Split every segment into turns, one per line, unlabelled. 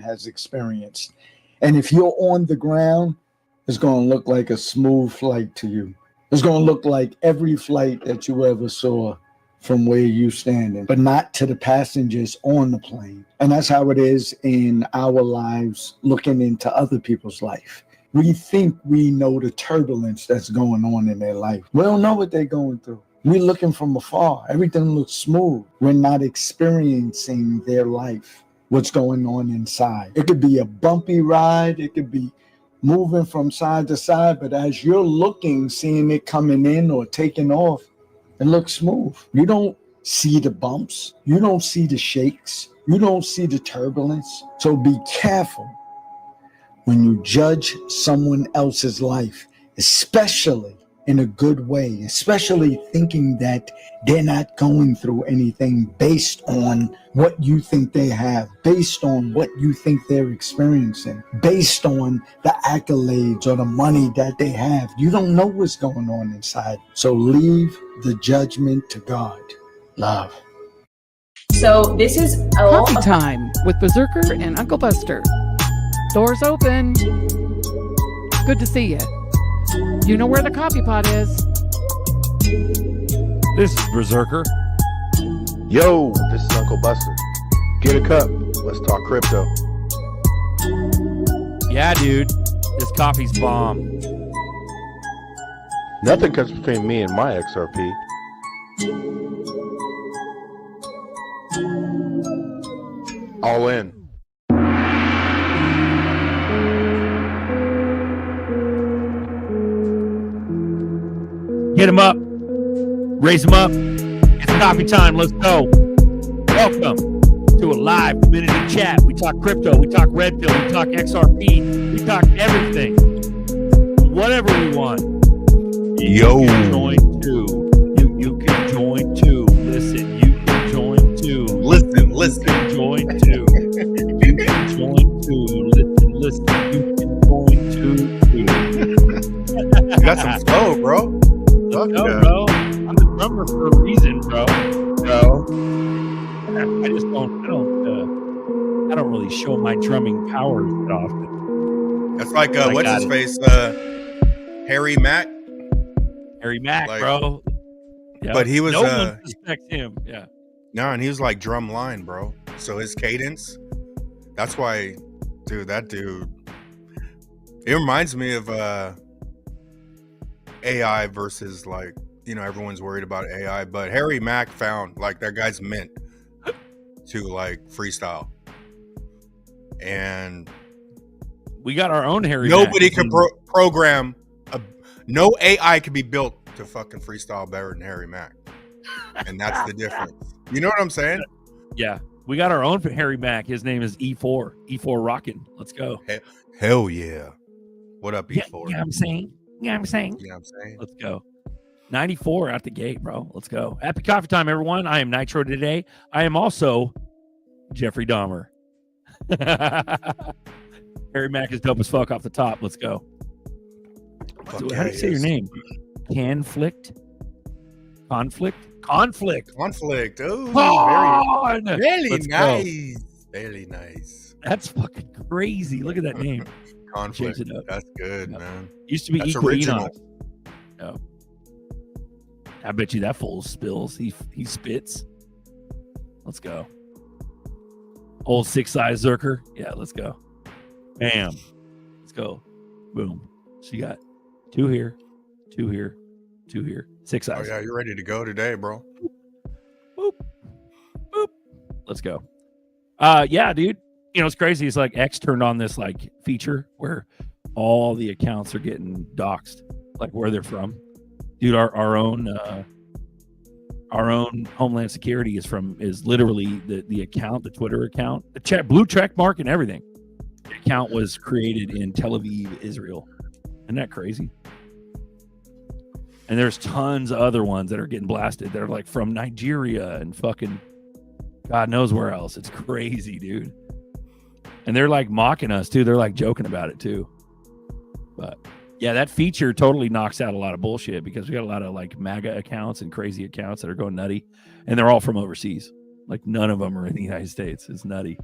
has experienced. And if you're on the ground, it's going to look like a smooth flight to you. It's going to look like every flight that you ever saw from where you standing, but not to the passengers on the plane. And that's how it is in our lives, looking into other people's life. We think we know the turbulence that's going on in their life. We don't know what they're going through. We're looking from afar. Everything looks smooth. We're not experiencing their life, what's going on inside. It could be a bumpy ride. It could be moving from side to side. But as you're looking, seeing it coming in or taking off, it looks smooth. You don't see the bumps. You don't see the shakes. You don't see the turbulence. So be careful when you judge someone else's life, especially in a good way, especially thinking that they're not going through anything based on what you think they have, based on what you think they're experiencing, based on the accolades or the money that they have. You don't know what's going on inside. So leave the judgment to God. Love.
So this is
Coffee time with Berserker and Uncle Buster. Doors open. Good to see you. You know where the coffee pot is.
This is Berserker.
Yo, this is Uncle Buster. Get a cup. Let's talk crypto.
Yeah, dude. This coffee's bomb.
Nothing comes between me and my XRP. All in.
Get him up. Raise him up. It's coffee time. Let's go. Welcome to a live community chat. We talk crypto. We talk red pill. We talk XRP. We talk everything. Whatever we want.
Yo.
You can join too. You can join too. Listen, you can join too.
Listen.
You can join too. You can join too. Listen. You can join too.
You got some flow, bro.
Let's go, bro. I'm the drummer for a reason, bro. I just I don't really show my drumming powers that often.
That's like what's his face, Harry Mack.
Harry Mack,
like,
bro. Yeah.
But he was
no one suspects him. Yeah.
No, and he was like drum line, bro. So his cadence. That's why, dude. That dude. It reminds me of AI versus like, you know, everyone's worried about AI, but Harry Mack found like that guy's meant to like freestyle, and
we got our own Harry.
Nobody can program. No AI can be built to fucking freestyle better than Harry Mack, and that's the difference. You know what I'm saying?
Yeah, we got our own Harry Mack. His name is E4. E4 rockin'. Let's go.
Hell yeah! What up, E4?
Yeah, you know what I'm saying? You know what I'm saying?
You know what I'm saying?
Let's go. 94 out the gate, bro. Let's go. Happy coffee time, everyone. I am Nitro today. I am also Jeffrey Dahmer. Harry Mack is dope as fuck off the top. Let's go. How do you say your name? Conflict. Oh,
very nice. Very nice.
That's fucking crazy. Look at that name.
Conflict. That's good, man.
Used to be
That's
Equal
original.
No. I bet you that fool spills. He spits. Let's go. Old 6-size Zerker. Yeah, let's go. Bam. Let's go. Boom. So you got 2 here, 2 here, 2 here. 6 eyes.
Oh yeah, you're ready to go today, bro.
Boop. Boop. Let's go. Yeah, dude. You know, it's crazy. It's like X turned on this like feature where all the accounts are getting doxxed, like where they're from. Dude, our own Homeland Security is literally the account, the Twitter account, the blue check mark and everything. The account was created in Tel Aviv, Israel. Isn't that crazy? And there's tons of other ones that are getting blasted. They're like from Nigeria and fucking God knows where else. It's crazy, dude. And they're like mocking us too. They're like joking about it too. But yeah, that feature totally knocks out a lot of bullshit because we got a lot of like MAGA accounts and crazy accounts that are going nutty, and they're all from overseas. Like none of them are in the United States. It's nutty.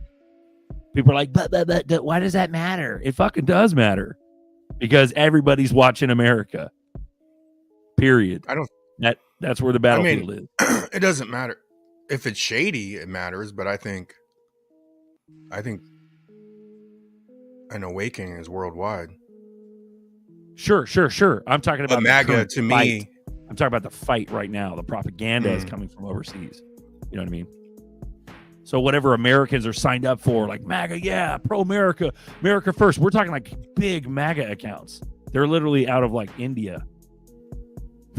People are like, but why does that matter? It fucking does matter because everybody's watching America. Period. That's where the battlefield is.
It doesn't matter if it's shady. It matters, but I think an awakening is worldwide.
Sure. I'm talking about
But MAGA to me.
I'm talking about the fight right now. The propaganda is coming from overseas. You know what I mean? So whatever Americans are signed up for, like MAGA, yeah, pro-America, America first. We're talking like big MAGA accounts. They're literally out of like India.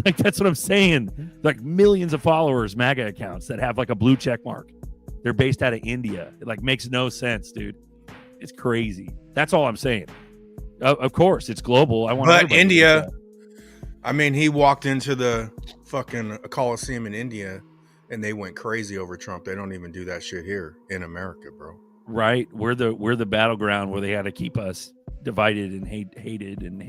Like that's what I'm saying. Like millions of followers, MAGA accounts that have like a blue check mark. They're based out of India. It like makes no sense, dude. It's crazy. That's all I'm saying. Of course, it's global.
But India, I mean, he walked into the fucking Coliseum in India, and they went crazy over Trump. They don't even do that shit here in America, bro.
Right? We're the battleground where they had to keep us divided and hated and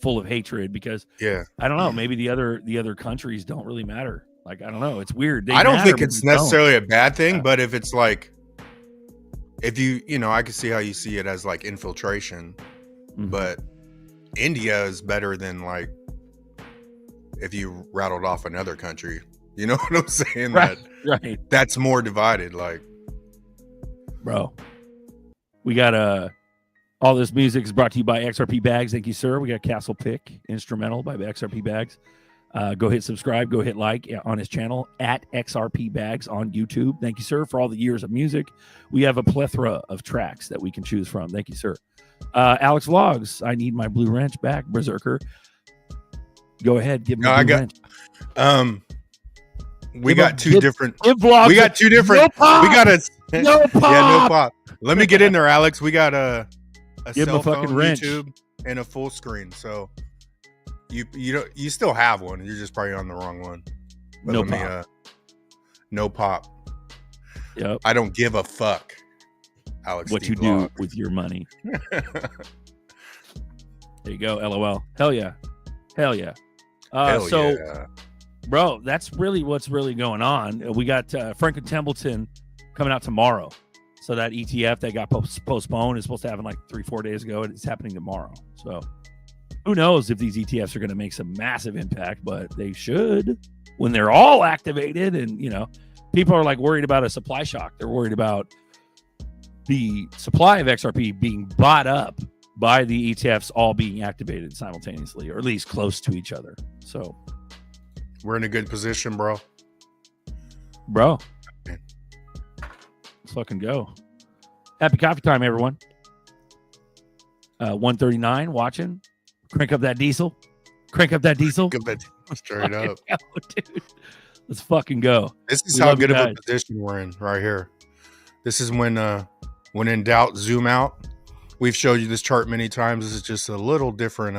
full of hatred because I don't know. Maybe the other countries don't really matter. Like I don't know. It's weird.
I don't think it's necessarily a bad thing, but if it's like, if you know, I can see how you see it as like infiltration. But India is better than like if you rattled off another country. You know what I'm saying?
Right.
That's more divided. Like,
bro, we got all this music is brought to you by XRP Bags. Thank you, sir. We got Castle Pick instrumental by XRP Bags. Go hit subscribe. Go hit like on his channel at XRP Bags on YouTube. Thank you, sir, for all the years of music. We have a plethora of tracks that we can choose from. Thank you, sir. Alex Vlogs, I need my blue wrench back, Berserker. Go ahead, give me wrench.
We got two different.
No pop.
We got a
no pop.
Yeah, no pop. Let me get in there, Alex. We got a cell phone,
wrench.
YouTube, and a full screen. So you still have one. You're just probably on the wrong one. But
no pop.
No pop.
Yep.
I don't give a fuck, Alex.
What
Steve
you
Vlog.
do with your money. There you go. LOL. Hell yeah.
Yeah.
Bro, that's really what's really going on. We got Franklin Templeton coming out tomorrow. So that ETF that got postponed is supposed to happen like 3-4 days ago, and it's happening tomorrow. So who knows if these ETFs are going to make some massive impact, but they should when they're all activated. And, you know, people are like worried about a supply shock. They're worried about the supply of XRP being bought up by the ETFs all being activated simultaneously, or at least close to each other. So
we're in a good position, bro.
Let's fucking go. Happy coffee time, everyone. 139 watching. Crank up that diesel.
Straight up.
Go, dude. Let's fucking go.
This is how good of a position we're in right here. This is when in doubt, zoom out. We've showed you this chart many times. This is just a little different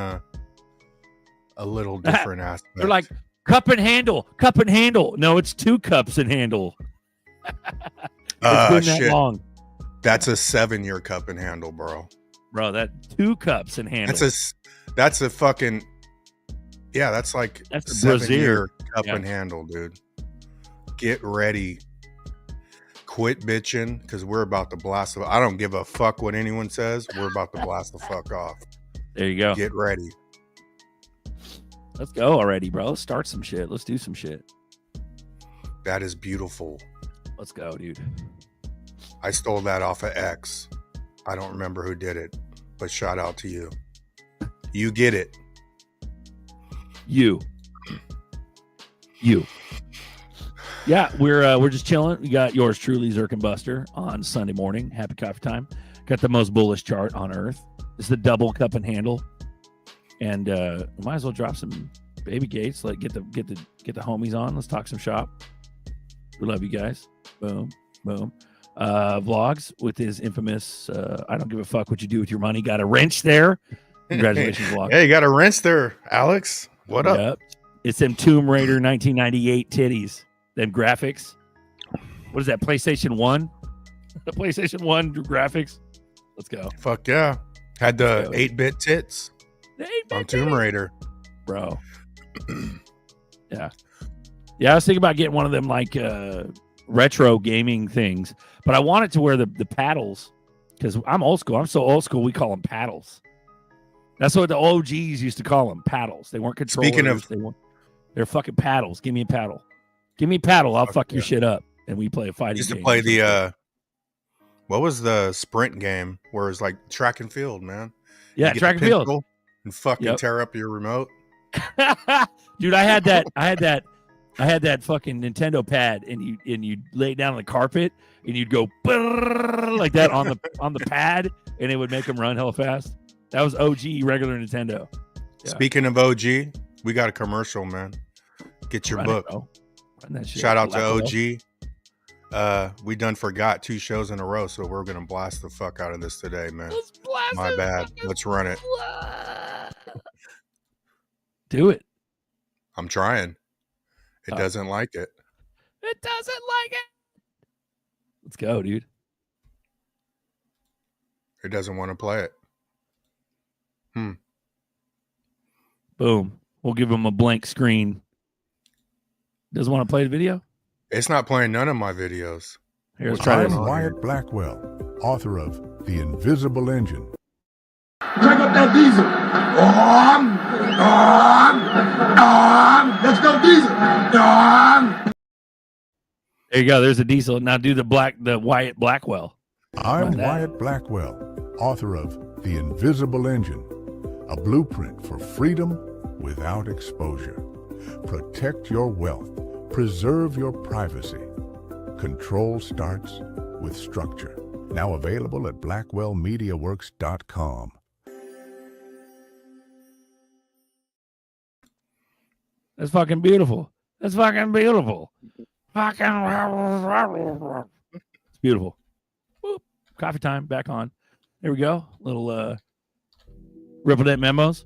aspect.
They're like cup and handle. No, it's 2 cups and handle. It's been that long.
That's a 7-year cup and handle, bro.
Bro, that 2 cups and handle.
That's a fucking that's like a 7-year cup and handle, dude. Get ready. Quit bitching because we're about to blast. I don't give a fuck what anyone says. We're about to blast the fuck off.
There you go.
Get ready.
Let's go already, bro. Let's start some shit. Let's do some shit.
That is beautiful.
Let's go, dude.
I stole that off of X. I don't remember who did it, but shout out to you. You get it.
You. Yeah, we're just chilling. We got yours truly, ZRK Buster, on Sunday morning. Happy coffee time. Got the most bullish chart on earth. It's the double cup and handle, and might as well drop some baby gates. Like get the homies on. Let's talk some shop. We love you guys. Boom. Vlogs with his infamous. I don't give a fuck what you do with your money. Got a wrench there. Congratulations, Vlog.
Hey, you got a wrench there, Alex. What up?
Yep. It's them Tomb Raider 1998 titties. Them graphics. What is that? PlayStation 1? The PlayStation 1 graphics. Let's go.
Fuck yeah. Had the 8-bit tits on Tomb Raider.
Bro. Yeah. Yeah, I was thinking about getting one of them like retro gaming things, but I want it to where the paddles Because I'm old school. I'm so old school. We call them paddles. That's what the OGs used to call them, paddles. They weren't controllers.
Speaking of,
they're fucking paddles. Give me a paddle. Give me a paddle. I'll fuck your shit up. And we play a fighting
used
game.
to play the what was the sprint game where it's like track and field, man?
Yeah, track and field.
And fucking tear up your remote.
Dude, I had that fucking Nintendo pad, and you lay it down on the carpet, and you'd go like that on the pad, and it would make them run hella fast. That was OG regular Nintendo. Yeah.
Speaking of OG, we got a commercial, man. Get your book.
Run that shit.
Shout out to OG. We done forgot 2 shows in a row, so we're gonna blast the fuck out of this today, man. My bad. Let's run it.
Do it.
I'm trying. It doesn't like it.
It doesn't like it. Let's go, dude.
It doesn't want to play it.
Boom. We'll give him a blank screen. Doesn't want to play the video?
It's not playing none of my videos.
Here, let's try this.
I'm Wyatt Blackwell, author of The Invisible Engine.
Crank up that diesel. Let's go diesel.
There you go. There's a diesel. Now do the Wyatt Blackwell.
I'm Wyatt Blackwell, author of The Invisible Engine, a blueprint for freedom without exposure. Protect your wealth. Preserve your privacy. Control starts with structure. Now available at blackwellmediaworks.com.
That's fucking beautiful. That's fucking beautiful. It's beautiful. Whoop. Coffee time. Back on. There we go. Little Ripple Net memos.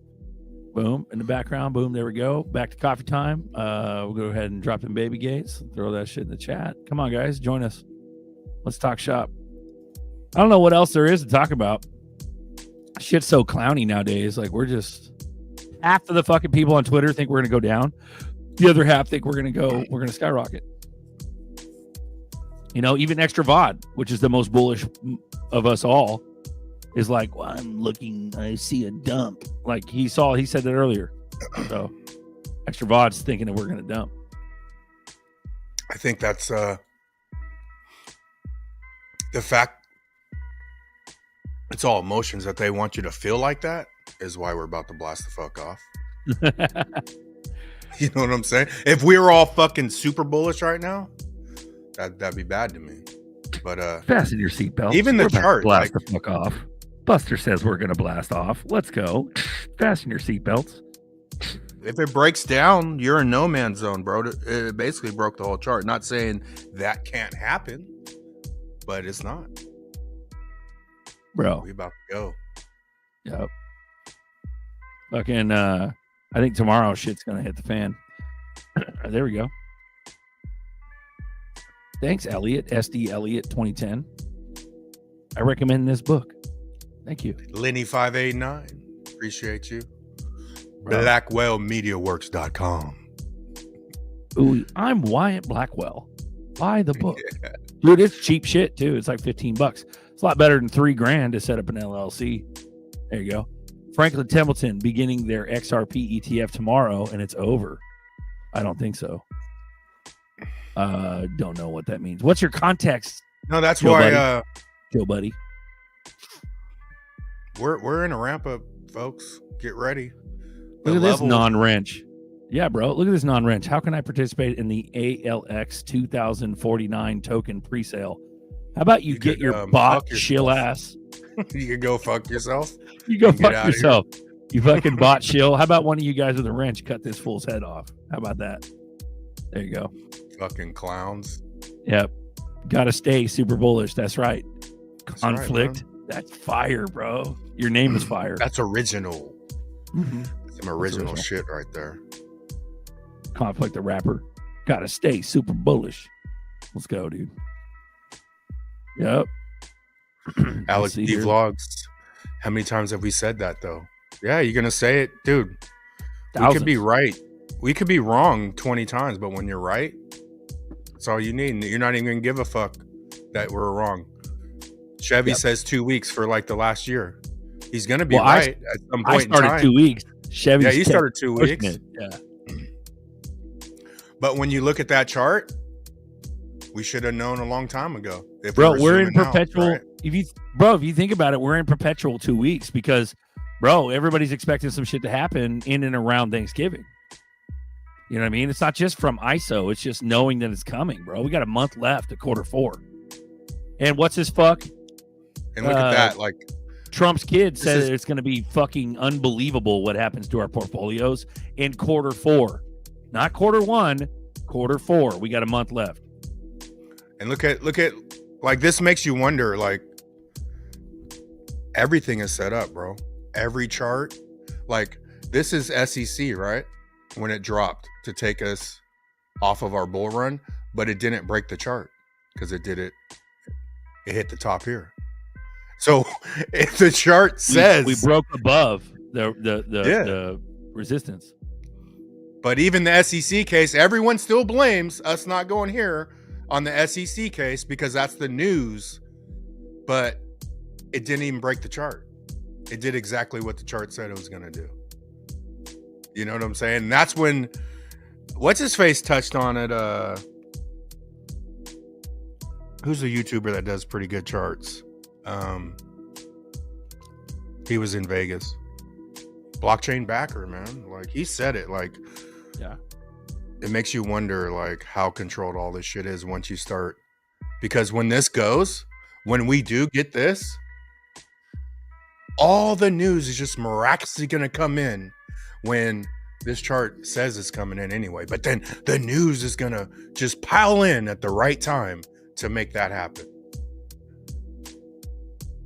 Boom. In the background. Boom. There we go. Back to coffee time. We'll go ahead and drop in baby gates. Throw that shit in the chat. Come on, guys. Join us. Let's talk shop. I don't know what else there is to talk about. Shit's so clowny nowadays. Like, we're just... Half of the fucking people on Twitter think we're going to go down. The other half think we're going to skyrocket. You know, even Extra VOD, which is the most bullish of us all, is like, well, I see a dump. Like he said that earlier. So Extra VOD's thinking that we're going to dump.
I think that's the fact. It's all emotions that they want you to feel like that is why we're about to blast the fuck off. You know what I'm saying? If we were all fucking super bullish right now, that'd be bad to me. But
fasten your seatbelt.
Even the chart,
blast the fuck off. Buster says we're gonna blast off. Let's go. Fasten your seatbelts.
If it breaks down, you're in no man's zone, bro. It basically broke the whole chart. Not saying that can't happen, but it's not.
Bro,
we about to go.
Yep. Fucking I think tomorrow shit's gonna hit the fan. There we go. Thanks, Elliot. SD Elliot 2010. I recommend this book. Thank you.
Lenny589. Appreciate you. BlackwellMediaWorks.com.
Ooh, I'm Wyatt Blackwell. Buy the book. Yeah. Dude, it's cheap shit too. It's like $15. It's a lot better than $3,000 to set up an LLC. There you go. Franklin Templeton beginning their XRP ETF tomorrow, and it's over. I don't think so. Don't know what that means. What's your context?
No, that's why
Joe Buddy.
We're in a ramp up, folks. Get ready.
Look at this non-wrench. Yeah, bro. Look at this non-wrench. How can I participate in the ALX 2049 token pre-sale? How about you get your bot shill ass?
You can go fuck yourself.
You go fuck yourself. You fucking bot shill. How about one of you guys with a wrench cut this fool's head off? How about that? There you go.
Fucking clowns.
Yep. Gotta stay super bullish. That's right. Conflict.
Right,
that's fire, bro. Your name is fire.
That's original. Mm-hmm. Some original shit right there.
Conflict the rapper. Gotta stay super bullish. Let's go, dude. Yep.
Alex D Vlogs. How many times have we said that though? Yeah, you're gonna say it, dude. We could be right. We could be wrong 20 times, but when you're right, that's all you need. You're not even gonna give a fuck that we're wrong. Chevy says 2 weeks for like the last year. He's going to be
Well,
right at some
I
point in
started
time.
2 weeks. Chevy.
Yeah, you started 2 weeks.
It. Yeah.
But when you look at that chart, we should have known a long time ago. If
Bro,
we
we're in
zooming out,
perpetual.
right?
If you think about it, we're in perpetual 2 weeks because, bro, everybody's expecting some shit to happen in and around Thanksgiving. You know what I mean? It's not just from ISO. It's just knowing that it's coming, bro. We got a month left at Q4. And what's his fuck?
And look at that. Like,
Trump's kid said it's going to be fucking unbelievable what happens to our portfolios in Q4. Not Q1, Q4. We got a month left.
and look at like, this makes you wonder, like, everything is set up, bro. Every chart, like, this is SEC, right? When it dropped to take us off of our bull run, but it didn't break the chart because it hit the top here. So if the chart says
we broke above the resistance.
But even the SEC case, everyone still blames us not going here on the SEC case because that's the news. But it didn't even break the chart. It did exactly what the chart said it was going to do. You know what I'm saying? And that's when what's his face touched on it. Who's the YouTuber that does pretty good charts? He was in Vegas. Blockchain backer, man. Like, he said it. Like,
yeah,
it makes you wonder, like, how controlled all this shit is once you start. Because when this goes, when we do get this, all the news is just miraculously going to come in when this chart says it's coming in anyway. But then the news is going to just pile in at the right time to make that happen.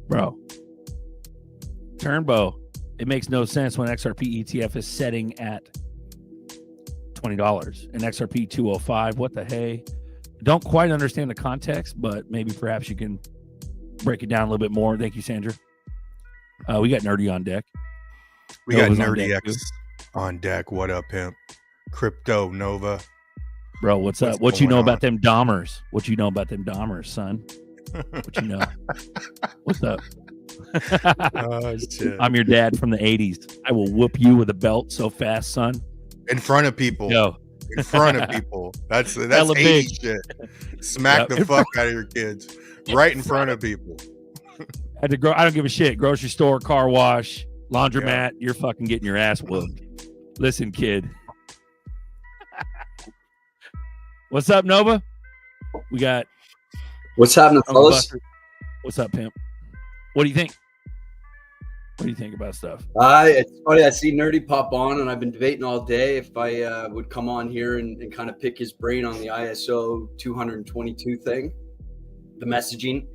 Bro, Turnbow, it makes no sense when XRP ETF is setting at $20 and XRP 205. What the hey? Don't quite understand the context, but maybe perhaps you can break it down a little bit more. Thank you, Sandra. We got Nerdy on deck.
We got
Nova's
Nerdy X on deck. What up, pimp? Crypto Nova.
Bro, what's up? What you know about them Dahmers? What you know about them Dahmers, son? What you know? What's up?
Oh, shit.
I'm your dad from the 80s. I will whoop you with a belt so fast, son.
In front of people.
Yo.
In front of people. That's
Hella
80
big.
shit. Smack the fuck out of your kids. Right in front of people.
I don't give a shit. Grocery store, car wash, laundromat. You're fucking getting your ass whooped. Listen, kid. What's up, Nova? We got.
What's happening, fellas?
Buster. What's up, pimp? What do you think? What do you think about stuff?
It's funny. I see Nerdy pop on, and I've been debating all day if I would come on here and kind of pick his brain on the ISO 222 thing, the messaging.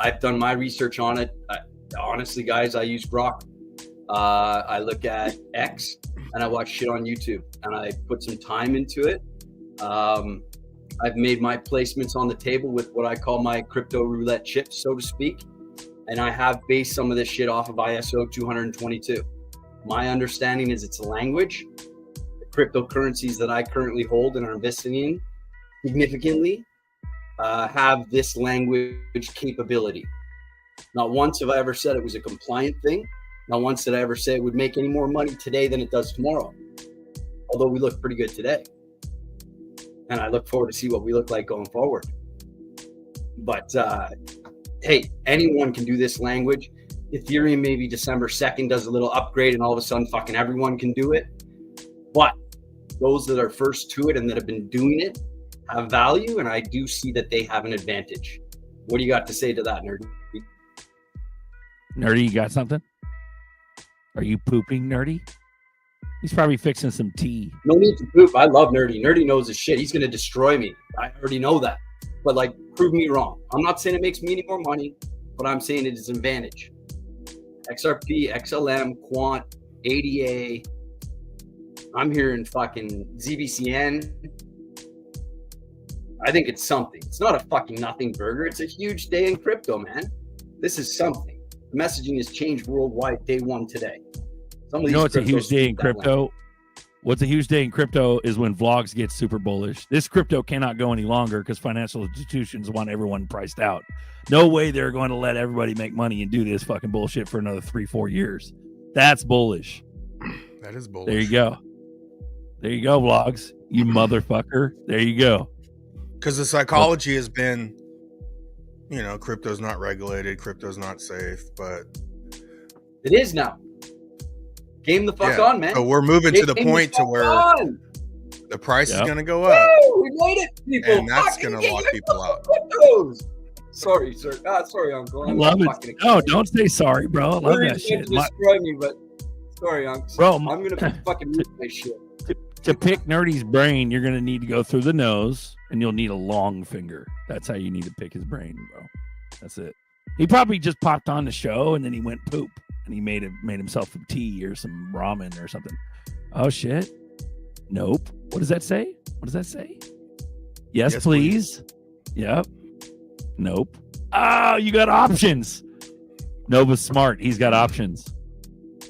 I've done my research on it. Honestly, guys, I use Grok. I look at X, and I watch shit on YouTube, and I put some time into it. I've made my placements on the table with what I call my crypto roulette chips, so to speak. And I have based some of this shit off of ISO 222. My understanding is it's a language. The cryptocurrencies that I currently hold and are investing in significantly have this language capability. Not once have I ever said it was a compliant thing. Not once did I ever say it would make any more money today than it does tomorrow. Although we look pretty good today. And I look forward to see what we look like going forward. But hey, anyone can do this language. Ethereum maybe December 2nd does a little upgrade and all of a sudden fucking everyone can do it. But those that are first to it and that have been doing it have value, and I do see that they have an advantage. What do you got to say to that, Nerdy?
Nerdy, you got something? Are you pooping, Nerdy? He's probably fixing some tea.
No need to poop. I love Nerdy. Nerdy knows his shit. He's going to destroy me. I already know that. But, like, prove me wrong. I'm not saying it makes me any more money, but I'm saying it is an advantage. XRP, XLM, Quant, ADA. I'm hearing fucking ZBCN. I think it's something. It's not a fucking nothing burger. It's a huge day in crypto, man. This is something. The messaging has changed worldwide day one today.
You know, it's a huge day in crypto. What's a huge day in crypto is when vlogs get super bullish. This crypto cannot go any longer because financial institutions want everyone priced out. No way they're going to let everybody make money and do this fucking bullshit for another 3-4 years. That's bullish.
That is bullish.
There you go. There you go, vlogs. You motherfucker. There you go.
Because the psychology has been, you know, crypto's not regulated, crypto's not safe, but
it is now. Game the fuck on, man.
So we're moving to the point to where the price is going to go up.
Woo, we made it, people.
And that's going to lock people out.
Sorry, sir. Sorry, Uncle.
I love it. No, don't say sorry, bro. I love that shit.
Destroy me, but sorry, Uncle.
Bro,
I'm going to fucking mute my shit.
To pick Nerdy's brain, you're going to need to go through the nose, and you'll need a long finger. That's how you need to pick his brain, bro. That's it. He probably just popped on the show, and then he went poop. And he made himself some tea or some ramen or something. Oh shit! Nope. What does that say? What does that say? Yes, please. Yep. Nope. Oh, you got options. Nova's smart. He's got options.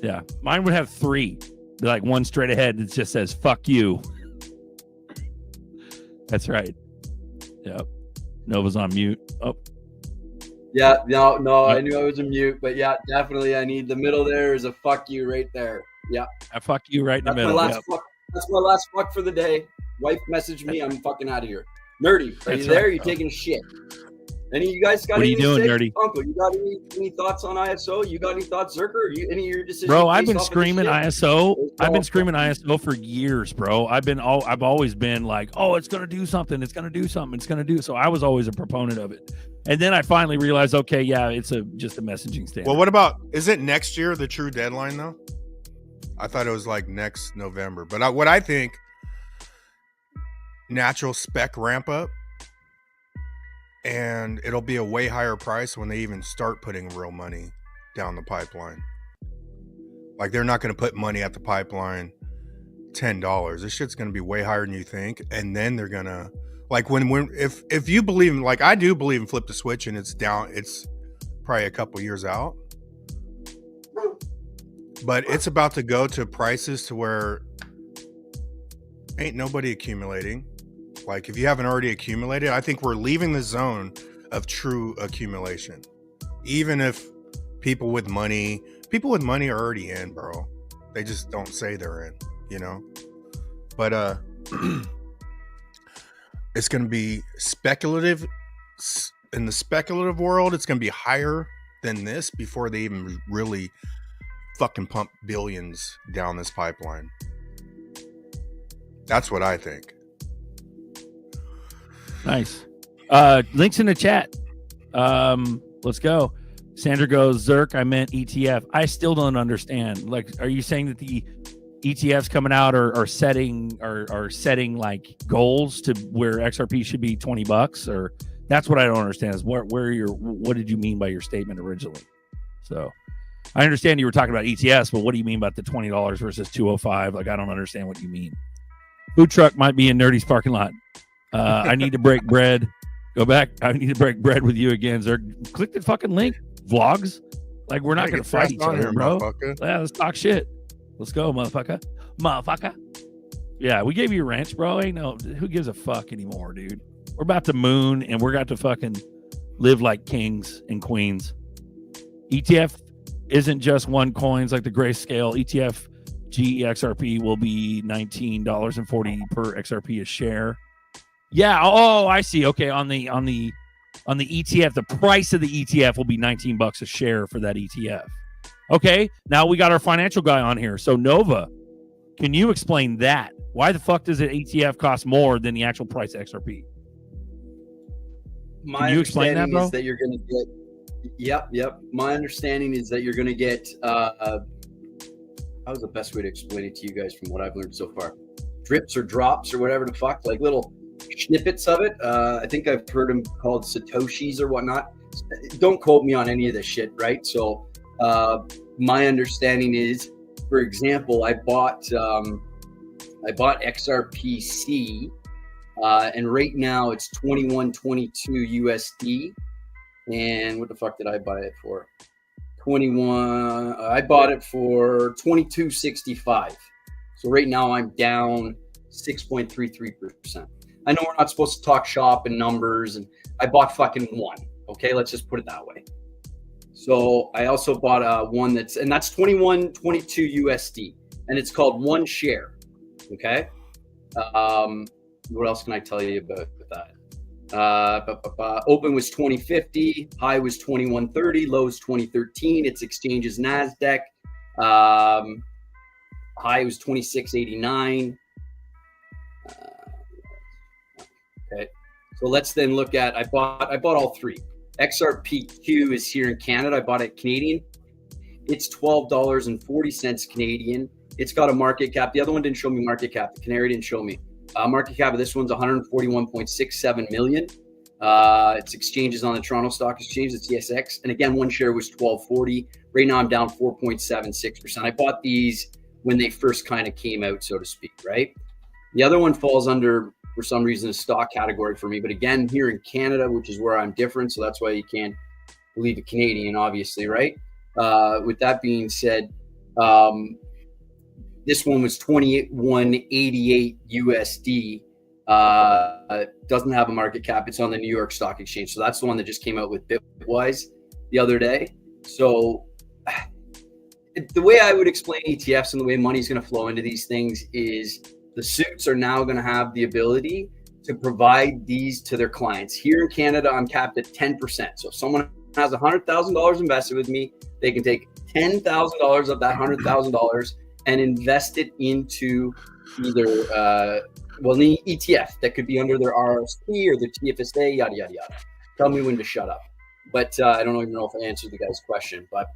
Yeah, mine would have 3. Like one straight ahead that just says "fuck you." That's right. Yep. Nova's on mute. Oh.
Yeah, no, I knew I was a mute, but yeah, definitely I need the middle there is a fuck you right there. Yeah.
I fuck you right in the middle.
That's my last fuck for the day. Wife messaged me, I'm fucking out of here. Nerdy, are you there? Right, you taking a shit? Any of you guys got anything
doing,
to say?
Nerdy?
Uncle, you got any thoughts on ISO? You got any thoughts, Zerker? Any of your decisions?
Bro, I've been screaming ISO. I've been screaming ISO for years, bro. I've always been like, oh, it's gonna do something. It's gonna do something. It's gonna do. So I was always a proponent of it. And then I finally realized, okay, yeah, it's just a messaging standard.
Well, what about, is it next year, the true deadline though? I thought it was like next November. But what I think, natural spec ramp up, and it'll be a way higher price when they even start putting real money down the pipeline. Like they're not going to put money at the pipeline, $10. This shit's going to be way higher than you think. And then they're going to, like if you believe in, like I do believe in flip the switch and it's down, it's probably a couple years out. But it's about to go to prices to where ain't nobody accumulating. Like if you haven't already accumulated, I think we're leaving the zone of true accumulation. Even if people with money are already in, bro. They just don't say they're in, you know? But it's going to be speculative. In the speculative world, it's going to be higher than this before they even really fucking pump billions down this pipeline. That's what I think.
Nice. Links in the chat. Let's go. Sandra goes, Zerk, I meant ETF. I still don't understand. Like, are you saying that the ETFs coming out are setting like goals to where XRP should be $20? Or that's what I don't understand is what did you mean by your statement originally? So I understand you were talking about ETFs, but what do you mean about the $20 versus $205? Like, I don't understand what you mean. Food truck might be in Nerdy's parking lot. I need to break bread. Go back. I need to break bread with you again, Zerk. Click the fucking link. Vlogs. Like, we're not going to fight each other, bro. Yeah, let's talk shit. Let's go, motherfucker. Motherfucker. Yeah, we gave you a ranch, bro. Ain't no, who gives a fuck anymore, dude? We're about to moon, and we're got to fucking live like kings and queens. ETF isn't just one coins like the grayscale. ETF GEXRP will be $19.40 per XRP a share. Yeah. Oh, I see. Okay. On the ETF, the price of the ETF will be $19 a share for that ETF. Okay. Now we got our financial guy on here. So Nova, can you explain that? Why the fuck does an ETF cost more than the actual price of XRP?
Can you explain that, bro? Is that you're going to get. Yep. My understanding is that you're going to get. How's the best way to explain it to you guys from what I've learned so far? Drips or drops or whatever the fuck, like little snippets of it. I think I've heard them called Satoshis or whatnot. Don't quote me on any of this shit, right? So my understanding is, for example, I bought XRPC, and right now it's 21.22 USD. And what the fuck did I buy it for? I bought it for 22.65. So right now I'm down 6.33%. I know we're not supposed to talk shop and numbers, and I bought fucking one. Okay, let's just put it that way. So I also bought one that's 21.22 USD, and it's called One Share. Okay. What else can I tell you about that? Open was 2050, high was 2130, low was 2013. Its exchange is NASDAQ. High was 2689. Okay, so let's then look at. I bought all three. XRPQ is here in Canada. I bought it Canadian. It's $12.40 Canadian. It's got a market cap. The other one didn't show me market cap. The Canary didn't show me. Market cap of this one's 141.67 million. Its exchanges on the Toronto Stock Exchange, the TSX. And again, one share was $12.40. Right now I'm down 4.76%. I bought these when they first kind of came out, so to speak, right? The other one falls under, for some reason, a stock category for me. But again, here in Canada, which is where I'm different, so that's why you can't believe a Canadian, obviously, right? With that being said, this one was 2188 USD. Doesn't have a market cap. It's on the New York Stock Exchange. So that's the one that just came out with Bitwise the other day. So the way I would explain ETFs and the way money is going to flow into these things is the suits are now going to have the ability to provide these to their clients. Here in Canada, I'm capped at 10%. So if someone has $100,000 invested with me, they can take $10,000 of that $100,000 and invest it into either an ETF that could be under their RSP or their TFSA, yada, yada, yada. Tell me when to shut up. But I don't even know if I answered the guy's question. But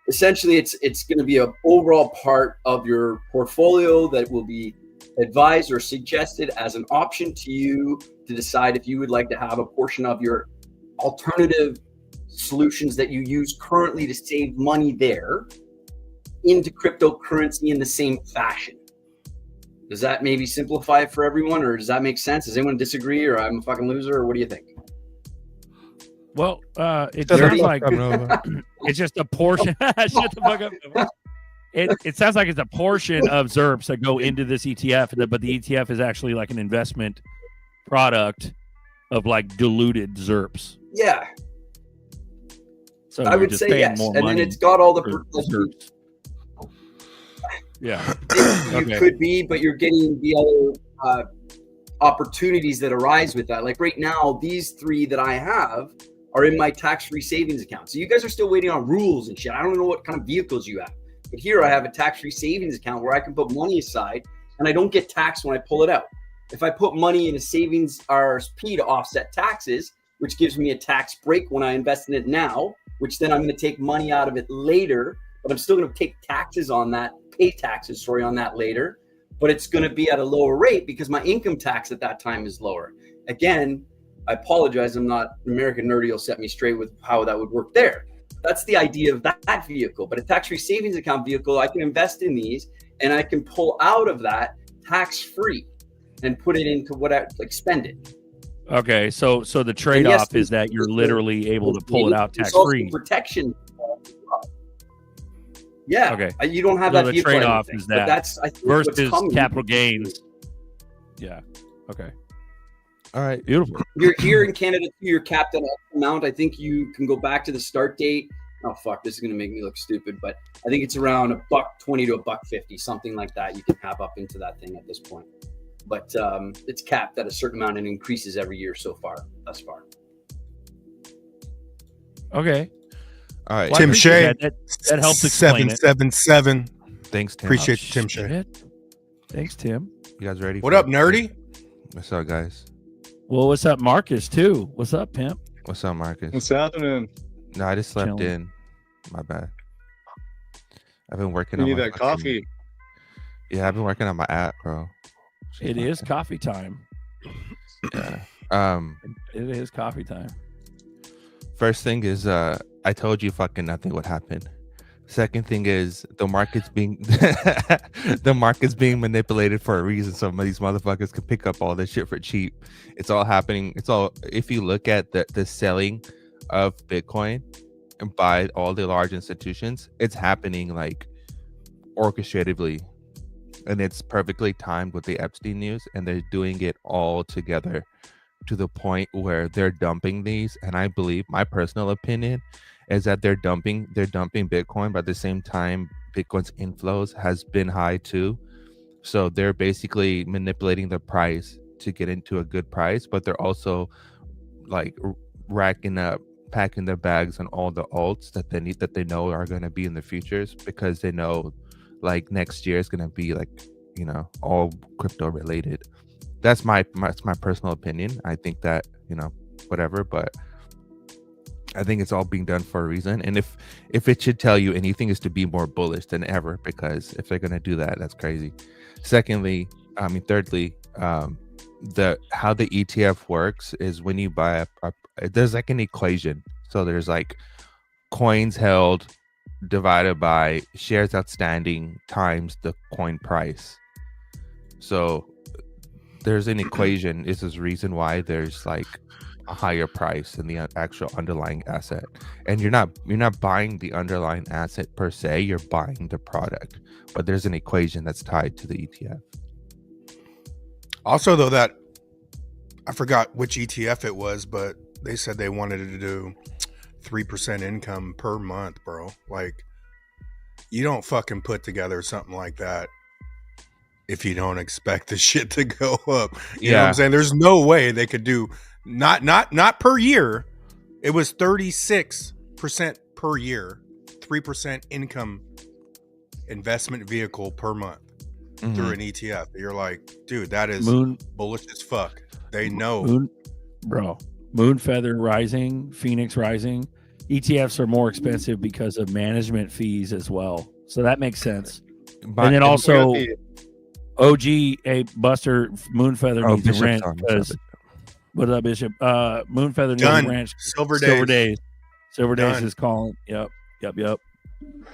essentially, it's going to be an overall part of your portfolio that will be advised or suggested as an option to you to decide if you would like to have a portion of your alternative solutions that you use currently to save money there into cryptocurrency in the same fashion. Does that maybe simplify it for everyone, or does that make sense? Does anyone disagree, or I'm a fucking loser, or what do you think?
Well, it sounds like it's just a portion. Shut the fuck up. It sounds like it's a portion of ZERPs that go into this ETF, but the ETF is actually like an investment product of like diluted ZERPs.
Yeah.
So
I would say yes. And then it's got all the ZERPs.
Yeah.
You could be, but you're getting the other opportunities that arise with that. Like right now, these three that I have are in my tax-free savings account. So you guys are still waiting on rules and shit. I don't know what kind of vehicles you have. But here I have a tax-free savings account where I can put money aside and I don't get taxed when I pull it out. If I put money in a savings RSP to offset taxes, which gives me a tax break when I invest in it now, which then I'm going to take money out of it later, but I'm still going to take taxes on that, pay taxes, on that later, but it's going to be at a lower rate because my income tax at that time is lower. Again, I apologize. I'm not American Nerdy will set me straight with how that would work there. That's the idea of that vehicle. But a tax-free savings account vehicle, I can invest in these and I can pull out of that tax-free and put it into what I like spend it.
Okay, so the trade-off is that you're literally able to pull it out tax-free.
Protection. Yeah.
Okay.
You don't have
so
that
the trade-off is that
that's I think
versus capital gains. Yeah. Okay.
All right.
Beautiful.
You're here in Canada, you're capped at an amount. I think you can go back to the start date. Oh fuck, this is gonna make me look stupid, but I think it's around $1.20 to $1.50, something like that. You can have up into that thing at this point. But it's capped at a certain amount and increases every year thus far.
Okay.
All right.
Well, Tim Shea,
that helps explain
777.
Thanks, Tim.
Appreciate you, Tim Shea.
Thanks, Tim.
You guys ready?
What up, Nerdy?
What's up, guys?
Well, what's up, Marcus, too? What's up, pimp?
What's up, Marcus?
What's happening?
No, I just slept
Chilling.
in. My bad. I've been working
You
on
need
my
that coffee.
Yeah, I've been working on my app, bro.
It is coffee time.
Yeah.
It is coffee time.
First thing is, I told you fucking nothing would happen. Second thing is the market's being manipulated for a reason. Some of these motherfuckers can pick up all this shit for cheap. It's all happening. It's all, if you look at the selling of Bitcoin and by all the large institutions, it's happening like orchestratedly. and it's perfectly timed with the Epstein news, and they're doing it all together to the point where they're dumping these. And I believe, my personal opinion is that they're dumping Bitcoin, but at the same time Bitcoin's inflows has been high too, so they're basically manipulating the price to get into a good price, but they're also like racking up, packing their bags on all the alts that they know are going to be in the futures, because they know like next year is going to be like, you know, all crypto related. That's my personal opinion. I think that, you know, whatever, but I think it's all being done for a reason. And if it should tell you anything, is to be more bullish than ever, because if they're going to do that, that's crazy. Thirdly, how the ETF works is when you buy there's like an equation. So there's like coins held divided by shares outstanding times the coin price. So there's an equation. This is reason why there's like a higher price than the actual underlying asset. And you're not buying the underlying asset per se, you're buying the product. But there's an equation that's tied to the ETF.
Also, though, that I forgot which ETF it was, but they said they wanted to do 3% income per month, bro. Like, you don't fucking put together something like that if you don't expect the shit to go up. You know what I'm saying? There's no way they could do not per year. It was 36% per year, 3% income investment vehicle per month through an ETF. You're like, dude, that is bullish as fuck. They know.
Moon Feather Rising, Phoenix Rising. ETFs are more expensive because of management fees as well. So that makes sense. And then also OG Buster Moonfeather needs a ranch because what up, Bishop? Moonfeather needs a ranch. Silver Days is calling. Yep.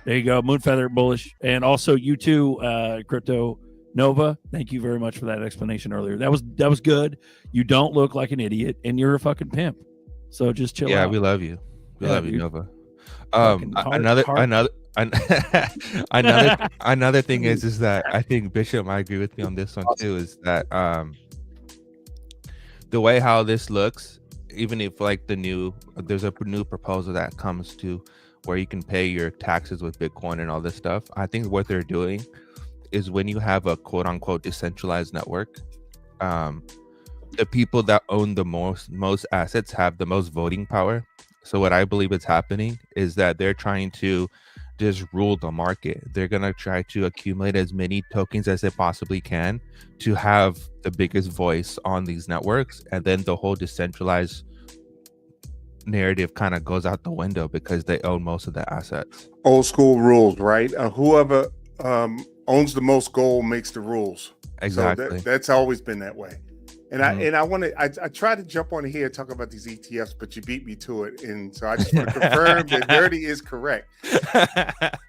There you go. Moonfeather bullish. And also you too, Crypto Nova. Thank you very much for that explanation earlier. That was good. You don't look like an idiot, and you're a fucking pimp. So just chill out.
Yeah, we love you. We love you, Nova. Another thing is that I think Bishop might agree with me on this one too, is that the way how this looks, even if like there's a new proposal that comes to where you can pay your taxes with Bitcoin and all this stuff, I think what they're doing is when you have a quote unquote decentralized network, the people that own the most assets have the most voting power. So what I believe is happening is that they're trying to just rule the market. They're going to try to accumulate as many tokens as they possibly can to have the biggest voice on these networks. And then the whole decentralized narrative kind of goes out the window because they own most of the assets.
Old school rules, right? Whoever owns the most gold makes the rules.
Exactly.
So that's always been that way. And I tried to jump on here and talk about these ETFs, but you beat me to it. And so I just want to confirm that Dirty is correct.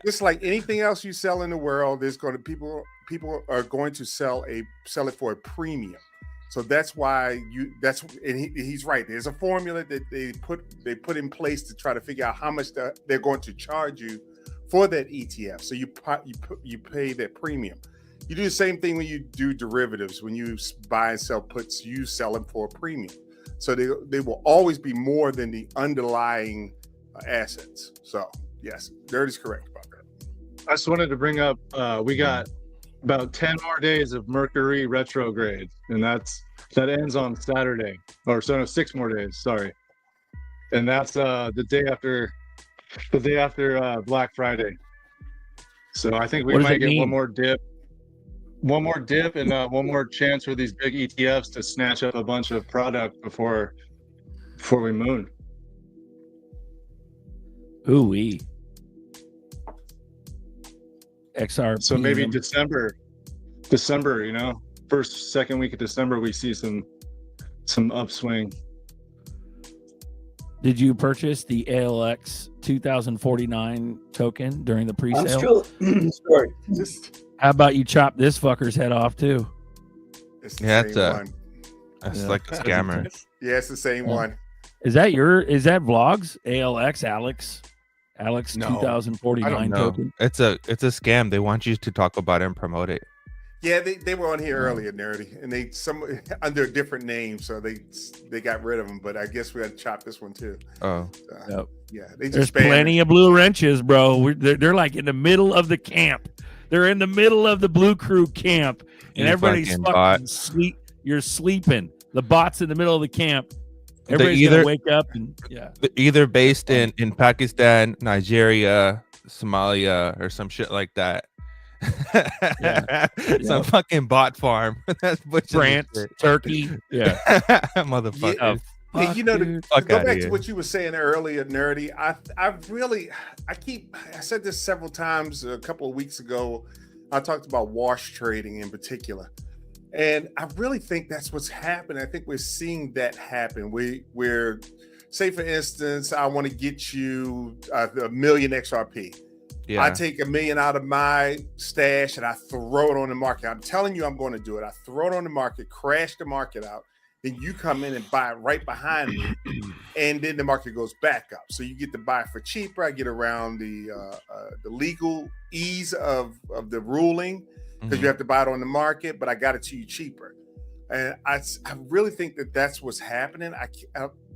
Just like anything else you sell in the world, there's going to people are going to sell it for a premium. So that's why he's right. There's a formula that they put in place to try to figure out how much they're going to charge you for that ETF. So you pay that premium. You do the same thing when you do derivatives. When you buy and sell puts, you sell them for a premium. So they will always be more than the underlying assets. So yes, Dirty's correct about that.
I just wanted to bring up, we got about 10 more days of Mercury retrograde, and that ends on Saturday, or so no, 6 more days. Sorry, and that's the day after Black Friday. So I think we might get one more dip, and one more chance for these big ETFs to snatch up a bunch of product before we moon.
Ooh-wee. XRP.
So maybe December, second week of December, we see some upswing.
Did you purchase the ALX 2049 token during the pre-sale?
Sorry.
How about you chop this fucker's head off too?
It's the same one.
That's like a scammer.
Yeah, it's the same one.
Is that Vlogs? Alex no, 2049 token?
It's a scam. They want you to talk about it and promote it.
Yeah, they were on here earlier, Nerdy, and they under a different name, so they got rid of them. But I guess we got to chop this one too.
Oh,
Yep.
Yeah, they just
There's
banned
plenty of blue wrenches, bro. They're like in the middle of the camp. They're in the middle of the blue crew camp, and
You
everybody's
fucking
fucking
bot.
sleep. You're sleeping. The bot's in the middle of the camp.
They're
Everybody's
either-
gonna wake up and
Either based in Pakistan, Nigeria, Somalia, or some shit like that. Some fucking bot farm. That's butchering
France,
shit.
Turkey. Yeah.
Motherfucker.
Hey, you know, to
Fuck
go
outta
back to
here.
what you were saying earlier, Nerdy, I said this several times a couple of weeks ago. I talked about wash trading in particular. And I really think that's what's happening. I think we're seeing that happen. We're say, for instance, I want to get you a million XRP.
Yeah.
I take $1 million out of my stash and I throw it on the market. I'm telling you, I'm going to do it. I throw it on the market, crash the market out. Then you come in and buy it right behind me, and then the market goes back up. So you get to buy for cheaper. I get around the legal ease of the ruling because you have to buy it on the market, but I got it to you cheaper. And I really think that that's what's happening.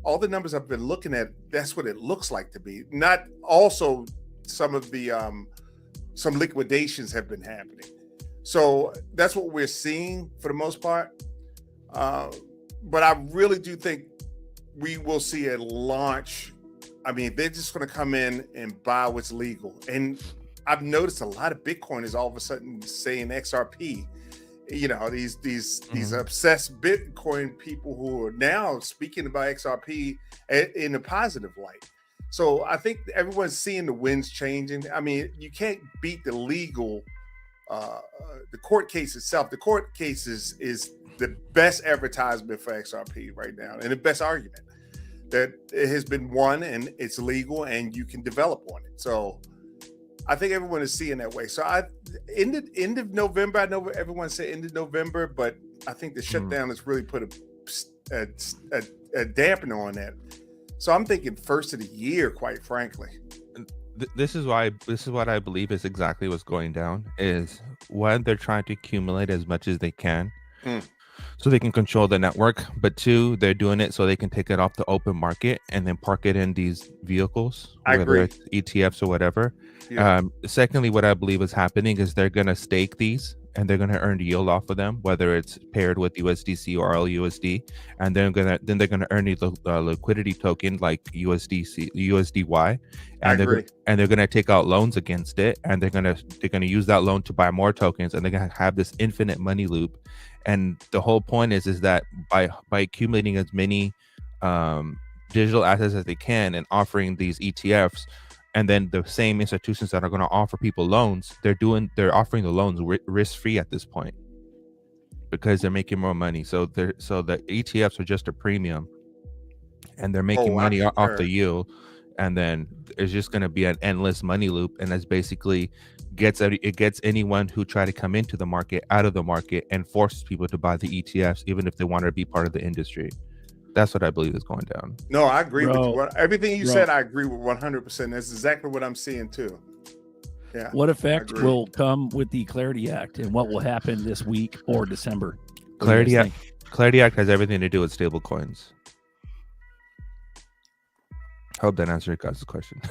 All the numbers I've been looking at, that's what it looks like to be. Not also some of the some liquidations have been happening. So that's what we're seeing for the most part. But I really do think we will see a launch. I mean, they're just going to come in and buy what's legal. And I've noticed a lot of Bitcoiners all of a sudden saying XRP. You know, these obsessed Bitcoin people who are now speaking about XRP in a positive light. So I think everyone's seeing the winds changing. I mean, you can't beat the legal, the court case itself. The court case is the best advertisement for XRP right now, and the best argument that it has been won and it's legal and you can develop on it. So I think everyone is seeing that way. So end of November, I know everyone said end of November, but I think the shutdown has really put a dampener on that. So I'm thinking first of the year, quite frankly.
This is what I believe is exactly what's going down. Is one, they're trying to accumulate as much as they can, so they can control the network. But two, they're doing it so they can take it off the open market and then park it in these vehicles, whether it's ETFs or whatever. Yeah. Secondly, what I believe is happening is they're gonna stake these and they're gonna earn yield off of them, whether it's paired with USDC or LUSD, and they're gonna earn the liquidity token like USDY, and they're gonna take out loans against it, and they're gonna use that loan to buy more tokens, and they're gonna have this infinite money loop. And the whole point is that by accumulating as many digital assets as they can and offering these ETFs, and then the same institutions that are going to offer people loans, they're offering the loans risk free at this point because they're making more money. So the ETFs are just a premium, and they're making money off the yield, and then there's just going to be an endless money loop, and that's basically gets anyone who try to come into the market out of the market and forces people to buy the ETFs even if they want to be part of the industry. That's what I believe is going down.
No, I agree with you. Everything you said, I agree with 100%. That's exactly what I'm seeing too. Yeah.
What effect will come with the Clarity Act, and what will happen this week or December?
Clarity Act has everything to do with stable coins. Hope that answered your guys' question.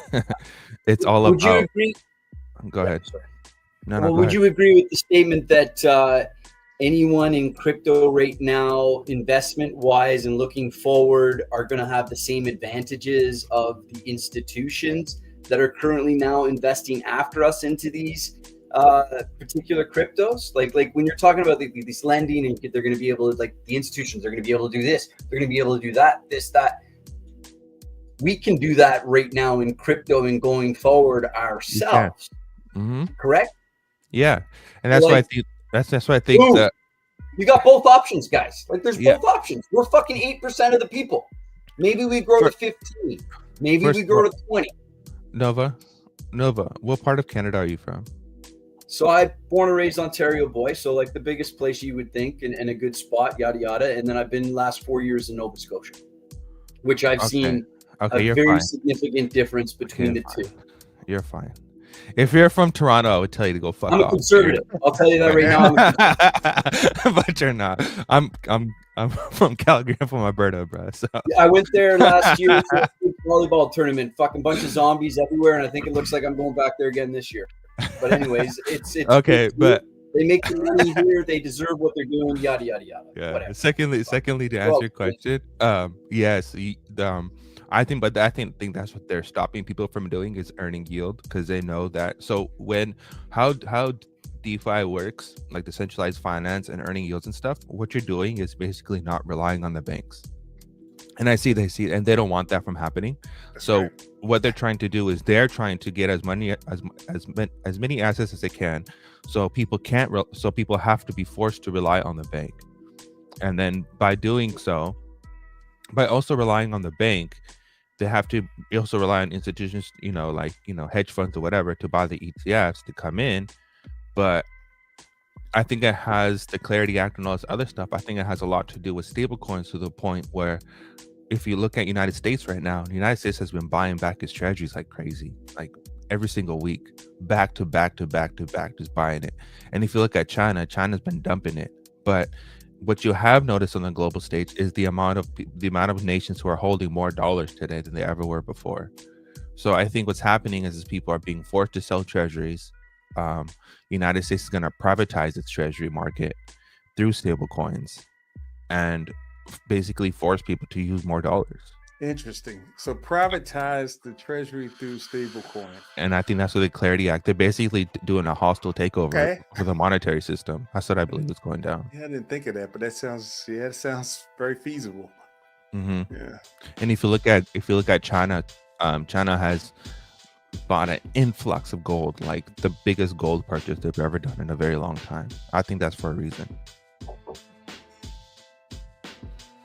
It's all about.
Would you agree?
Go ahead.
No, would you agree with the statement that anyone in crypto right now, investment-wise and looking forward, are going to have the same advantages of the institutions that are currently now investing after us into these particular cryptos? Like when you're talking about these lending, and they're going to be able to, like, the institutions are going to be able to do this, they're going to be able to do that, this, that. We can do that right now in crypto and going forward ourselves. Correct?
Yeah, and that's why I think that's why I think that
you got both options, guys. Like, there's both options. We're fucking 8% of the people. Maybe we grow to 15. Maybe we grow to 20.
Nova, what part of Canada are you from?
So I'm born and raised Ontario boy. So like the biggest place you would think, and a good spot, yada yada. And then I've been last 4 years in Nova Scotia, which I've seen a very significant difference between the two.
You're fine. If you're from Toronto, I would tell you to go fuck
I'm a
off.
conservative. I'll tell you that right now.
But you're not. I'm from Calgary. I'm from Alberta, bro. So
I went there last year for a volleyball tournament. Fucking bunch of zombies everywhere, and I think it looks like I'm going back there again this year. But anyways, it's
okay, but
they make the money here. They deserve what they're doing. Yada yada yada.
yeah.
Whatever.
Secondly, to answer your question, yes, I think that's what they're stopping people from doing is earning yield because they know that. So how DeFi works, like decentralized finance and earning yields and stuff, what you're doing is basically not relying on the banks. And they see it, and they don't want that from happening. So what they're trying to do is they're trying to get as many assets as they can, so people so people have to be forced to rely on the bank. And then by doing so, by also relying on the bank, they have to also rely on institutions, like hedge funds or whatever, to buy the ETFs to come in. But I think it has the Clarity Act and all this other stuff. I think it has a lot to do with stablecoins, to the point where if you look at United States right now, the United States has been buying back its treasuries like crazy, like every single week, back to back, just buying it. And if you look at China's been dumping it. But what you have noticed on the global stage is the amount of nations who are holding more dollars today than they ever were before. So I think what's happening is people are being forced to sell treasuries. United States is going to privatize its treasury market through stable coins and basically force people to use more dollars.
Interesting. So privatize the treasury through stablecoin.
And I think that's what the Clarity Act, they're basically doing a hostile takeover for the monetary system. That's what I believe is going down.
Yeah, I didn't think of that, but that sounds very feasible.
Mm-hmm.
Yeah.
And if you look at China, China has bought an influx of gold, like the biggest gold purchase they've ever done in a very long time. I think that's for a reason.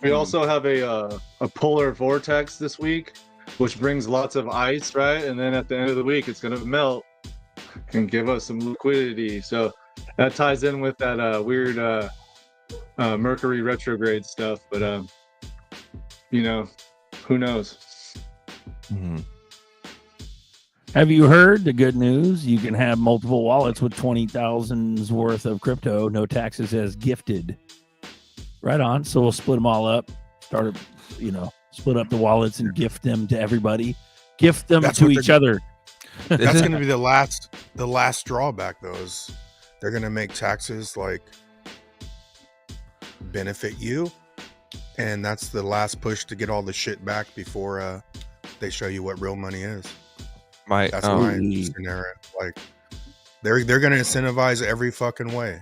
We also have a polar vortex this week, which brings lots of ice, right? And then at the end of the week, it's going to melt and give us some liquidity. So that ties in with that weird Mercury retrograde stuff. But, who knows?
Mm-hmm.
Have you heard the good news? You can have multiple wallets with 20,000's worth of crypto, no taxes, as gifted. Right on. So we'll split them all up. Split up the wallets and gift them to everybody. Gift them to each other.
That's going to be the last drawback, though. Is they're going to make taxes like benefit you, and that's the last push to get all the shit back before they show you what real money is. That's my scenario. Like they're going to incentivize every fucking way.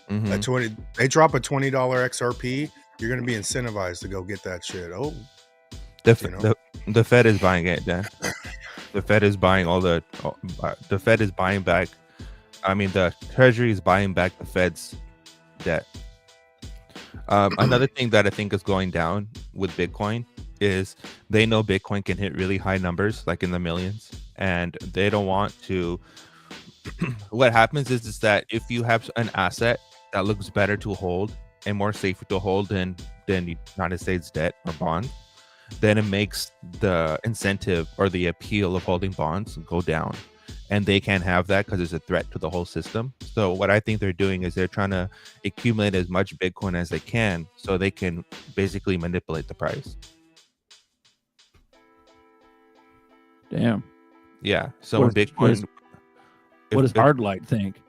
Mm-hmm.
They drop a $20 XRP, you're going to be incentivized to go get that shit.
The Fed is buying it, Dan. The Fed is buying the Fed is buying back. I mean, the Treasury is buying back the Fed's debt. Another thing that I think is going down with Bitcoin is they know Bitcoin can hit really high numbers, like in the millions, and they don't want to. What happens is that if you have an asset that looks better to hold and more safer to hold than United States debt or bond, then it makes the incentive or the appeal of holding bonds go down. And they can't have that because it's a threat to the whole system. So what I think they're doing is they're trying to accumulate as much Bitcoin as they can so they can basically manipulate the price.
Damn.
Yeah. So Bitcoin.
What does Hardlight think?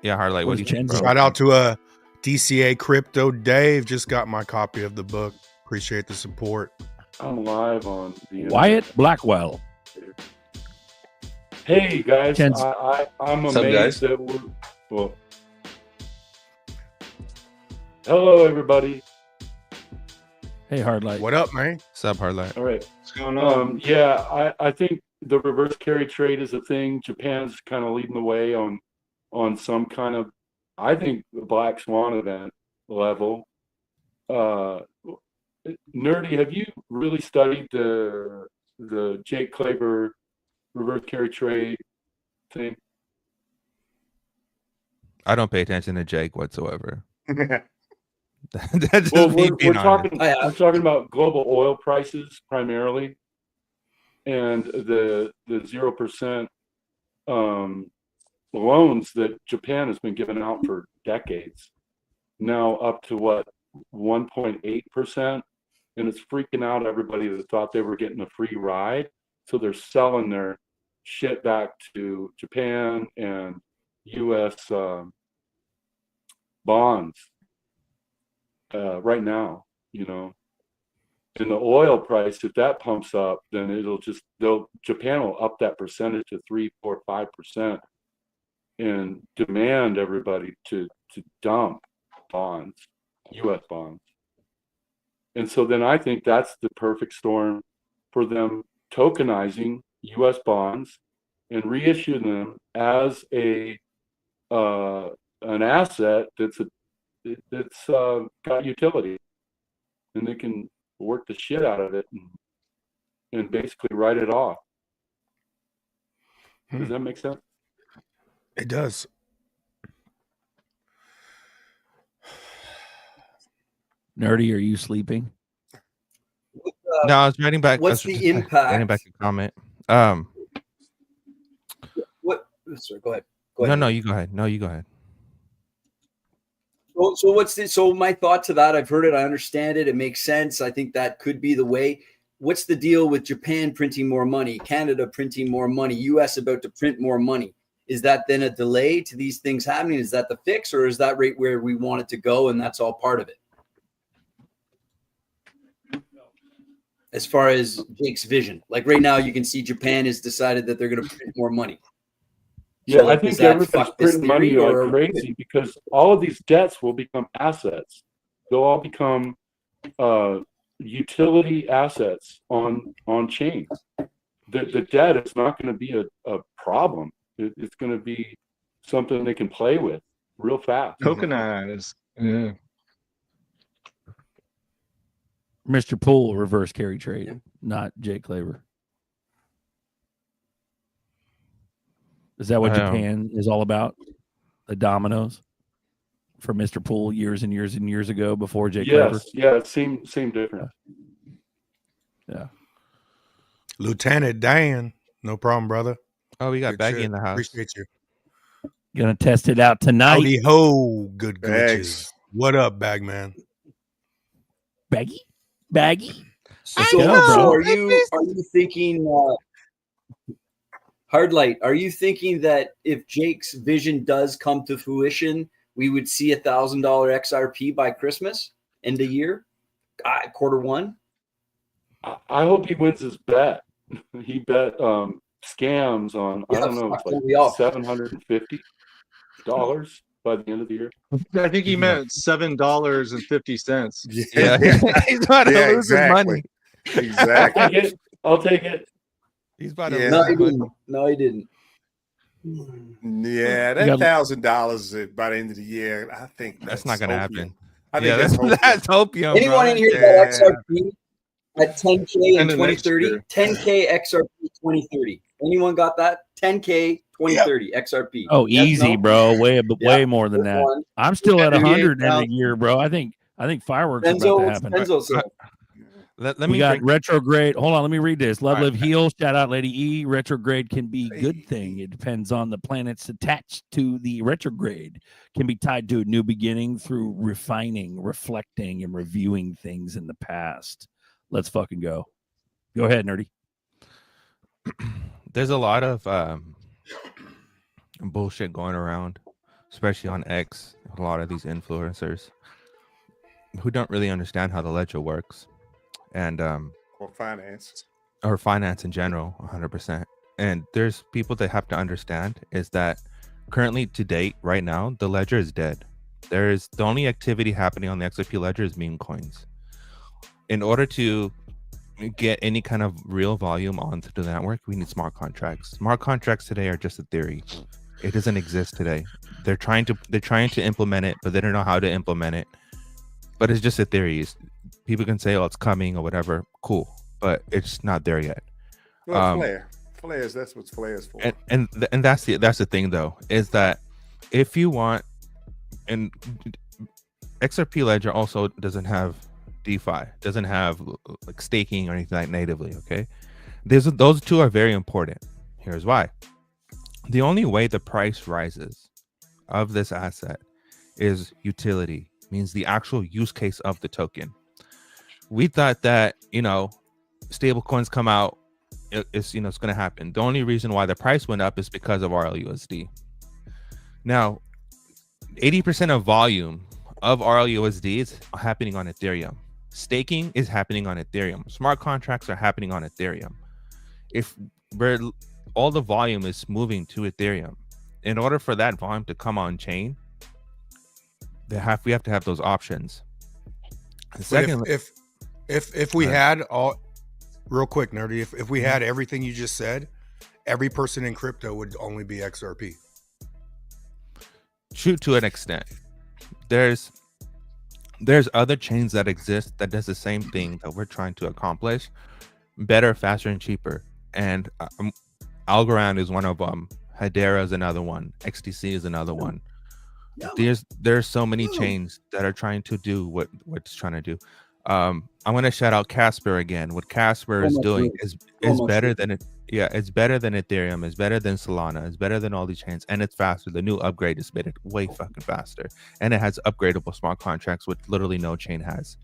Yeah, Hardlight. What do you think?
Shout out to DCA Crypto Dave. Just got my copy of the book. Appreciate the support.
I'm live on the
Wyatt Blackwell.
Hey guys, I'm amazed that we're hello everybody.
Hey Hardlight.
What up, man?
What's up, Hardlight?
All right.
What's going on?
I think the reverse carry trade is a thing. Japan's kind of leading the way on some kind of, I think, the Black Swan event level. Nerdy, have you really studied the Jake Klaber reverse carry trade thing?
I don't pay attention to Jake whatsoever.
We're talking about global oil prices primarily, and the 0% loans that Japan has been giving out for decades, now up to what, 1.8%, and it's freaking out everybody that thought they were getting a free ride. So they're selling their shit back to Japan and U.S. bonds right now, you know. And the oil price, if that pumps up, then Japan will up that percentage to 3, 4, 5% and demand everybody to dump bonds, U.S. bonds. And so then I think that's the perfect storm for them tokenizing U.S. bonds and reissuing them as an asset that's got utility, and they can work the shit out of it and basically write it off. Does that make sense?
It does.
Nerdy, are you sleeping?
No, I was writing back.
What's the impact?
Writing back a comment.
What? Sorry, go ahead.
No, you go ahead. No, you go ahead.
So what's this? So my thought to that, I've heard it, I understand it, it makes sense. I think that could be the way. What's the deal with Japan printing more money, Canada printing more money, US about to print more money? Is that then a delay to these things happening? Is that the fix, or is that right where we want it to go and that's all part of it? As far as Jake's vision, like right now, you can see Japan has decided that they're going to print more money.
Yeah,
So, like,
I think
does that
everybody's
fuck this
printing money
theory,
like
or
crazy because all of these debts will become assets. They'll all become utility assets on chain. The debt is not going to be a problem. It's going to be something they can play with real fast.
Tokenized. Yeah.
Mr. Poole, reverse carry trade, not Jake Klaver. Is that what Japan is all about? The dominoes for Mr. Poole years and years and years ago before Jake Klaver?
Yeah, it seemed different.
Yeah.
Lieutenant Dan, no problem, brother.
Oh, we got
Good
Baggy
shit.
in the house.
Appreciate you.
Gonna test it out tonight.
Howdy ho, good
Bags.
glitches. What up, Bagman?
Baggy?
So are you thinking, Hardlight, are you thinking that if Jake's vision does come to fruition, we would see $1,000 XRP by Christmas, end of year, Q1?
I hope he wins his bet. He bet scams on, I don't know, it's like $750 by the end of the year.
I think he meant $7.50.
Yeah, he's about to lose his money.
Exactly.
I'll take it.
He's about to
No, he didn't. No, he didn't.
Yeah, that $1,000 by the end of the year, I think
that's not going to happen.
I think
that's opium.
Anyone
bro.
in here got XRP at 10K in 2030? 10K XRP 2030. Anyone got that? 10K 2030 XRP.
Oh,
Yes,
easy,
no?
bro. Way more than that.
One.
I'm still at 100 in a
38,000.
year, bro. I think fireworks are about to happen.
Let
We
me
got
bring-
retrograde. Hold on, let me read this. Love,
All right.
live, heal. Shout out, Lady E. Retrograde can be a good thing. It depends on the planets attached to the retrograde. Can be tied to a new beginning through refining, reflecting, and reviewing things in the past. Let's fucking go. Go ahead, Nerdy.
There's a lot of bullshit going around, especially on X. A lot of these influencers who don't really understand how the ledger works, and
or finance
in general, 100%. And there's people that have to understand is that currently, to date, right now, the ledger is dead. The only activity happening on the XRP ledger is meme coins. In order to get any kind of real volume onto the network, we need smart contracts. Smart contracts today are just a theory. It doesn't exist today. They're trying to implement it, but they don't know how to implement it. But it's just a theory. People can say, "Oh, it's coming" or whatever. Cool, but it's not there yet.
Well, flares. That's what flares for.
And that's the thing, though, is that if you want, and XRP Ledger also doesn't have DeFi, doesn't have like staking or anything like natively. Okay, those two are very important. Here's why. the only way the price rises of this asset is utility, means the actual use case of the token. We thought that, stable coins come out, it's going to happen. The only reason why the price went up is because of RLUSD. Now, 80% of volume of RLUSD is happening on Ethereum. Staking is happening on Ethereum. Smart contracts are happening on Ethereum. If all the volume is moving to Ethereum, in order for that volume to come on chain, we have to have those options.
Second, if we had all, real quick, Nerdy, if we had everything you just said, every person in crypto would only be XRP.
True to an extent. There's other chains that exist that does the same thing that we're trying to accomplish, better, faster, and cheaper. And Algorand is one of them. Hedera is another one. XTC is another one. There's so many chains that are trying to do what it's trying to do. I'm gonna shout out Casper again. What Casper is doing is better than it. Yeah, it's better than Ethereum. It's better than Solana. It's better than all these chains, and it's faster. The new upgrade is made it way fucking faster, and it has upgradable smart contracts, which literally no chain has.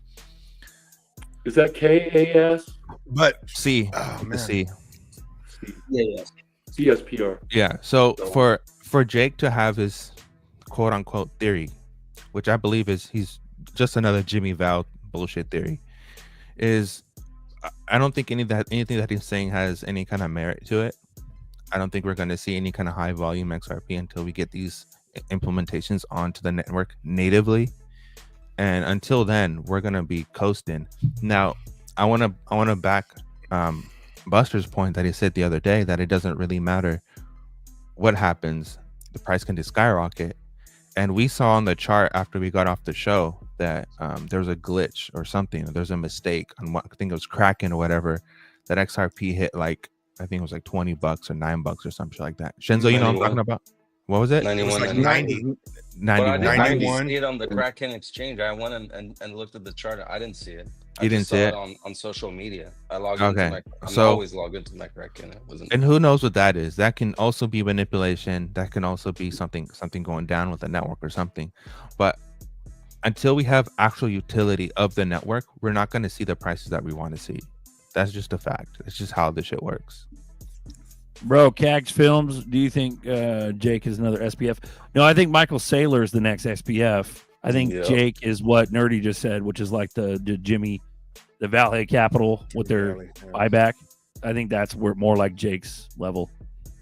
Is that KAS?
But
C,
man.
C.
Yeah.
CSPR.
Yeah. So for Jake to have his quote unquote theory, which I believe he's just another Jimmy Val bullshit theory, is I don't think anything that he's saying has any kind of merit to it. I don't think we're going to see any kind of high volume XRP until we get these implementations onto the network natively, and until then we're going to be coasting. Now I want to back Buster's point that he said the other day, that it doesn't really matter what happens, the price can just skyrocket. And we saw on the chart after we got off the show that there was a glitch or something. There's a mistake on what, I think it was Kraken or whatever, that XRP hit like, I think it was like $20 or $9 or something like that. Shenzo, you know what I'm talking about? What was it?
91.
It was like 90.
91.
But I didn't
91.
see it on the Kraken exchange. I went and looked at the chart. I didn't see it.
You didn't see it
on social media. I logged
Okay.
into my. I'm
So-
always logged into my Kraken. It wasn't.
And who knows what that is? That can also be manipulation. That can also be something going down with the network or something. But until we have actual utility of the network, we're not going to see the prices that we want to see. That's just a fact. It's just how this shit works.
Bro, Cags Films, do you think Jake is another SPF? No, I think Michael Saylor is the next SPF. I think Jake is what Nerdy just said, which is like the Jimmy, the Valet Capital with their buyback. I think that's more like Jake's level,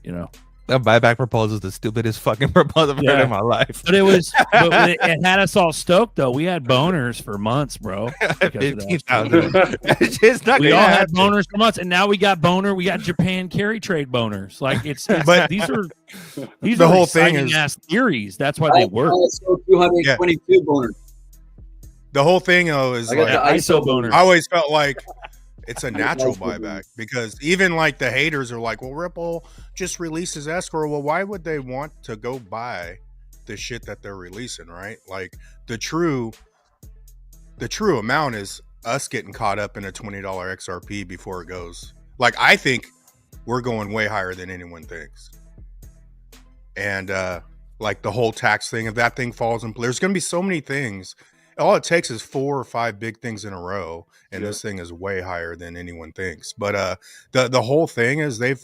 you know.
That buyback proposal is the stupidest fucking proposal I've heard in my life.
But it had us all stoked though. We had boners for months, bro.
15,000. It's not
we
gonna
all had
happen.
boners for months, and now we got Japan carry trade boners. Like it's
But
these are
the whole thing
exciting
is
ass theories. That's why they work.
ISO 222 boner.
the whole thing though is
I got
like
the ISO boner.
I always felt like it's a natural buyback, because even like the haters are like, well, Ripple just releases escrow. Well, why would they want to go buy the shit that they're releasing, right? Like the true amount is us getting caught up in a $20 XRP before it goes. Like I think we're going way higher than anyone thinks. And like the whole tax thing, if that thing falls in place, there's going to be so many things. All it takes is 4 or 5 big things in a row, and this thing is way higher than anyone thinks. But the whole thing is they've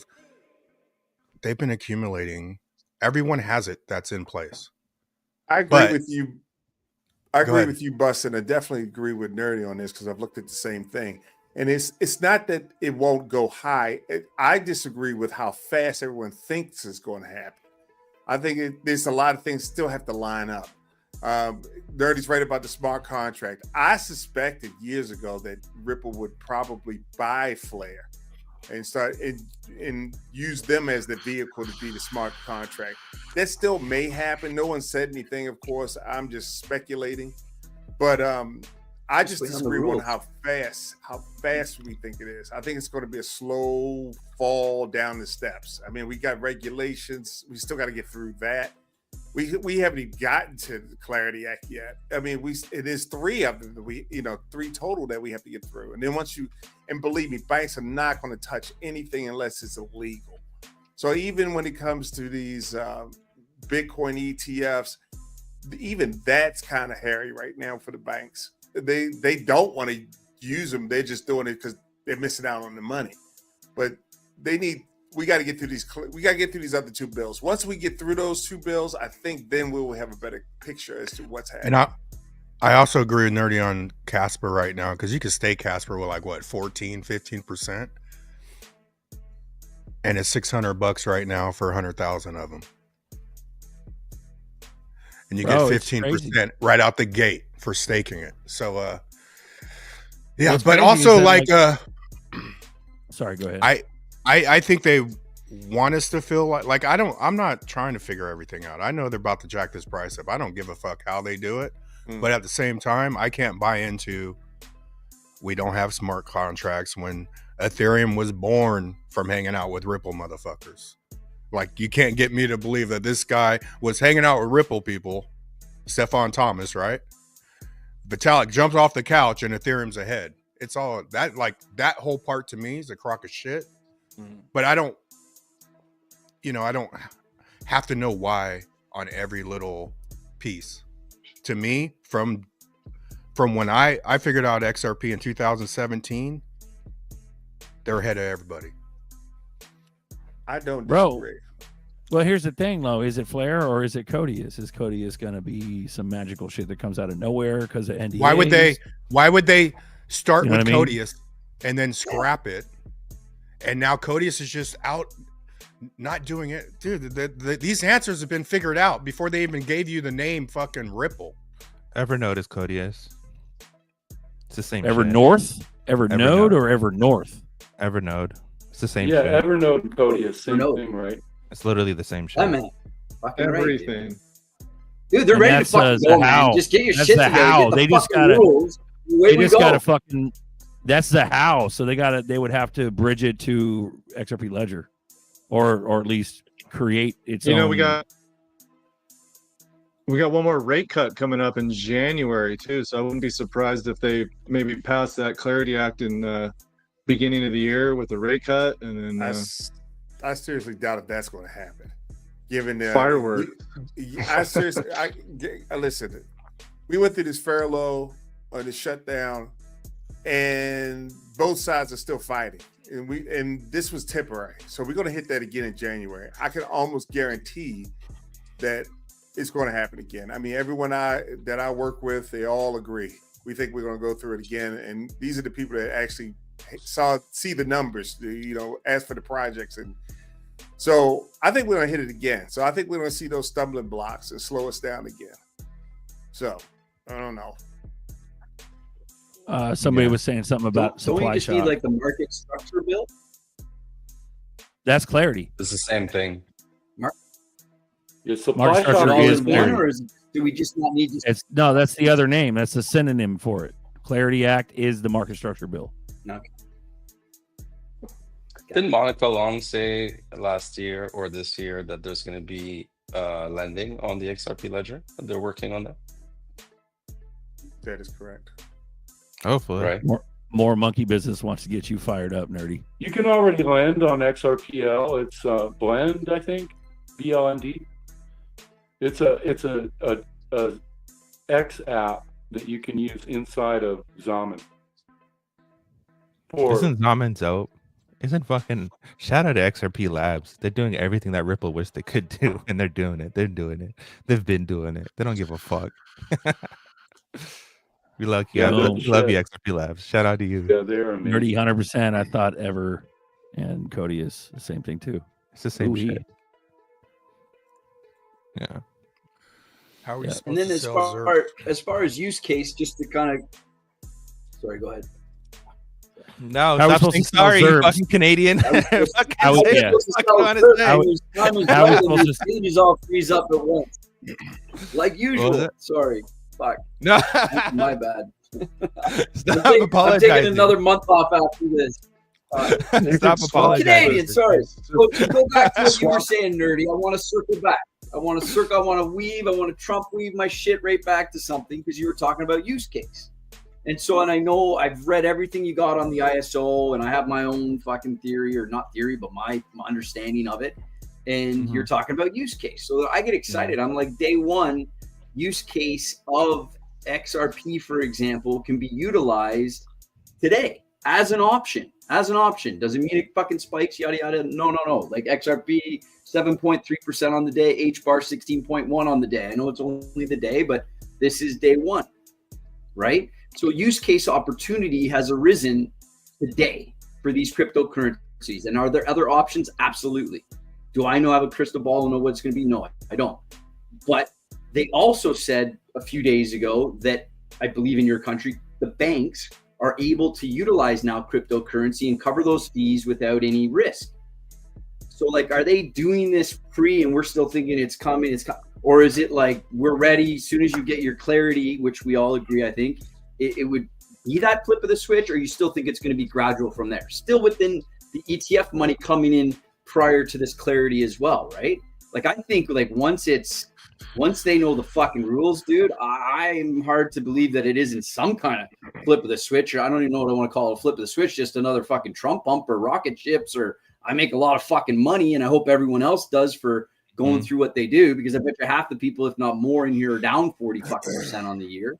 been accumulating. Everyone has it that's in place.
I agree with you. I agree with you, Bus, and I definitely agree with Nerdy on this because I've looked at the same thing. And it's not that it won't go high. I disagree with how fast everyone thinks it's going to happen. I think there's a lot of things still have to line up. Nerdy's right about the smart contract. I suspected years ago that Ripple would probably buy Flare and start and use them as the vehicle to be the smart contract. That still may happen. No one said anything, of course. I'm just speculating. But I just disagree on how fast we think it is. I think it's going to be a slow fall down the steps. I mean, we got regulations. We still got to get through that. We haven't even gotten to the Clarity Act yet. I mean, it is 3 of them that 3 total that we have to get through. And then and believe me, banks are not going to touch anything unless it's illegal. So even when it comes to these Bitcoin ETFs, even that's kind of hairy right now for the banks. They don't want to use them. They're just doing it because they're missing out on the money. But we got to get through these. We got to get through these other two bills. Once we get through those two bills, I think then we will have a better picture as to what's happening.
And I also agree with Nerdy on Casper right now, because you can stake Casper with like what 14-15%, and it's $600 right now for 100,000 of them, and you get 15% right out the gate for staking it. So yeah,
What's
but
crazy
also
is
like
sorry, go ahead.
I think they want us to feel like I'm not trying to figure everything out. I know they're about to jack this price up. I don't give a fuck how they do it. But at the same time, I can't buy into we don't have smart contracts when Ethereum was born from hanging out with Ripple motherfuckers. Like, you can't get me to believe that this guy was hanging out with Ripple people, Stefan Thomas, right? Vitalik jumps off the couch and Ethereum's ahead. It's all that, like, that whole part to me is a crock of shit. But I don't have to know why on every little piece. To me, from when I figured out XRP in 2017, they're ahead of everybody.
I don't
Bro.
disagree.
Well, here's the thing, though. Is it Flare or is it Codius? Is Codius going to be some magical shit that comes out of nowhere because of NDAs?
Why would they start
You know
with
what I mean?
Codius and then scrap it? And now Codius is just out not doing it. Dude, these answers have been figured out before they even gave you the name fucking Ripple.
Evernote is Codius. It's the same.
Evernorth? Evernote or Evernorth?
Evernote. It's the same.
Yeah,
shit.
Evernote and Codius, same thing, right?
It's literally the same shit.
I mean, fucking
Everything.
right, dude, they're
And
ready to
that's,
fucking
the
go,
how.
man. Just get your
That's
shit
the
together.
how.
Get the
They just
fucking
gotta.
rules. Away
They
we
just
go.
gotta fucking. That's the how. So they would have to bridge it to XRP Ledger, or at least create its own.
You know, we got one more rate cut coming up in January too, so I wouldn't be surprised if they maybe pass that Clarity Act in beginning of the year with the rate cut, and then
I seriously doubt if that's going to happen. Given the
fireworks.
I seriously, listen. We went through this furlough or the shutdown, and both sides are still fighting, and this was temporary. So we're going to hit that again in January. I can almost guarantee that it's going to happen again. I mean, everyone that I work with, they all agree. We think we're going to go through it again, and these are the people that actually see the numbers, ask for the projects, and so I think we're going to hit it again. So I think we're going to see those stumbling blocks and slow us down again. So I don't know.
Somebody was saying something about
Don't we
supply
just
shock.
need like the market structure bill?
That's Clarity.
It's the same thing.
Your
Market
supply
structure
shock
is
is
Clarity.
Or do we just not need to?
That's the other name. That's the synonym for it. Clarity Act is the market structure bill.
No.
Didn't Monica Long say last year or this year that there's going to be lending on the XRP ledger? They're working on that.
That is correct.
Hopefully.
Right.
More monkey business wants to get you fired up, Nerdy.
You can already lend on XRPL. It's Blend, I think, BLND. It's a X app that you can use inside of Zaman.
Isn't Zaman dope? Isn't fucking shout out to XRP Labs? They're doing everything that Ripple wished they could do, and they're doing it. They're doing it. They've been doing it. They don't give a fuck. We love you.
Yeah,
Love you, XRP Labs. Shout out to you.
Yeah, they're amazing.
Nerdy 100%. I thought Ever and Cody is the same thing too.
It's the same
Ooh,
shit. Yeah.
How are we
And
supposed
then
to
as
sell
far as use case, just to kind of, sorry, go ahead.
No,
How are we
stop
supposed
saying
to sell
sorry, you
Zerbs?
fucking Canadian.
How we supposed to
Pages all freeze up at once, like usual. Sorry, fuck.
No,
my bad.
Stop
I'm
apologizing.
taking another month off after this.
Stop apologizing.
Canadian, sorry. So to go back to what you were saying, Nerdy, I want to circle back. I want to weave. I want to Trump weave my shit right back to something because you were talking about use case. And I know I've read everything you got on the ISO, and I have my own fucking theory, or not theory, but my understanding of it. and you're talking about use case. So I get excited. I'm like, day one, use case of XRP, for example, can be utilized today as an option. Doesn't mean it fucking spikes, yada yada. No. Like XRP 7.3% on the day, H bar 16.1 on the day. I know it's only the day, but this is day one, right? So use case opportunity has arisen today for these cryptocurrencies. And are there other options? Absolutely. Do I have a crystal ball and know what it's going to be? No, I don't. But they also said a few days ago that I believe in your country, the banks are able to utilize now cryptocurrency and cover those fees without any risk. So like, are they doing this free and we're still thinking it's coming, or is it like we're ready as soon as you get your clarity, which we all agree, I think it would be that flip of the switch, or you still think it's going to be gradual from there, still within the ETF money coming in prior to this clarity as well, right? Like, I think like once they know the fucking rules, dude, I'm hard to believe that it isn't some kind of flip of the switch. Or I don't even know what I want to call it, a flip of the switch, just another fucking Trump bump or rocket ships, or I make a lot of fucking money and I hope everyone else does for going through what they do, because I bet you half the people, if not more in here, are down 40% on the year.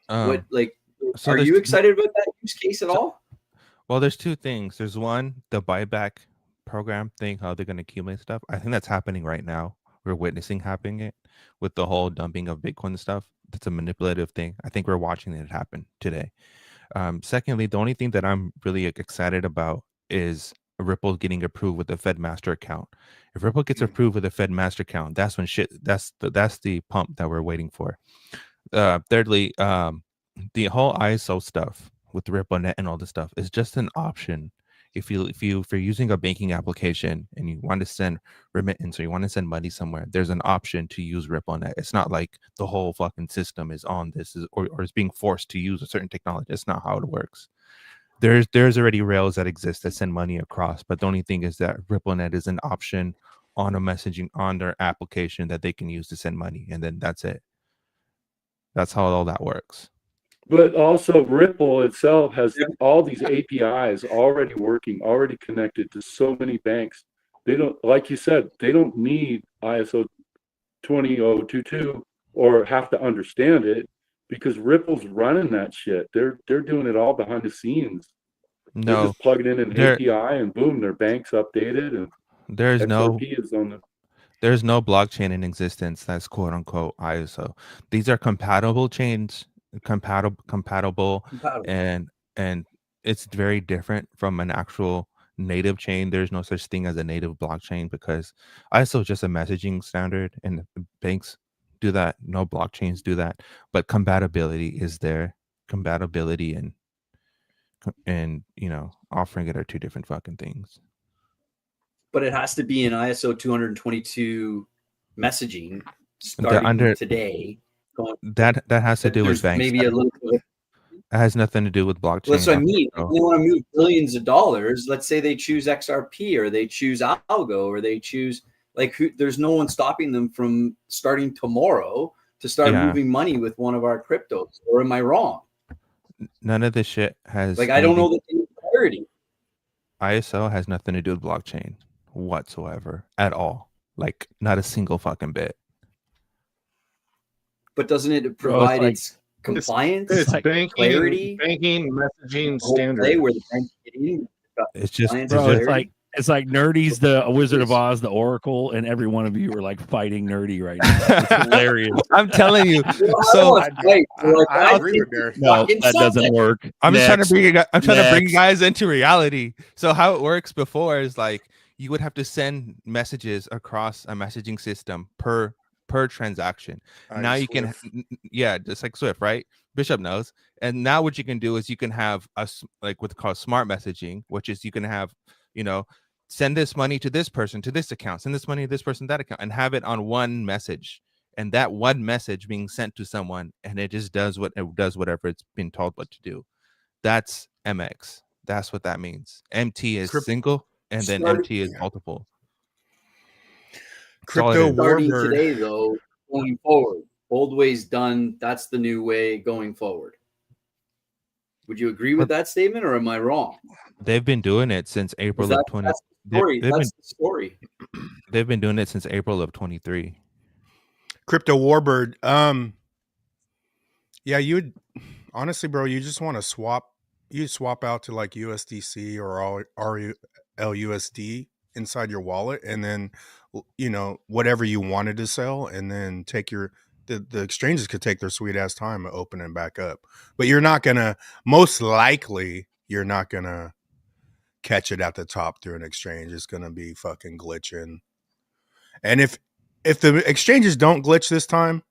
Are you excited about that use case at all?
Well, there's two things. There's one, the buyback program thing, how they're going to accumulate stuff. I think that's happening right now. We're witnessing happening it with the whole dumping of Bitcoin stuff. That's a manipulative thing. I think we're watching it happen today. Secondly, the only thing that I'm really excited about is Ripple getting approved with the Fed Master account. If Ripple gets approved with the Fed Master account, that's when that's the pump that we're waiting for. Thirdly, the whole ISO stuff with RippleNet and all this stuff is just an option. If you're using a banking application and you want to send remittance or you want to send money somewhere, there's an option to use RippleNet. It's not like the whole fucking system is on this or is being forced to use a certain technology. That's not how it works. There's already rails that exist that send money across, but the only thing is that RippleNet is an option on a messaging on their application that they can use to send money, and then that's it. That's how all that works.
But also Ripple itself has all these APIs already working, already connected to so many banks. They don't, like you said, they don't need ISO 20022 or have to understand it, because Ripple's running that shit. They're doing it all behind the scenes.
No,
they're just plugging in an API and boom, their bank's updated and
there's
XRP is on the.
There's no blockchain in existence that's quote unquote ISO. These are compatible chains, compatible, and it's very different from an actual native chain. There's no such thing as a native blockchain because ISO is just a messaging standard, and banks do that. No blockchains do that, but compatibility is there. Compatibility and offering it are two different fucking things.
But it has to be an ISO 222 messaging starting today.
That has to do with banks.
Maybe a little bit.
It has nothing to do with blockchain.
Well, that's what I mean. If they want to move billions of dollars, let's say they choose XRP or they choose Algo or they choose there's no one stopping them from starting tomorrow to start moving money with one of our cryptos. Or am I wrong?
None of this shit has
I don't know the clarity.
ISO has nothing to do with blockchain whatsoever at all. Like not a single fucking bit.
But doesn't it provide its compliance?
It's banking,
clarity,
banking messaging standard.
Where the bank getting
it's just
it's like Nerdy's the Wizard of Oz, the Oracle, and every one of you are like fighting Nerdy right now. It's hilarious.
I'm telling you.
I agree with Derek.
No, that doesn't work.
I'm just trying to bring to bring you guys into reality. So how it works before is like you would have to send messages across a messaging system per transaction. Now you can, just like Swift, right? Bishop knows. And now what you can do is you can have what's called smart messaging, which is you can have, send this money to this person, to this account, send this money to this person, that account, and have it on one message. And that one message being sent to someone, and it just does whatever it's been told what to do. That's MX. That's what that means. MT is single, and then MT is multiple.
Crypto
starting today, though, going forward. Old ways done. That's the new way going forward. Would you agree with that statement, or am I wrong?
They've been doing it since April of 20.
That's the story.
They've been doing it since April of 23.
Crypto Warbird. Yeah, you would honestly, bro, you just want to swap. You swap out to like USDC or LUSD inside your wallet, and then whatever you wanted to sell, and then take the exchanges could take their sweet ass time opening back up. But you're not gonna, most likely, you're not gonna catch it at the top through an exchange. It's gonna be fucking glitching. And if the exchanges don't glitch this time,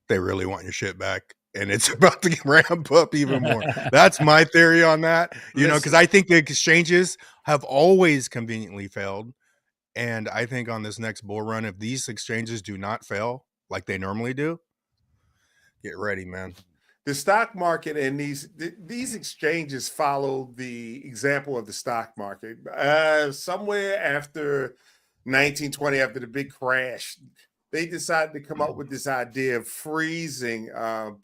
they really want your shit back, and it's about to ramp up even more. That's my theory on that. Because I think the exchanges have always conveniently failed. And I think on this next bull run, if these exchanges do not fail like they normally do, get ready, man.
The stock market and these exchanges follow the example of the stock market. Somewhere after 1920, after the big crash, they decided to come up with this idea of freezing,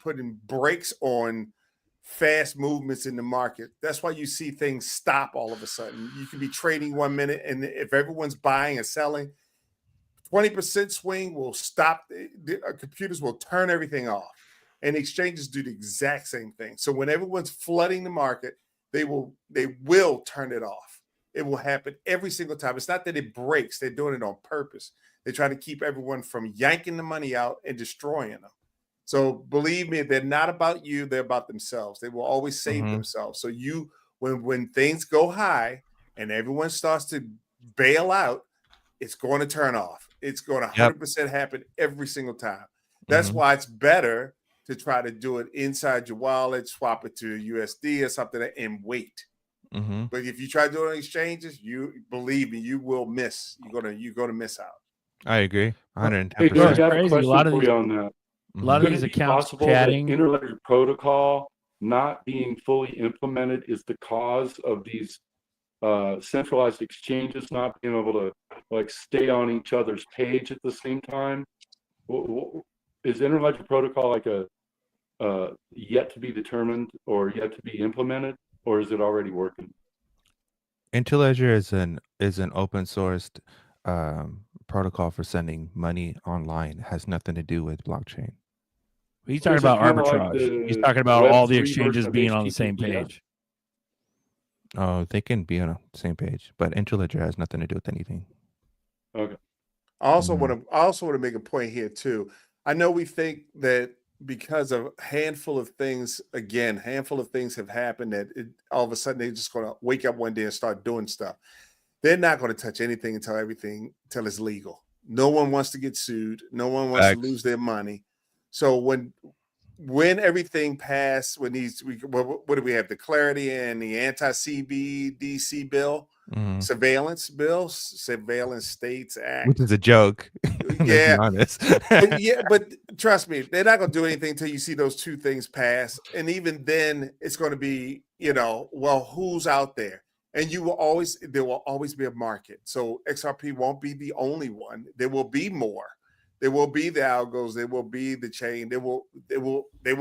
putting brakes on fast movements in the market. That's why you see things stop all of a sudden. You can be trading 1 minute, and if everyone's buying and selling, 20% swing will stop. The computers will turn everything off. And exchanges do the exact same thing. So when everyone's flooding the market, they will turn it off. It will happen every single time. It's not that it breaks. They're doing it on purpose. They try to keep everyone from yanking the money out and destroying them. So believe me, they're not about you. They're about themselves. They will always save themselves. So when things go high and everyone starts to bail out, it's going to turn off. It's going to 100% happen every single time. That's why it's better to try to do it inside your wallet, swap it to USD or something, and wait. But if you try to do it on exchanges, you believe me, you will miss. You're gonna miss out.
I agree. 110%.
Hey, George, I have a
Crazy.
question
A lot of
for
these-
you on that.
A lot of
Could
these
it be
accounts
possible
chatting.
that interledger protocol not being fully implemented is the cause of these centralized exchanges not being able to like stay on each other's page at the same time? Is interledger protocol like a yet to be determined or yet to be implemented, or is it already working?
Interledger is an open sourced protocol for sending money online. It has nothing to do with blockchain.
He's talking
Is it
about
kinda like
arbitrage. He's
the
talking about all the
Web3
exchanges
version of
being on the same
HTTPS?
page.
Oh, they can be on the same page, but Interledger has nothing to do with anything.
Okay.
I also want to make a point here too. I know we think that because of a handful of things have happened that all of a sudden they're just going to wake up one day and start doing stuff. They're not going to touch anything until it's legal. No one wants to get sued. No one wants to lose their money. So when everything passed, what do we have? The clarity and the anti-CBDC bill, surveillance states act,
Which is a joke.
Yeah,
honest.
but trust me, they're not going to do anything until you see those two things pass. And even then, it's going to be, well, who's out there? And there will always be a market. So XRP won't be the only one. There will be more. There will be the algos. There will be the chain. They will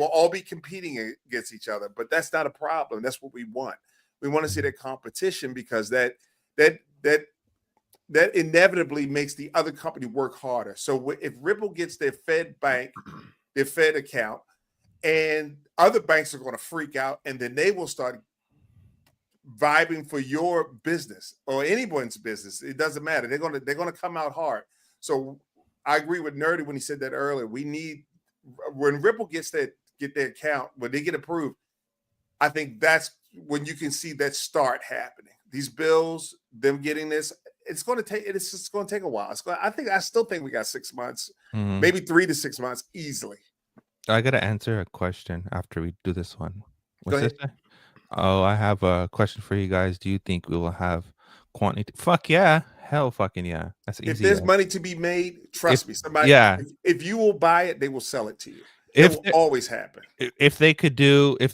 all be competing against each other. But that's not a problem. That's what we want. We want to see that competition because that inevitably makes the other company work harder. So if Ripple gets their Fed account, and other banks are going to freak out, and then they will start vibing for your business or anyone's business. It doesn't matter. They're going to come out hard. So I agree with Nerdy when he said that earlier. We need, when Ripple get their account, when they get approved, I think that's when you can see that start happening. These bills, them getting this, it's just going to take a while. I still think we got 6 months, maybe 3 to 6 months easily.
I got to answer a question after we do this one.
Go ahead.
Oh, I have a question for you guys. Do you think we will have quantity? Fuck yeah. Hell fucking yeah. That's easy.
If there's money to be made, trust me. Somebody, if you will buy it, they will sell it to you. It will always happen.
If they can do a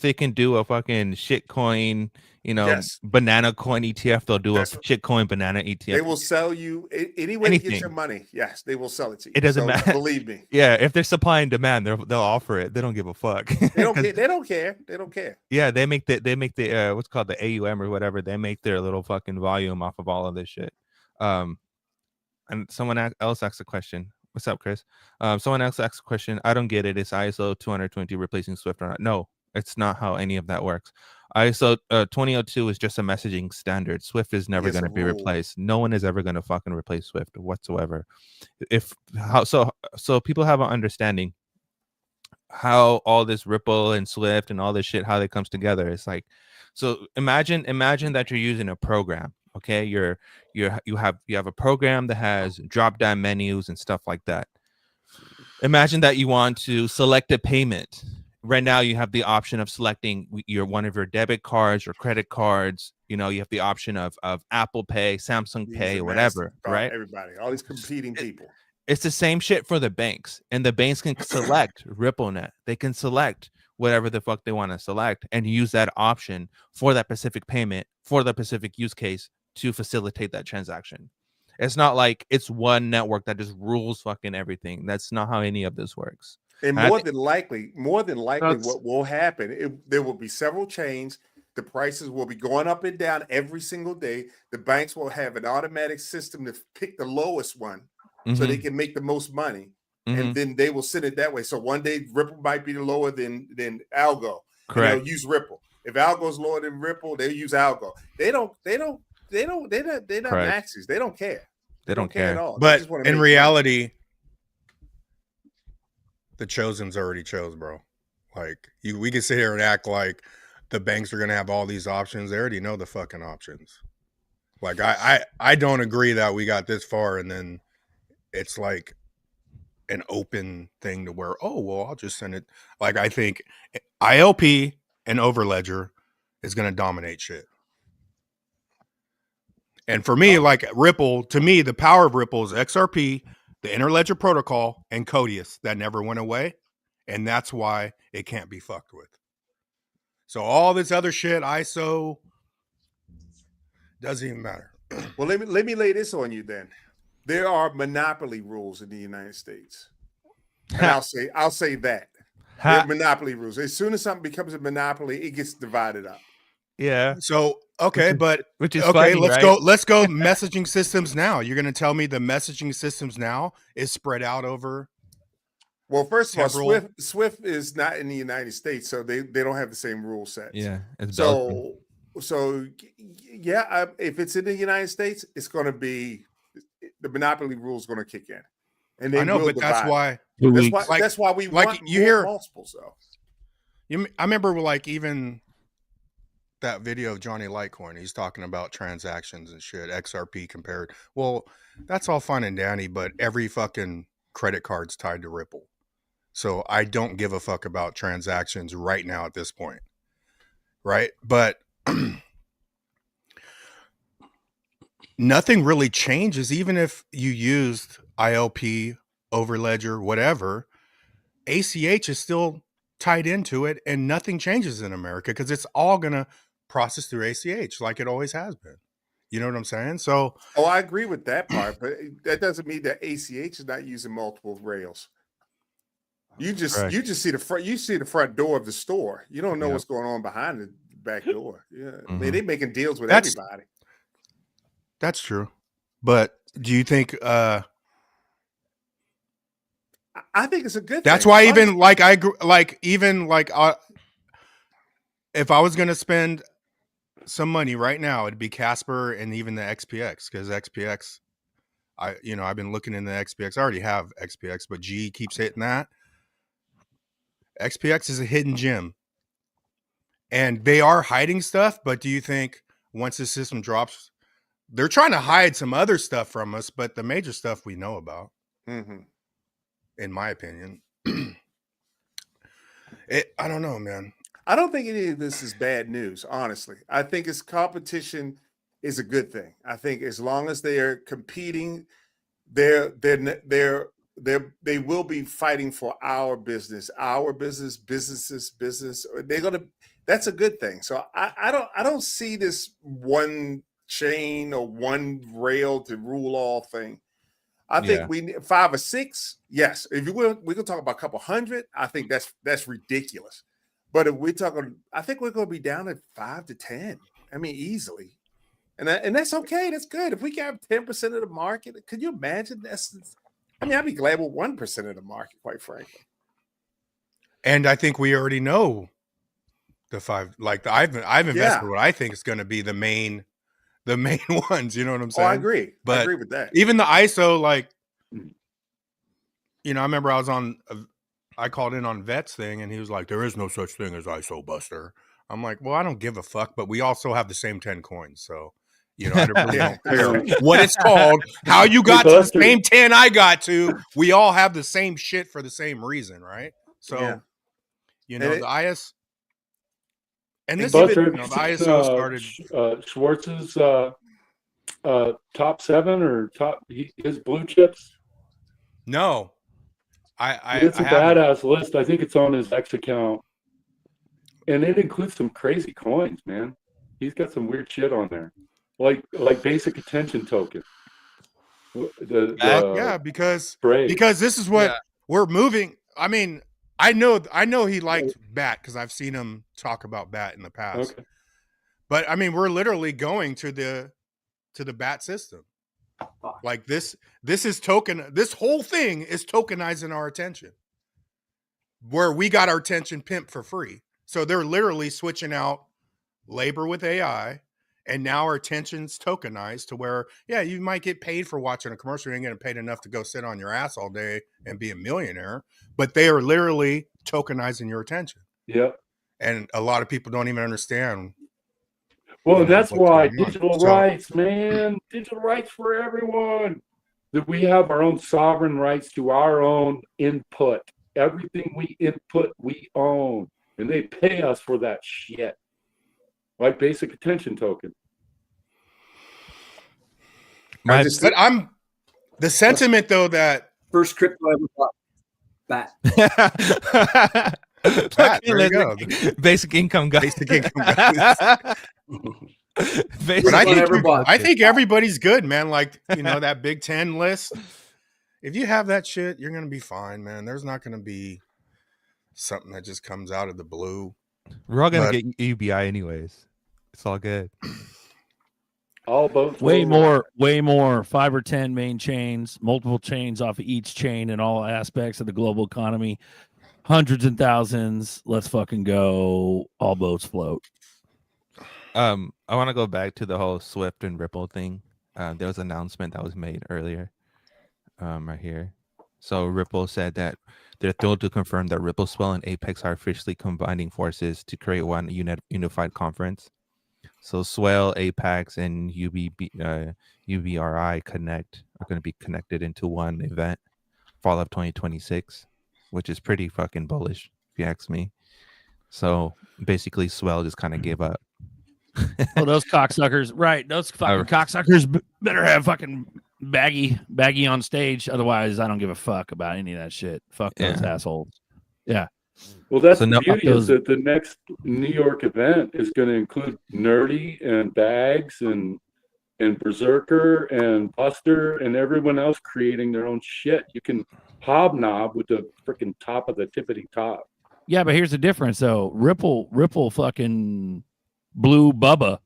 fucking shitcoin,
Yes.
banana coin ETF. They'll do
That's
a shitcoin banana ETF.
They will sell you any way to get
Anything.
your money. Yes, they will sell it to you.
It doesn't
So
matter.
believe me.
Yeah, if there's supply and demand, they'll offer it. They don't give a fuck.
They don't care. They don't care. They don't care.
Yeah, they make the what's called the AUM or whatever. They make their little fucking volume off of all of this shit. And someone else asked a question. What's up, Chris? Someone else asked a question. I don't get it. Is ISO 220 replacing Swift or not? No, it's not how any of that works. ISO 2002 is just a messaging standard. Swift is never going to be replaced. No one is ever going to fucking replace Swift whatsoever. So people have an understanding how all this Ripple and Swift and all this shit, how it comes together. It's like, so imagine that you're using a program. Okay, you have a program that has drop down menus and stuff like that. Imagine that you want to select a payment. Right now, you have the option of selecting one of your debit cards or credit cards. You have the option of Apple Pay, Samsung Pay, or whatever. Right?
Everybody, all these competing people.
It's the same shit for the banks, and the banks can select RippleNet. They can select whatever the fuck they want to select and use that option for that specific payment, for the specific use case to facilitate that transaction. It's not like it's one network that just rules fucking everything. That's not how any of this works.
And more than likely, what will happen, there will be several chains. The prices will be going up and down every single day. The banks will have an automatic system to pick the lowest one. So they can make the most money, and then they will send it that way. So one day Ripple might be lower than Algo.
Correct.
They'll use Ripple. If Algo's lower than Ripple, they'll use Algo. They're not maxis. They don't care.
They don't care
at all.
But in reality, the chosen's already chose, bro. Like we can sit here and act like the banks are gonna have all these options. They already know the fucking options. Like I don't agree that we got this far and then it's like an open thing to where, oh, well, I'll just send it. Like, I think ILP and Overledger is going to dominate shit. And for me, like Ripple, to me, the power of Ripple is XRP, the Interledger Protocol, and Codius that never went away. And that's why it can't be fucked with. So all this other shit, ISO, doesn't even matter.
Well, let me lay this on you then. There are monopoly rules in the United States. And I'll say that. There are monopoly rules. As soon as something becomes a monopoly, it gets divided up.
Yeah.
So okay,
which is
okay.
funny,
Let's
right?
go. Let's go. Messaging systems now. You're going to tell me the messaging systems now is spread out over.
Well, first of all, Swift is not in the United States, so they don't have the same rule sets.
Yeah.
So yeah, if it's in the United States, it's going to be the monopoly rule is going to kick in, and they
I know,
will
but
divide.
that's why we
want
you hear
multiples though.
I remember like even that video of Johnny Litecoin. He's talking about transactions and shit, XRP compared. Well, that's all fine and dandy, but every fucking credit card's tied to Ripple, so I don't give a fuck about transactions right now at this point, right? But nothing really changes, even if you used ILP, Overledger, whatever. ACH is still tied into it, and nothing changes in America because it's all gonna process through ACH like it always has been. You know what I'm saying? So,
I agree with that part, but that doesn't mean that ACH is not using multiple rails. You just see the front. You see the front door of the store. You don't know what's going on behind the back door. Yeah, I mean, they're making deals with everybody.
That's true. But do you think
I think it's a good
that's
thing.
Why even like I like even like if I was going to spend some money right now, it'd be Casper and even the XPX, because XPX I've been looking in the XPX. I already have XPX, but G keeps hitting that. XPX is a hidden gem. And they are hiding stuff, but do you think once the system drops, they're trying to hide some other stuff from us, but the major stuff we know about, in my opinion. I don't know, man.
I don't think any of this is bad news, honestly. I think it's competition is a good thing. I think as long as they are competing, they will be fighting for our business, business. that's a good thing. So I don't see this one chain or one rail to rule all thing. I think we need 5 or 6. Yes, if you will, we can talk about a couple hundred. I think that's ridiculous. But if we're talking, I think we're going to be down at 5 to 10. I mean, easily, and that's okay. That's good. If we can have 10% of the market, could you imagine? I'd be glad with 1% of the market, quite frankly.
And I think we already know the 5. Like I've invested what I think is going to be the main ones. You know what I'm saying?
Oh, I agree.
But
I agree with that.
Even the ISO, like, I remember I called in on Vet's thing, and he was like, "There is no such thing as ISO Buster." I'm like, "Well, I don't give a fuck," but we also have the same 10 coins, so I really don't care what it's called, how you got to the same 10 I got to. We all have the same shit for the same reason, right? So, the IS. And this
Buster,
the ISO started.
Schwartz's top 7 or his blue chips.
No,
it's a badass list. I think it's on his X account, and it includes some crazy coins, man. He's got some weird shit on there, like basic attention token.
Because this is what we're moving. I mean, I know he liked BAT because I've seen him talk about BAT in the past. Okay. But I mean, we're literally going to the BAT system. Like this is this whole thing is tokenizing our attention. Where we got our attention pimped for free. So they're literally switching out labor with AI, and now our attention's tokenized to where, you might get paid for watching a commercial. You ain't getting paid enough to go sit on your ass all day and be a millionaire, but they are literally tokenizing your attention.
Yep.
And a lot of people don't even understand.
Well, that's why digital rights, man, digital rights for everyone. That we have our own sovereign rights to our own input. Everything we input, we own. And they pay us for that shit. Like basic attention token.
But I'm the sentiment though that
first crypto I ever bought.
BAT. There you go. Basic income guys.
Basic income guys. But I think everybody's good, man. Like, that Big 10 list. If you have that shit, you're gonna be fine, man. There's not gonna be something that just comes out of the blue.
We're all gonna get UBI anyways. It's all good.
All both
way more 5 or 10 main chains, multiple chains off of each chain in all aspects of the global economy. Hundreds and thousands. Let's fucking go. All boats float.
I want to go back to the whole Swift and Ripple thing. There was an announcement that was made earlier, right here. So Ripple said that they're thrilled to confirm that Ripple, Swell, and Apex are officially combining forces to create one unified conference. So Swell, Apex, and UBRI Connect are going to be connected into one event, fall of 2026, which is pretty fucking bullish, if you ask me. So basically, Swell just kind of gave up.
Well, those cocksuckers, right? Those fucking cocksuckers better have fucking baggy on stage. Otherwise, I don't give a fuck about any of that shit. Fuck those assholes. Yeah.
Well, that's the beauty is that the next New York event is going to include Nerdy and Bags and Berserker and Buster and everyone else creating their own shit. You can hobnob with the freaking top of the tippity top.
Yeah, but here's the difference, though. Ripple fucking blew Bubba.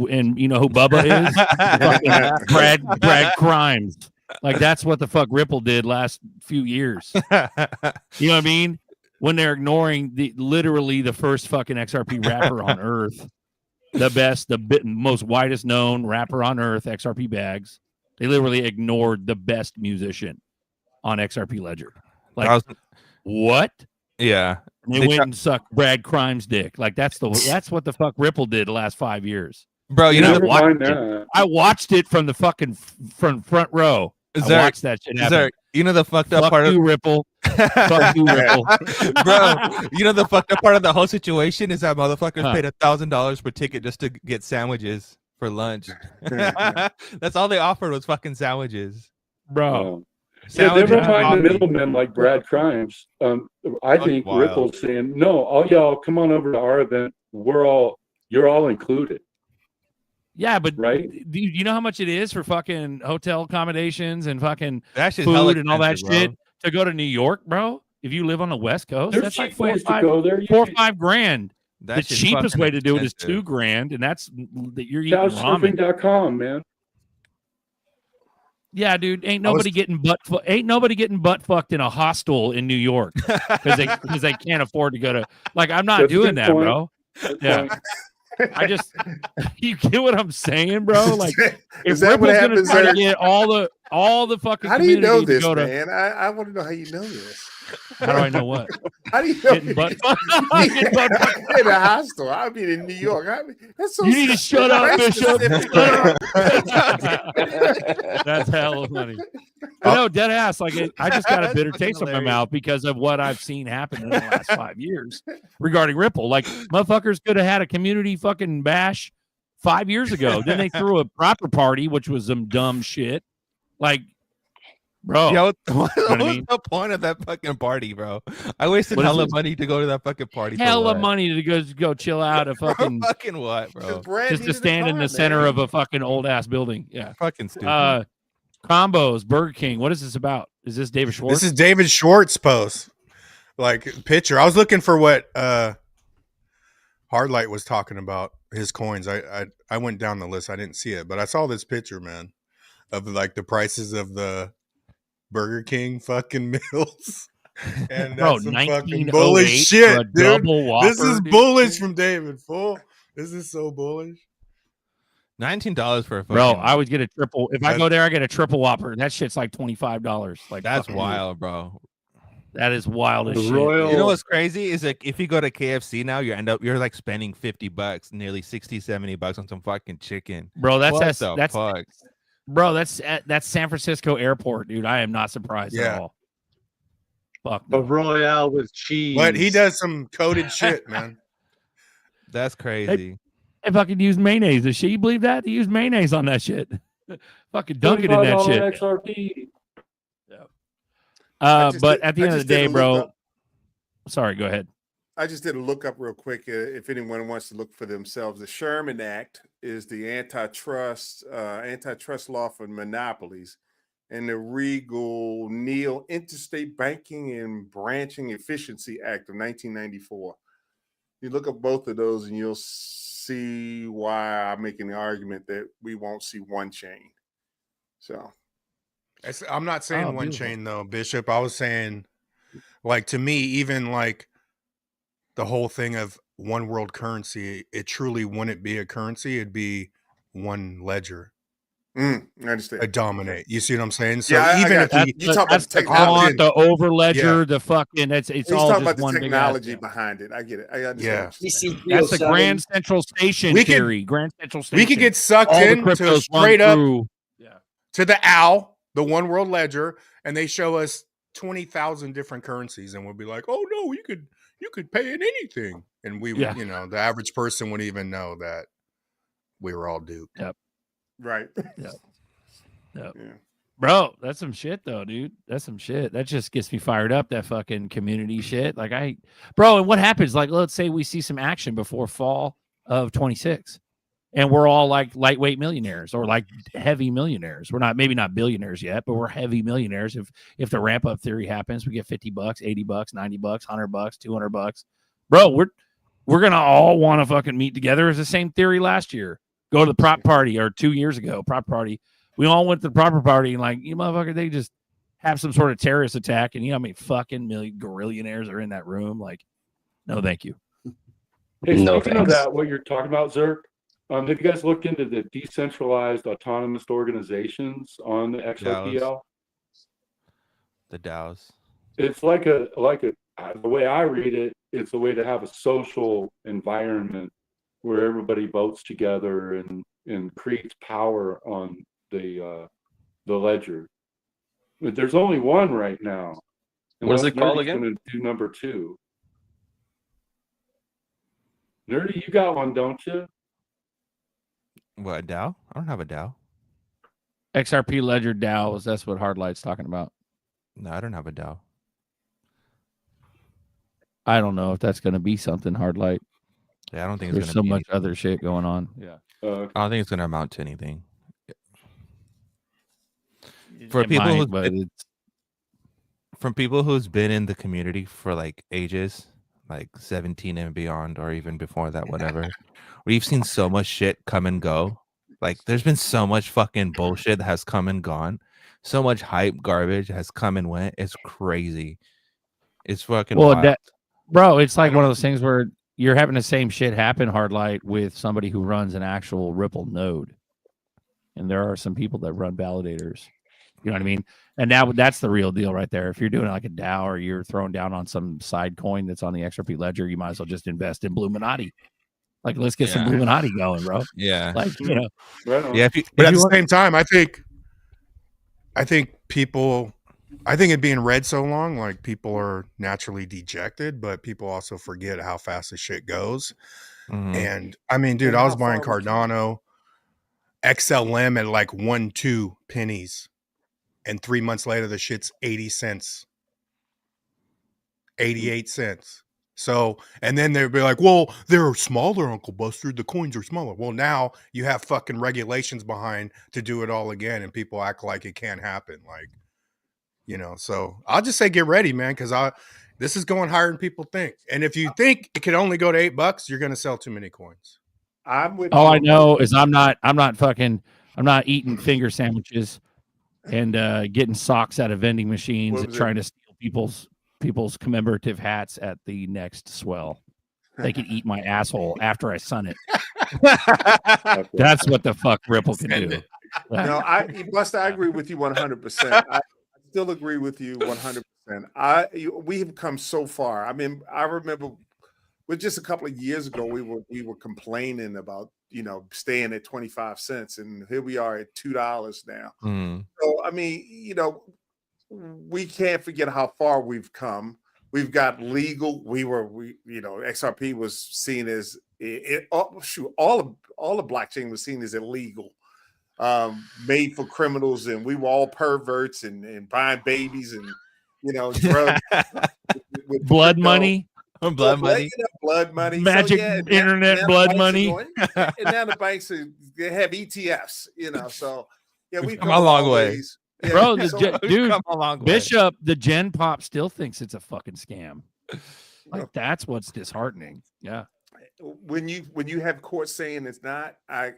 And you know who Bubba is? Brad Crimes. Like, that's what the fuck Ripple did last few years. You know what I mean? When they're ignoring literally the first fucking XRP rapper on earth, the best, most widest known rapper on earth, XRP Bags. They literally ignored the best musician on XRP Ledger. Like, what?
Yeah.
They went and sucked Brad Crimes' dick. Like, that's what the fuck Ripple did the last 5 years.
Bro,
I watched it from the fucking front row. I watched that shit happen.
You know the fucked up part
of Ripple. Fuck you, Ripple.
Bro, you know the fucked up part of the whole situation is that motherfuckers paid $1,000 per ticket just to get sandwiches for lunch. That's all they offered was fucking sandwiches.
Bro.
Yeah,
Sandwiches
never
and
mind the
coffee.
middlemen like Brad Crimes. I think
wild.
Ripple's saying, no, all y'all come on over to our event. You're all included.
Yeah, but
right?
Do you know how much it is for fucking hotel accommodations and fucking
That shit's hella
food and all that
expensive,
shit to go to New York, bro? If you live on the West Coast,
There's
that's like
cheap
4 or
ways to
5
go there. You
4 or
can-
5 grand.
That
The
shit's
cheapest
fucking
way to do it is
expensive.
$2 grand, and that's that you're eating ramen.
Couchsurfing.com, man.
Yeah, dude, ain't nobody getting butt fucked in a hostel in New York because they can't afford to go to. Like, I'm not
That's a
doing
good
that,
point.
bro.
Good
Yeah.
point.
I just, you get what I'm saying, bro? Like,
Is
if
that what
Ripple's gonna
happens
try to
there?
get all the fucking
How do you
community
know
to
this,
go to,
man? I want to know how you know this.
how do I know what?
How do you know
Getting butt getting butt
in a hostel? I mean, in New York. I mean, that's so.
You need to shut up,
very
Bishop.
specific.
That's hella funny. But no, dead ass. Like, I just got a bitter taste in my
hilarious.
mouth because of what I've seen happen in the last 5 years regarding Ripple. Like, motherfuckers could have had a community fucking bash 5 years ago. Then they threw a proper party, which was some dumb shit. Like, bro,
Yo, what
you know what I
was
mean?
the point of that fucking party, bro? I wasted
What is
hella
this?
money to go to that fucking party. for
Hella
what?
money to go chill out a fucking
Fucking what, bro?
just to stand in the center of a fucking old ass building. Yeah.
Fucking stupid.
Combos, Burger King. What is this about? Is this David Schwartz?
This is David Schwartz post, like picture. I was looking for what Hardlight was talking about his coins. I went down the list. I didn't see it, but I saw this picture, man, of like the prices of the Burger King fucking meals. And
Bro,
that's some fucking
1908
bullish
for
shit,
a
dude.
double Whopper,
This is
dude.
bullish from David. Fool. This is so bullish.
$19 for a fucking.
Bro, I would get a triple. If I
That-
go there, I get a triple Whopper. That shit's like $25. Like,
That's
fucking-
wild, bro.
That is wild as
The
shit.
Royal-
You know what's crazy is like if you go to KFC now, you're like spending $50, nearly $60-$70 on some fucking chicken.
Bro,
What
that's
the
that's
fuck?
bro, that's San Francisco airport, dude. I am not surprised
Yeah.
at all. Fuck.
A
No.
Royale with cheese.
But he does some coded shit, man.
That's crazy.
They fucking use mayonnaise. Does she believe that? They use mayonnaise on that shit. Fucking dunk it in that shit.
XRP.
But at the end of the day, bro. Sorry, go ahead.
I just did a look up real quick. If anyone wants to look for themselves, the Sherman Act is the antitrust law for monopolies, and the Regal Neal Interstate Banking and Branching Efficiency Act of 1994. You look up both of those, and you'll see why I'm making the argument that we won't see one chain. So,
I'm not saying
Oh,
one
beautiful.
chain though, Bishop. I was saying, like, to me, even like the whole thing of one world currency, it truly wouldn't be a currency. It'd be one ledger.
I understand.
A dominate. You see what I'm saying? So
Yeah, I
even
got
if
you.
we,
You talk about
That's
the
the quant,
technology.
the over ledger,
Yeah.
the fucking. It's
He's
all
talking
just
about the
one big ass
technology
thing.
behind it. I get it. I understand.
Yeah.
what you're saying.
That's the
307.
Grand Central Station
We could-
theory. Grand Central Station.
we could get sucked
all the
into
cryptos run
straight up
through.
to the OWL, the one world ledger, and they show us 20,000 different currencies, and we'll be like, oh no, you could pay in anything. And we would,
Yeah.
the average person wouldn't even know that we were all duped.
Right.
Yep.
Yeah.
Bro, that's some shit though, dude. That's some shit. That just gets me fired up. That fucking community shit. Like bro, and what happens? Like, let's say we see some action before fall of 26, and we're all like lightweight millionaires or like heavy millionaires. We're maybe not billionaires yet, but we're heavy millionaires. If the ramp up theory happens, we get $50, $80, $90, $100, $200. Bro, we're gonna all want to fucking meet together. It's the same theory last year. Go to the prop party or 2 years ago, prop party. We all went to the proper party and like, you motherfucker, they just have some sort of terrorist attack. And you know how many fucking gorillionaires are in that room? Like, no, thank you.
Hey,
No
speaking of
thanks.
that, what you're talking about, Zerk, have you guys looked into the decentralized autonomous organizations on the XRPL?
The DAOs.
It's like the way I read it, it's a way to have a social environment where everybody votes together and creates power on the ledger. But there's only one right now.
What is it called
Nerdy's
again?
Going to do number 2. Nerdy, you got one, don't you?
What, a DAO? I don't have a DAO.
XRP Ledger DAOs. That's what Hardlight's talking about.
No, I don't have a Dow.
I don't know if that's going to be something hard light.
Yeah, I don't think it's
There's
going to
so
be
much
anything.
other shit going on. Yeah.
I don't think it's going to amount to anything. For
It
people
might,
who's
but
been,
it's
from people who's been in the community for like ages, like 17 and beyond, or even before that, whatever, we've seen so much shit come and go. Like, there's been so much fucking bullshit that has come and gone. So much hype garbage has come and went. It's crazy. It's fucking
well,
wild.
that, bro. It's like one of those things where you're having the same shit happen hard light with somebody who runs an actual Ripple node, and there are some people that run validators. You know what I mean? And now that's the real deal right there. If you're doing like a DAO or you're throwing down on some side coin that's on the XRP ledger, you might as well just invest in Bluminati. Like, let's get some Bluminati going, bro.
Yeah.
Like, you know.
Yeah.
But at the same time, I think people, I think it being read so long, like people are naturally dejected, but people also forget how fast the shit goes. And I mean, dude,
And
I
how
was buying
far we came.
Cardano XLM at like 1-2 pennies. And 3 months later, the shit's 80 cents, 88 cents. So, and then they'd be like, well, they're smaller, Uncle Buster. The coins are smaller. Well, now you have fucking regulations behind to do it all again. And people act like it can't happen. Like, you know, so I'll just say, get ready, man. Cause this is going higher than people think. And if you think it could only go to $8, you're going to sell too many coins.
I'm with
All
you.
I know is I'm not eating finger sandwiches and getting socks out of vending machines
What
and
was it?
trying to steal people's commemorative hats at the next swell. They can eat my asshole after I sun it. That's what the fuck Ripple can do.
No, Buster, I agree with you 100%. I still agree with you 100%. We have come so far. I mean, I remember just a couple of years ago, we were complaining about, you know, staying at 25 cents, and here we are at $2 now. So, I mean, you know, we can't forget how far we've come. We've got legal. XRP was seen as all of blockchain was seen as illegal, made for criminals, and we were all perverts and buying babies and, you know, drugs with
blood
crypto.
money.
Blood money,
blood money,
magic internet blood money.
And now the banks they have ETFs, you know. So yeah, we've
come a long way,
yeah,
bro.
dude,
come a long way.
Bishop, the Gen Pop still thinks it's a fucking scam. Like, that's what's disheartening. Yeah.
When you have courts saying it's not, I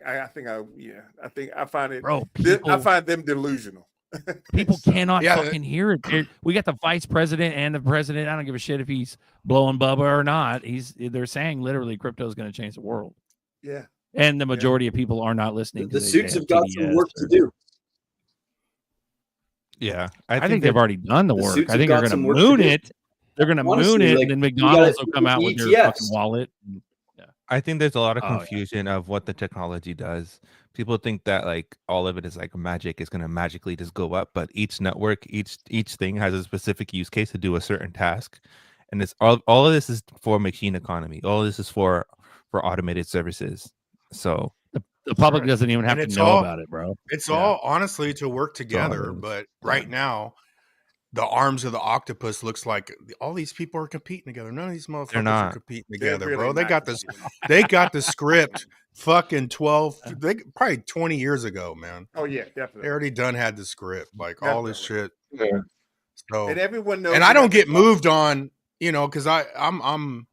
find it,
bro.
I find them delusional.
People cannot fucking hear it. We got the vice president and the president. I don't give a shit if he's blowing Bubba or not. They're saying literally crypto is going to change the world.
Yeah.
And the majority of people are not listening.
The suits have got some work to do.
Yeah.
I think they've already done the work. I think they're going to
moon
it. They're going to moon it, and then McDonald's will come out with their fucking wallet.
I think there's a lot of confusion of what the technology does. People think that like all of it is like magic, is going to magically just go up, but each network, each thing has a specific use case to do a certain task, and it's all of this is for machine economy. All of this is for automated services. So
the public doesn't even have to know about it, bro.
It's all honestly to work together, but right now, the arms of the octopus looks like all these people are competing together. None of these motherfuckers are competing together,
really
bro. They
not.
got this. They got the script fucking probably 20 years ago, man.
Oh yeah, definitely.
They already had the script, like all this shit.
Yeah.
So,
and everyone knows.
And I don't get moved on, you know, because I'm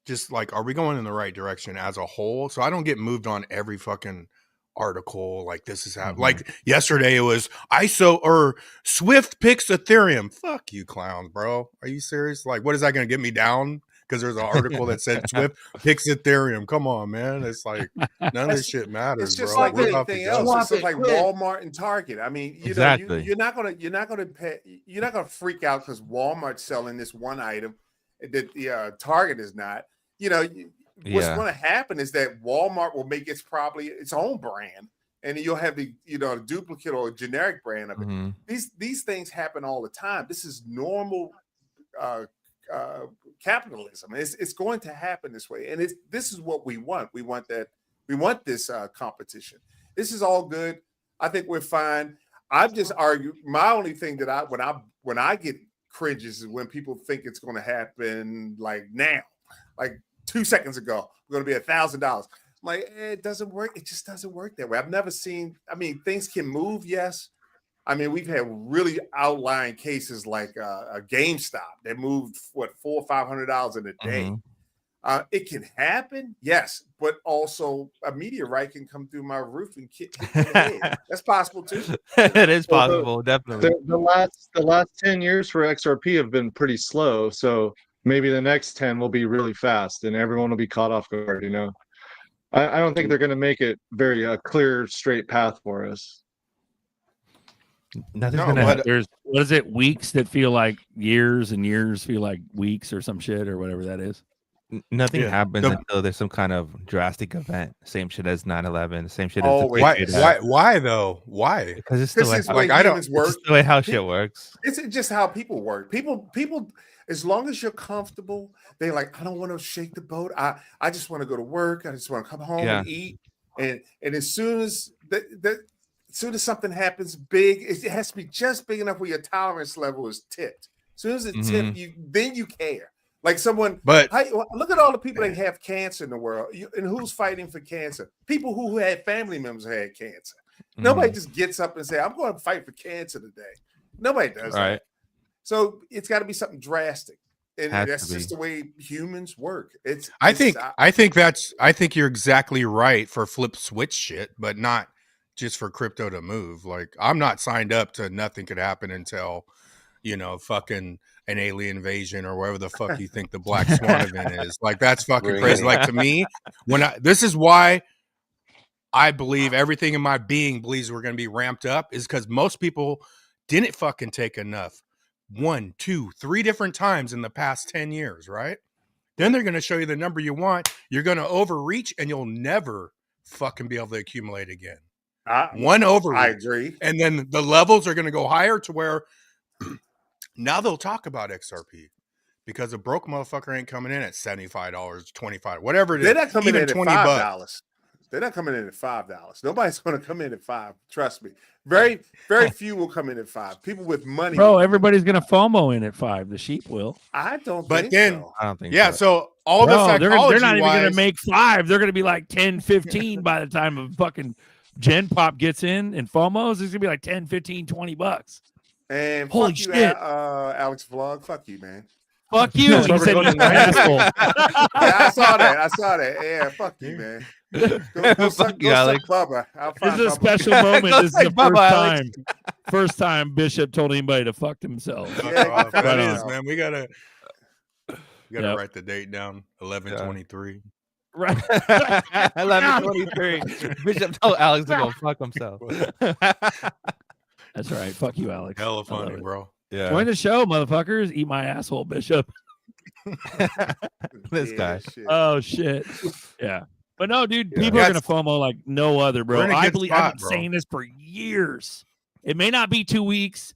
just like, are we going in the right direction as a whole? So I don't get moved on every fucking article like this is happening. Like yesterday it was ISO or Swift picks Ethereum. Fuck you clowns, bro. Are you serious? Like, what is that going to get me down? Because there's an article that said Swift picks Ethereum. Come on, man. It's like none of this shit matters.
It's just
bro.
like anything else. It's like Walmart and Target. I mean, you know, you're not gonna freak out because Walmart's selling this one item that the Target is not. You know, what's going to happen is that Walmart will make its own brand, and you'll have the duplicate or generic brand of it. These things happen all the time. This is normal capitalism. It's going to happen this way, and this is what we want. We want this competition. This is all good. I think we're fine. I'm just arguing. My only thing that when I get cringes is when people think it's going to happen like now, like 2 seconds ago, we're going to be $1,000. Like, it doesn't work. It just doesn't work that way. I've never seen. I mean, things can move, yes. I mean, we've had really outlying cases like a GameStop that moved $400 or $500 in a day. It can happen, yes, but also a meteorite can come through my roof and kick me in the head. That's possible too.
It is possible, definitely.
The last 10 years for XRP have been pretty slow, so maybe the next 10 will be really fast, and everyone will be caught off guard. You know, I don't think they're going to make it very clear, straight path for us.
Nothing's
No,
gonna
but
happen.
there's what is it? Weeks that feel like years, and years feel like weeks, or some shit, or whatever that is.
Nothing
Yeah.
happens
The-
until there's some kind of drastic event. Same shit as 9/11. Same shit as
Always.
Why though? Why?
Because it's the
This
way,
is the
like,
way
I don't-
humans work.
it's the way how shit works.
It's just how people work. People, as long as you're comfortable, they like, I don't want to shake the boat. I just want to go to work. I just want to come home
Yeah.
and eat. And as soon as something happens big, it has to be just big enough where your tolerance level is tipped. As soon as it's tipped, then you care. Like someone,
But
look at all the people that have cancer in the world, and who's fighting for cancer? People who had family members who had cancer. Nobody just gets up and say, "I'm going to fight for cancer today." Nobody does
Right.
that. So it's got to be something drastic, and
Has
that's
to be.
just the way humans work.
I think you're exactly right for flip switch shit, but not just for crypto to move. Like, I'm not signed up to nothing could happen until, fucking an alien invasion or wherever the fuck you think the black swan event is. Like, that's fucking
Really?
crazy. Like, to me, this is why I believe everything in my being believes we're going to be ramped up, is because most people didn't fucking take enough 1, 2, 3 different times in the past 10 years, right? Then they're going to show you the number you want. You're going to overreach and you'll never fucking be able to accumulate again. One overreach.
I agree.
And then the levels are going to go higher to where now they'll talk about XRP because a broke motherfucker ain't coming in at $75, $25, whatever it is.
They're not coming
even
in at
$20.
$5. They're not coming in at $5. Nobody's going to come in at $5. Trust me. Very, very few will come in at $5. People with money.
Bro, everybody's gonna FOMO in at 5. The sheep will.
I don't.
But
think
then,
so.
I don't think
yeah. So all the
Bro,
psychology
they're not even gonna
wise-
make 5. They're gonna be like 10, 15 by the time of fucking Gen Pop gets in and FOMOs. It's gonna be like 10, 15, $20.
And
Holy
fuck you,
shit.
Alex Vlog. Fuck you, man.
Fuck you.
That's
He
why we're
said
going
he's
to
an asshole.
Yeah, I saw that. Yeah, fuck you, man. Go
Fuck you, Alex.
Bubba. I'll
This
find
is a
Bubba.
special moment. This is the
Like Bubba,
first
Alex.
time. First time Bishop told anybody to fuck themselves.
Yeah,
that
Right
is,
on.
man. We gotta
Yep.
write the date down. 11/23.
Right.
11/23. Bishop told Alex to go fuck himself.
That's right. Fuck you, Alex.
Hella
I love
funny,
it.
bro.
Yeah.
Join the show, motherfuckers. Eat my asshole, Bishop.
This
Yeah,
guy.
shit.
Oh shit. Yeah. But no, dude,
Yeah.
people are
Yeah,
gonna FOMO like no other, bro.
We're in a
I
good
believe
spot,
I've been
bro.
saying this for years. It may not be 2 weeks.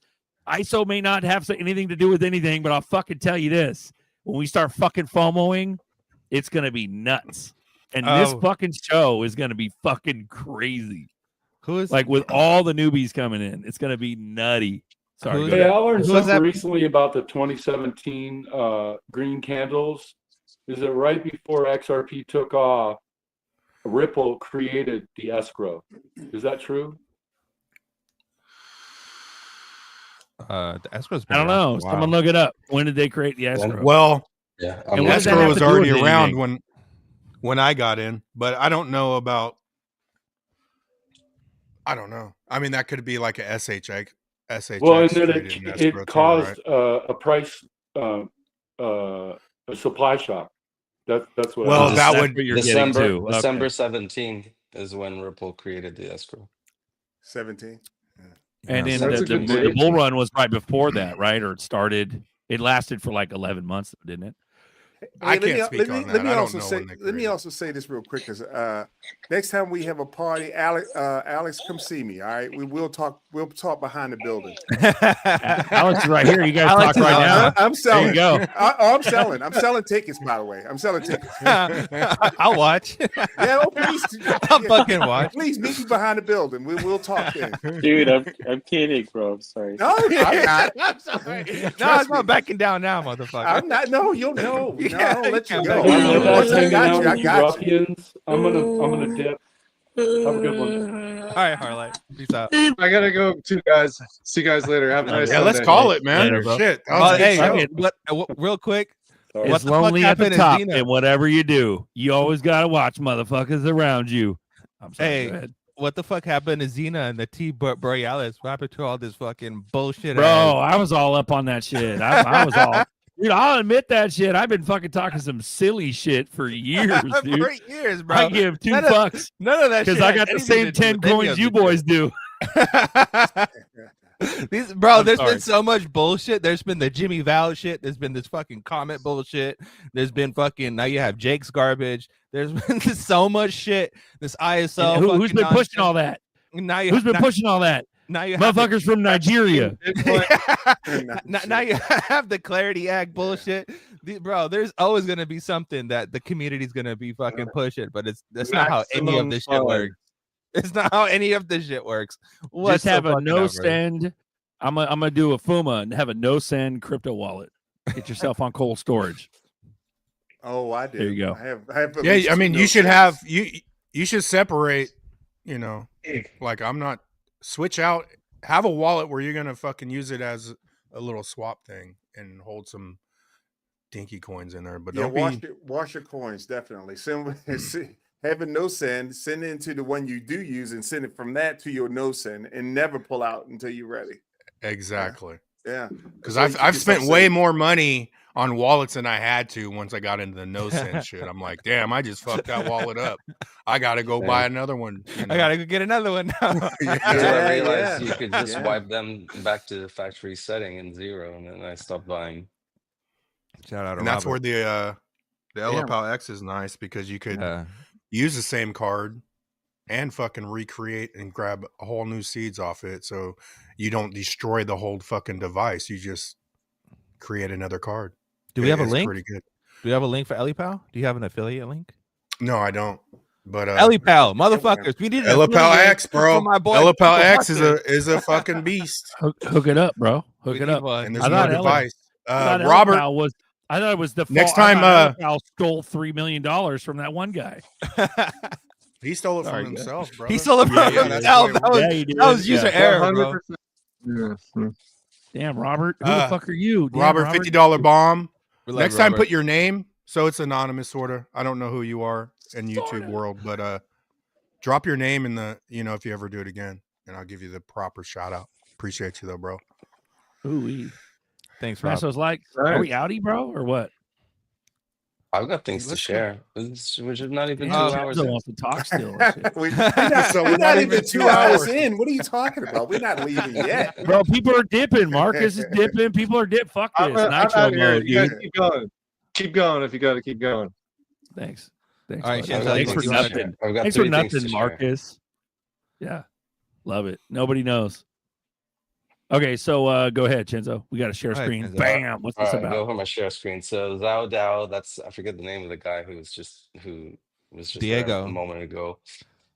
ISO may not have anything to do with anything, but I'll fucking tell you this. When we start fucking FOMOing, it's gonna be nuts. And this
Oh.
fucking show is gonna be fucking crazy.
Who is
Like with all the newbies coming in, it's gonna be nutty. Sorry.
Who's
go
Hey,
ahead.
I learned
Who was
something
that?
recently about the 2017 green candles. Is it right before XRP took off, Ripple created the escrow? Is that true?
the escrow's been
I don't
around
know.
for a while.
Someone look it up. When did they create the escrow?
Well,
Yeah.
And what does that
escrow
have
was
to do
already
with
around
anything?
when I got in, but I don't know about. I don't know. I mean, that could be like a SHX.
Well, and then
created an escrow
it
too,
caused
right?
a price, a supply shock. That's what.
Well,
I
that
That's
would-
what you're getting
December
to. Okay.
December 17th is when Ripple created the escrow.
17.
And
Yeah,
then
that's a
the
good
the
date.
bull run was right before that, right? Or it lasted for like 11 months, didn't it?
I can't speak on that. I don't know when they
let me also say this real quick, because next time we have a party, Alex, come see me. All right, we'll talk. We'll talk behind the building.
Alex is right here. You guys
Alex
talk right now.
I'm selling.
There you go.
I'm selling. I'm selling tickets. By the way, I'm selling tickets.
I'll watch.
Yeah, please.
I'll fucking watch.
Please meet me behind the building. We'll talk then.
Dude, I'm kidding, bro. I'm sorry.
No, I'm not.
I'm sorry. No, it's not backing down now, motherfucker.
I'm not. No, you'll know.
Yeah,
I'll let you
yeah,
go.
I'm
Once I
hanging
got
out
you, I
with you
got you.
ruffians. I'm gonna dip. Have a good one.
All right, Harley. Peace out.
I gotta go too, guys. See you guys later. Have a nice
Yeah, let's
Sunday.
call it, man.
Later, bro.
Shit. That was a good
Hey,
show.
what, real quick.
Sorry.
What
It's
the fuck
lonely at the
happened in
top,
Xena?
and whatever you do, you always gotta watch motherfuckers around you. I'm sorry.
Hey,
go ahead.
what the fuck happened to Xena and the T Borealis? What happened to all this fucking bullshit?
Bro, I was all up on that shit. I was all, dude. I'll admit that shit. I've been fucking talking some silly shit for years, dude.
For years, bro.
I give two
None of-
fucks
None of that shit
because I
has
got the
anything
same
to do
10
with any
coins
of
you
this
boys
shit.
do.
These, bro,
I'm
there's
sorry.
been so much bullshit. There's been the Jimmy Val shit. There's been this fucking comment bullshit. There's been fucking, now you have Jake's garbage. There's been so much shit. This ISO.
And who's
fucking
been pushing
nonsense.
all that?
Now you
Who's been
now,
pushing all that?
now you have
Motherfuckers from Nigeria.
now you have the Clarity Act bullshit. Bro, there's always gonna be something that the community's gonna be fucking pushing, but that's not how any of this shit works. It's not how any of this shit works.
Just have a no
whatsoever.
send. I'm gonna do a FUMA and have a no send crypto wallet. Get yourself on cold storage.
Oh, I did.
There you go.
I have at
Yeah,
least
I mean,
two
you should
notes.
have you should separate. You know, like I'm not switch out. Have a wallet where you're gonna fucking use it as a little swap thing and hold some dinky coins in there. But
Yeah,
don't be.
wash your coins, definitely. Have a no send, send it into the one you do use, and send it from that to your no send, and never pull out until you're ready.
Exactly.
Yeah,
Because
So you
I've
keep
spent
yourself
way
safe.
more money on wallets than I had to once I got into the no send shit. I'm like, damn, I just fucked that wallet up. I gotta go buy another one. You know?
I gotta go get another one now.
Until I realized
yeah,
you could just
yeah.
wipe them back to the factory setting in 0, and then I stopped buying.
Shout out to
And that's where
Robert.
the LPAL X is nice because you could
Yeah.
use the same card and fucking recreate and grab a whole new seeds off it, so you don't destroy the whole fucking device. You just create another card.
Do we have a
It's
link?
pretty good.
Do we have a link for EliPal? Do you have an affiliate link?
No, I don't. But
EliPal, motherfuckers, we need an
LPAL
affiliate
X, bro.
for my boy
LPAL
Uncle
X
Buster.
is a fucking beast.
Hook it up, bro. Hook
We
it
need
up.
one.
And
I
there's no
thought
device.
I thought
Robert,
Elpal was. I thought it was the
Next
fault. I
time,
thought Elpal stole $3 million from that one guy.
he stole it
Sorry,
from
guys.
himself, bro.
He stole it from
that's
himself.
the way
That was,
Yeah, he did.
that was user
Yeah.
error, bro.
100%.
Damn, Robert. Who the fuck are you? Damn,
Robert, $50 bomb.
We love
Next time,
Robert.
put your name so it's anonymous, sort of. I don't know who you are in YouTube world, but drop your name in the, if you ever do it again, and I'll give you the proper shout out. Appreciate you though, bro.
Ooh,
Thanks, Rob.
Masso's like, are we outie, bro, or what?
I've got things to
Let's go.
share. Which is not even
Damn,
2 hours.
Chenzo
in.
wants to talk still. and shit.
We're not even 2 hours in. What are you talking about? We're not leaving yet.
Bro, people are dipping. Marcus is dipping. People are dipping. Fuck this.
I'm out
Nitro
of here.
mode,
You guys
dude.
keep going. Keep going if you got to keep going.
Thanks. Thanks.
All right,
buddy.
Shenzo,
got
Thanks for
things to share.
nothing.
I've got
Thanks for
3 things to
nothing,
share.
Marcus. Yeah. Love it. Nobody knows. Okay, so go ahead, Chenzo. We got to share
Go ahead,
screen.
Chenzo.
Bam. What's
All
this
right, go
about?
for my share screen. So Zhao Dao, I forget the name of the guy who was just there
Diego.
a moment ago.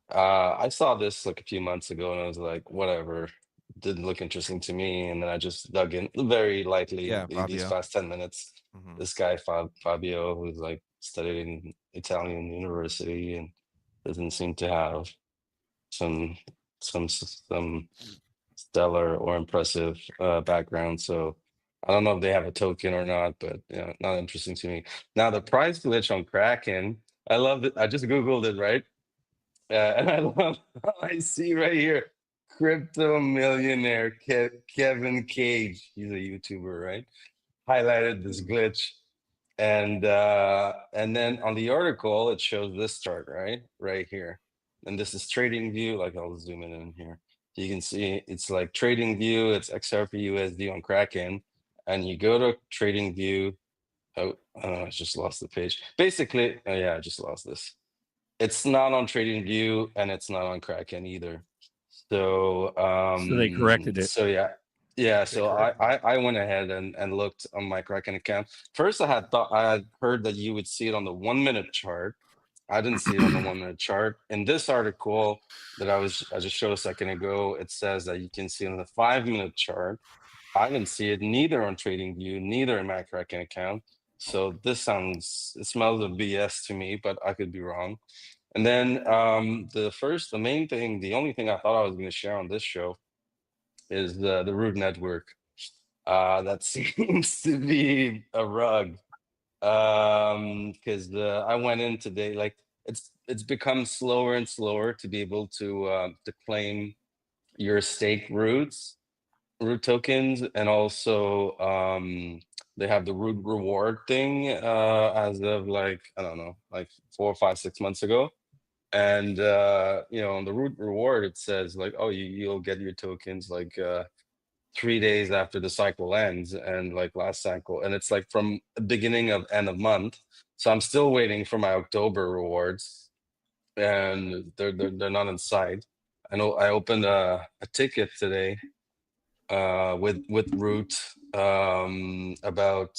I saw this like a few months ago, and I was like, whatever. Didn't look interesting to me, and then I just dug in very lightly.
Yeah,
These
Fabio.
past 10 minutes.
Mhm.
This guy Fabio, who's like studying Italian university and doesn't seem to have some stellar or impressive background. So I don't know if they have a token or not, but not interesting to me. Now the price glitch on Kraken, I love it. I just googled it, right? And I love how I see right here, crypto millionaire Kevin Cage. He's a YouTuber, right? Highlighted this glitch, and then on the article it shows this chart right here, and this is trading view. Like I'll zoom in here. You can see it's like trading view. It's XRP USD on Kraken, and you go to trading view, Oh, I just lost the page. Basically, oh yeah, I just lost this. It's not on TradingView and it's not on Kraken either. So
So they corrected it.
so yeah, so I went ahead and looked on my Kraken account. First I had heard that you would see it on the 1 minute chart. I didn't see it on the 1 minute chart. In this article that I just showed a second ago, it says that you can see it on the 5 minute chart. I didn't see it neither on TradingView, neither in my Kraken account. So it smells of BS to me, but I could be wrong. And then the only thing I thought I was going to share on this show is the Root Network. That seems to be a rug. Because I went in today, like it's become slower and slower to be able to claim your stake root tokens, and also they have the root reward thing as of like I don't know, like 4 or 5, 6 months ago. And on the root reward it says like, oh, you'll get your tokens like 3 days after the cycle ends, and like last cycle, and it's like from the beginning of end of month. So I'm still waiting for my October rewards, and they're not in sight. I know I opened a ticket today with Root about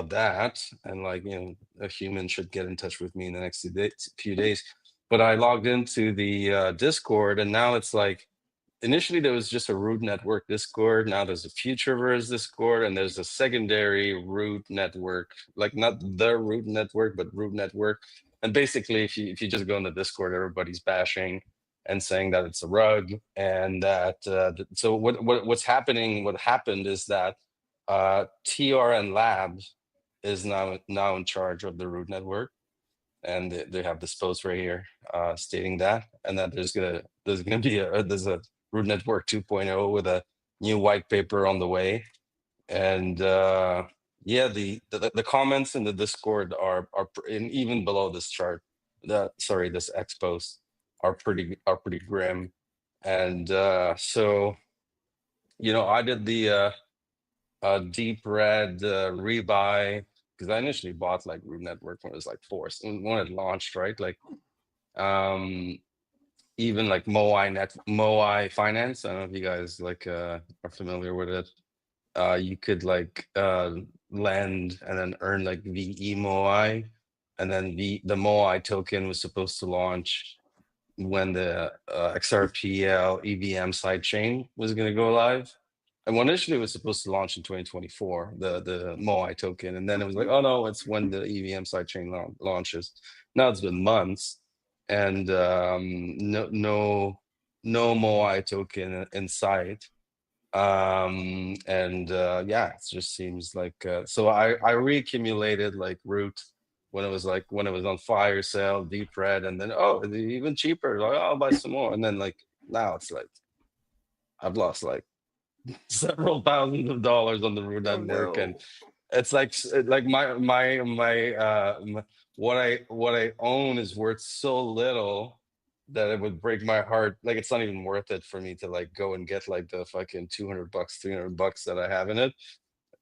that, and like a human should get in touch with me in the next few days. But I logged into the Discord, and now it's like initially there was just a Root Network Discord. Now there's a Futureverse Discord, and there's a secondary Root Network, like not the Root Network, but Root Network. And basically, if you just go in the Discord, everybody's bashing and saying that it's a rug, and that so what's happening? What happened is that TRN Labs is now in charge of the Root Network, and they have this post right here stating that, and that there's gonna be a Root Network 2.0 with a new white paper on the way. And yeah, the comments in the Discord are and even below this chart, this X post are pretty grim. And so I did the deep red rebuy, because I initially bought like Root Network when it was like forced when it launched, right? Like even like Moai Finance. I don't know if you guys like are familiar with it. You could like lend and then earn like VE Moai, and then the Moai token was supposed to launch when the XRPL EVM sidechain was going to go live. And initially it was supposed to launch in 2024, the Moai token, and then it was like, oh no, it's when the EVM sidechain launches. Now it's been months, and no Moai token in sight. And yeah, it just seems like so I reaccumulated like Root when it was on fire sale, deep red, and then even cheaper, like I'll buy some more, and then like now it's like I've lost like several thousands of dollars on the Root Network, and it's like my what I own is worth so little that it would break my heart. Like it's not even worth it for me to like go and get like the fucking $200, $300 that I have in it.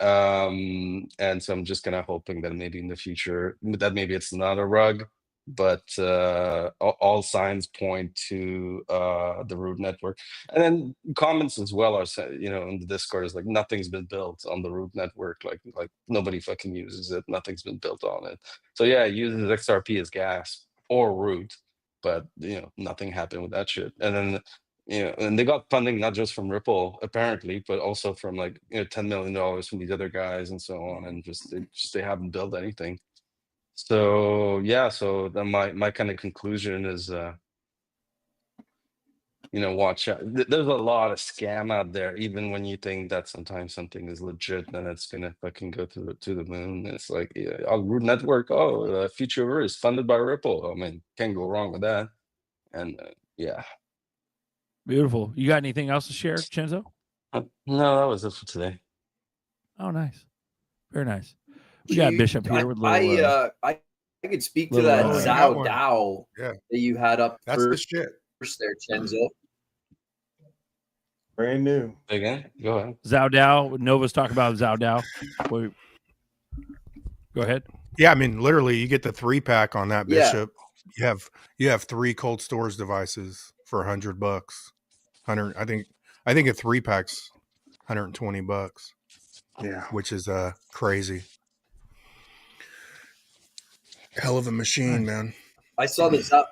And so I'm just kind of hoping that maybe in the future that maybe it's not a rug, but all signs point to the Root Network. And then comments as well are in the Discord is like nothing's been built on the Root Network, like nobody fucking uses it, nothing's been built on it. So yeah, it uses XRP as gas or Root, but nothing happened with that shit. And then and they got funding not just from Ripple apparently, but also from like $10 million from these other guys and so on, and they haven't built anything. So yeah, so then my kind of conclusion is watch out. There's a lot of scam out there, even when you think that sometimes something is legit, then it's gonna fucking go to the moon. It's like Root Network, Futureverse is funded by Ripple. I mean, can't go wrong with that. And yeah.
Beautiful. You got anything else to share, Chenzo?
No, that was it for today.
Oh, nice. Very nice. We got Bishop here with a little.
I could speak to that Zhao Dao
that
you had up.
That's the shit.
There, Chenzo.
Brand new.
Again, go ahead.
Zhao Dao. Nova's talking about Zhao Dao. Go ahead.
Yeah, I mean, literally, you get the 3-pack on that
Yeah.
Bishop. You have 3 cold storage devices for $100. 100. I think a 3-pack's $120.
Yeah,
which is crazy. Hell of a machine, man.
I saw the Zhao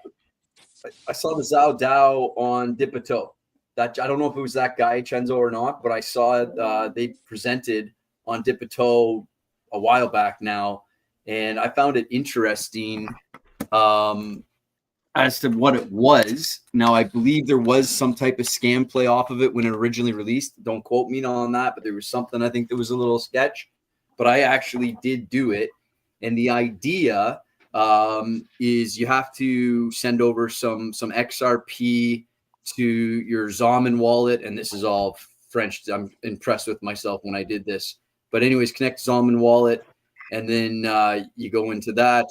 Dao on Dipito. That I don't know if it was that guy Chenzo or not, but I saw it. They presented on Dipito a while back now, and I found it interesting as to what it was. Now, I believe there was some type of scam play off of it when it originally released. Don't quote me on that, but there was something. I think there was a little sketch, but I actually did do it, and the idea is you have to send over some XRP to your Zaman wallet, and this is all French. I'm impressed with myself when I did this. But anyways, connect Zaman wallet, and then you go into that,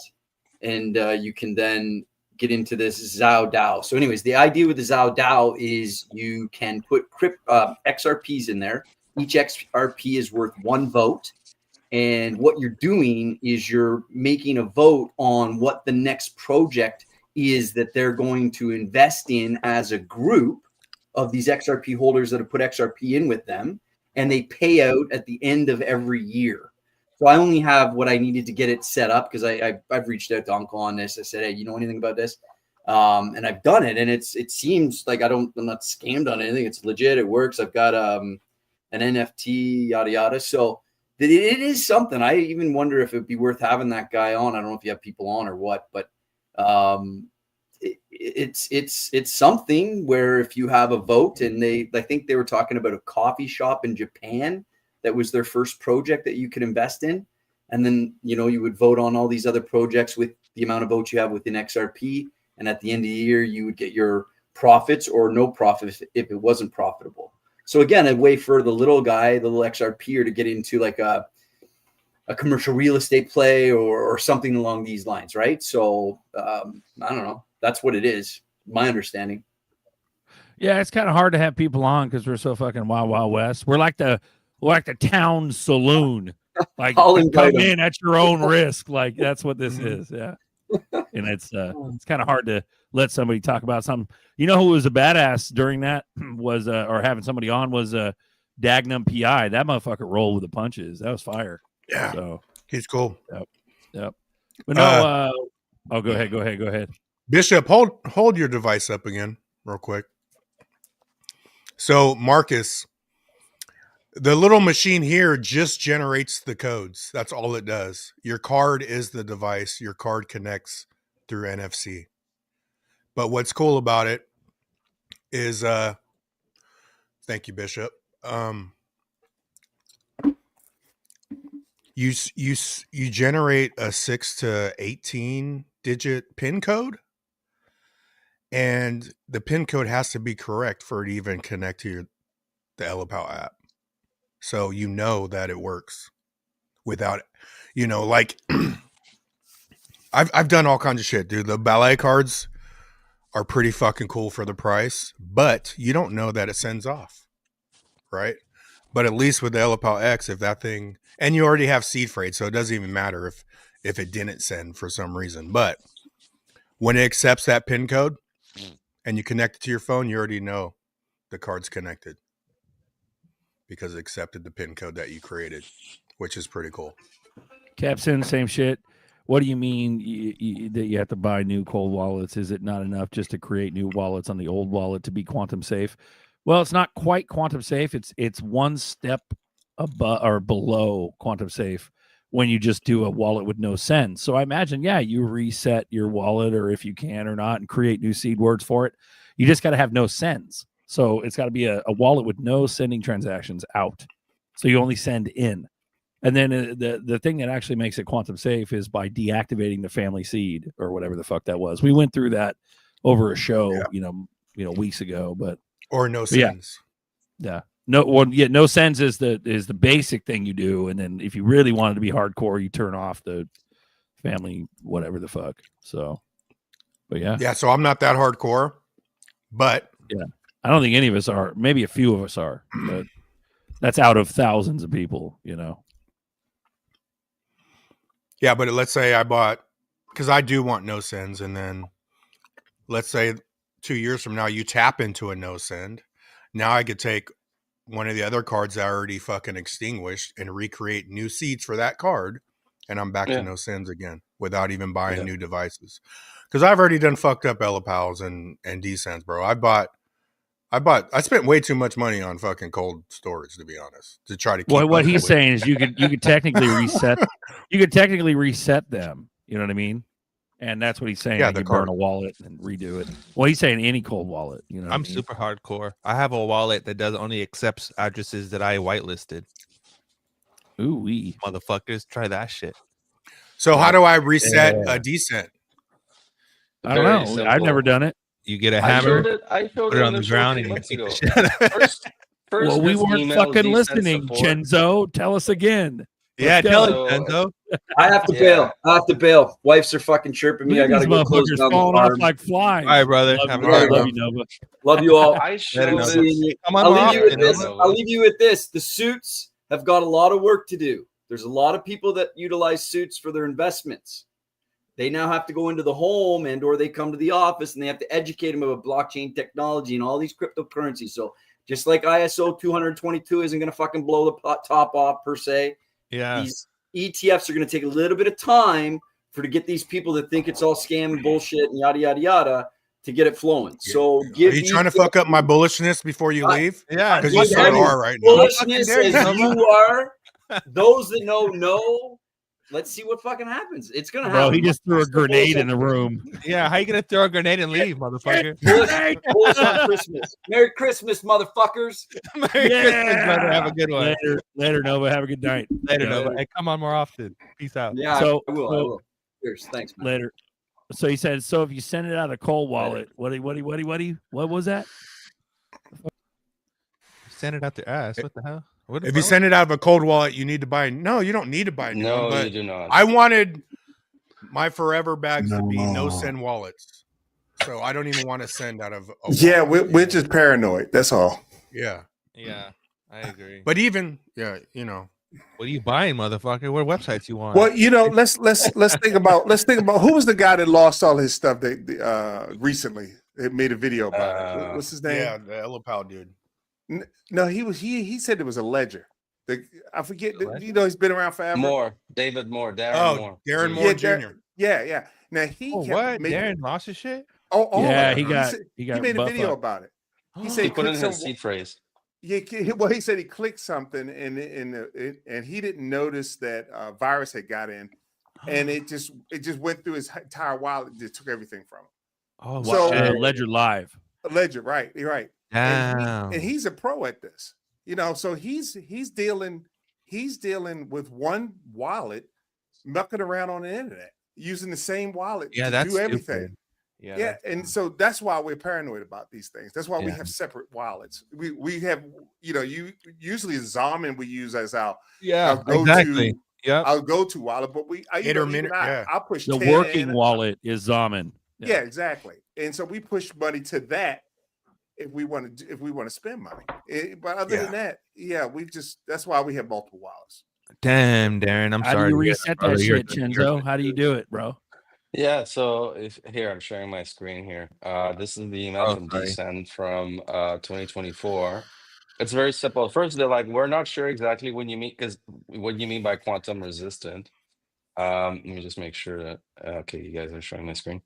and you can then get into this Zhao Dao. So anyways, the idea with the Zhao Dao is you can put XRPs in there. Each XRP is worth 1 vote. And what you're doing is you're making a vote on what the next project is that they're going to invest in as a group of these XRP holders that have put XRP in with them. And they pay out at the end of every year. So I only have what I needed to get it set up because I've reached out to Uncle on this. I said, hey, you know anything about this? And I've done it. And it seems like I'm not scammed on anything. It's legit. It works. I've got an NFT, yada, yada. So it is something. I even wonder if it'd be worth having that guy on. I don't know if you have people on or what, but it's something where if you have a vote, and I think they were talking about a coffee shop in Japan that was their first project that you could invest in. And then, you would vote on all these other projects with the amount of votes you have within XRP. And at the end of the year, you would get your profits or no profit if it wasn't profitable. So again, a way for the little guy, the little XRPer to get into like a commercial real estate play or something along these lines, right? So I don't know. That's what it is, my understanding.
Yeah, it's kind of hard to have people on because we're so fucking wild, wild west. We're like the town saloon. Like, come in at your own risk. Like, that's what this is. Yeah. And it's kind of hard to let somebody talk about something. You know who was a badass during that was or having somebody on was Dagnum PI. That motherfucker rolled with the punches. That was fire.
Yeah.
So
he's cool.
Yep. But no, go ahead.
Bishop, hold your device up again real quick. So Marcus, the little machine here just generates the codes. That's all it does. Your card is the device. Your card connects through NFC. But what's cool about it is, thank you, Bishop. You generate a 6 to 18 digit PIN code, and the PIN code has to be correct for it to even connect to the Elapal app. So you know that it works without, like I've done all kinds of shit, dude. The ballet cards are pretty fucking cool for the price, but you don't know that it sends off, right? But at least with the Elapal X, if that thing, and you already have seed freight, so it doesn't even matter if it didn't send for some reason. But when it accepts that PIN code and you connect it to your phone, you already know the card's connected because it accepted the PIN code that you created, which is pretty cool.
Capson, same shit. What do you mean that you have to buy new cold wallets? Is it not enough just to create new wallets on the old wallet to be quantum safe? Well, it's not quite quantum safe. It's one step above or below quantum safe when you just do a wallet with no sends. So I imagine, you reset your wallet, or if you can or not, and create new seed words for it. You just got to have no sends. So it's got to be a wallet with no sending transactions out. So you only send in. And then the thing that actually makes it quantum safe is by deactivating the family seed or whatever the fuck that was. We went through that over a show, weeks ago, but
no sends.
Yeah. No sends is the basic thing you do. And then if you really wanted to be hardcore, you turn off the family, whatever the fuck. So, but yeah.
Yeah. So I'm not that hardcore, but
yeah, I don't think any of us are. Maybe a few of us are, but that's out of thousands of people,
Yeah, but let's say I bought, because I do want no sends, and then let's say 2 years from now you tap into a no send. Now I could take one of the other cards I already fucking extinguished and recreate new seeds for that card, and I'm back to no sends again without even buying new devices. Because I've already done fucked up Elipals and descends, bro. I spent way too much money on fucking cold storage, to be honest, to try to keep.
Well, what he's saying is you could technically reset. You could technically reset them. You know what I mean? And that's what he's saying.
Yeah,
Like
the
you burn
card.
a wallet and redo it. Well, he's saying any cold wallet. You know, what
I'm
I mean?
super hardcore. I have a wallet that does only accepts addresses that I whitelisted.
Ooh wee,
motherfuckers, try that shit.
So how do I reset a descent?
I don't know. I've never done it.
You get a hammer,
I showed
put
it
it
on
on
the
the
show
ground,
2
and you
months
beat
ago.
the shit out of it.
First,
Well, we
just
weren't
email
fucking
descent
listening,
support.
Chenzo. Tell us again.
Yeah,
Let's
tell
go.
us, Enzo.
I have to bail. I have to bail. Wives are fucking chirping me.
Look
I
at
gotta
these
go close
motherfuckers
down the
falling off
farm.
like flies.
All right, brother.
Love,
Have a
you,
good
love
one.
you, Nova.
Love you all.
I
Good
showed
seeing you.
Come on,
I'll
Mom.
leave you with this.
Nova.
I'll leave you with this. The suits have got a lot of work to do. There's a lot of people that utilize suits for their investments. They now have to go into the home and or they come to the office and they have to educate them about blockchain technology and all these cryptocurrencies. So just like ISO 222 isn't going to fucking blow the top off per se.
Yeah.
These ETFs are going to take a little bit of time to get these people that think it's all scam and bullshit and yada, yada, yada to get it flowing. So
Are you trying to fuck up my bullishness before you leave?
Yeah,
because you sort of are right now.
Bullishness as you are. Those that know. Let's see what fucking happens. It's gonna
Bro,
happen.
he just threw a grenade in the room.
Yeah, how you gonna throw a grenade and leave, motherfucker?
Bullish on Christmas. Merry Christmas, motherfuckers.
Merry Christmas, brother. Have a good one.
Later, Nova. Have a good night.
Later, Nova. Hey, come on more often. Peace out.
Yeah,
So-
I will. Cheers. Thanks, man.
Later. So he said, so if you send it out a cold wallet, what was that?
Send it out their ass. What the hell? What the
If you
fuck?
send it out of a cold wallet, you need to buy. No, you don't need to buy a new
No,
one. But
you do not.
I wanted my forever bags to be no send wallets, so I don't even want to send out of.
Yeah, we're just paranoid. That's all.
Yeah.
Yeah, I agree.
But even you know,
What are you buying, motherfucker? What websites you want?
Well, you know, let's think about who was the guy that lost all his stuff recently. It made a video about it. What's his name?
Yeah, the Elipal dude.
No, he said it was a ledger. I forget. You know, he's been around forever.
David Moore, Darren Moore.
Darren Moore Jr.
Yeah. Now he
Oh,
kept
what? Darren lost his shit?
Oh,
Yeah,
of
he
it.
got-
he
he got
made a
buff
video
up.
about it. He said
He put it in
clicked
his seed phrase.
Yeah, well, he said he clicked something and he didn't notice that virus had got in, and it just went through his entire wallet, just took everything from him.
Oh,
So-
Ledger Live.
Ledger, right? You're right.
Damn.
And he's a pro at this, you know. So he's dealing with one wallet, mucking around on the internet using the same wallet
Yeah,
to
that's
do everything.
stupid.
Yeah, and so that's why we're paranoid about these things. That's why we
Yeah.
have separate wallets. We have, you know, you usually Zamin we use as our go-to,
exactly. Yep.
our go-to wallet, but I push
The
10
working
and-
wallet is Zaman.
Yeah, exactly. And so we push money to that if we want to spend money. But other than that, that's why we have multiple wallets.
Damn, Darren. I'm
How
sorry.
do you
to hear
reset
brother.
that
You're-
shit, Chenzo? How do you do it, bro?
Yeah, so here I'm sharing my screen here. This is the email from
sorry.
Descend from 2024. It's very simple. First, they're like, we're not sure exactly what you mean by quantum resistant. Let me just make sure that okay, you guys are showing my screen.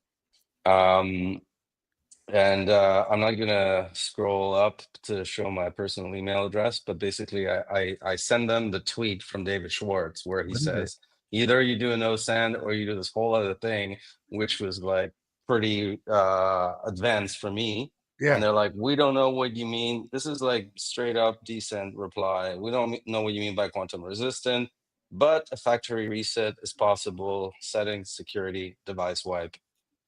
And I'm not gonna scroll up to show my personal email address, but basically I send them the tweet from David Schwartz where he
What is it?
says either you do a no send or you do this whole other thing, which was like pretty advanced for me.
Yeah.
And they're like, we don't know what you mean. This is like straight up decent reply. We don't know what you mean by quantum resistant, but a factory reset is possible. Settings, security, device wipe.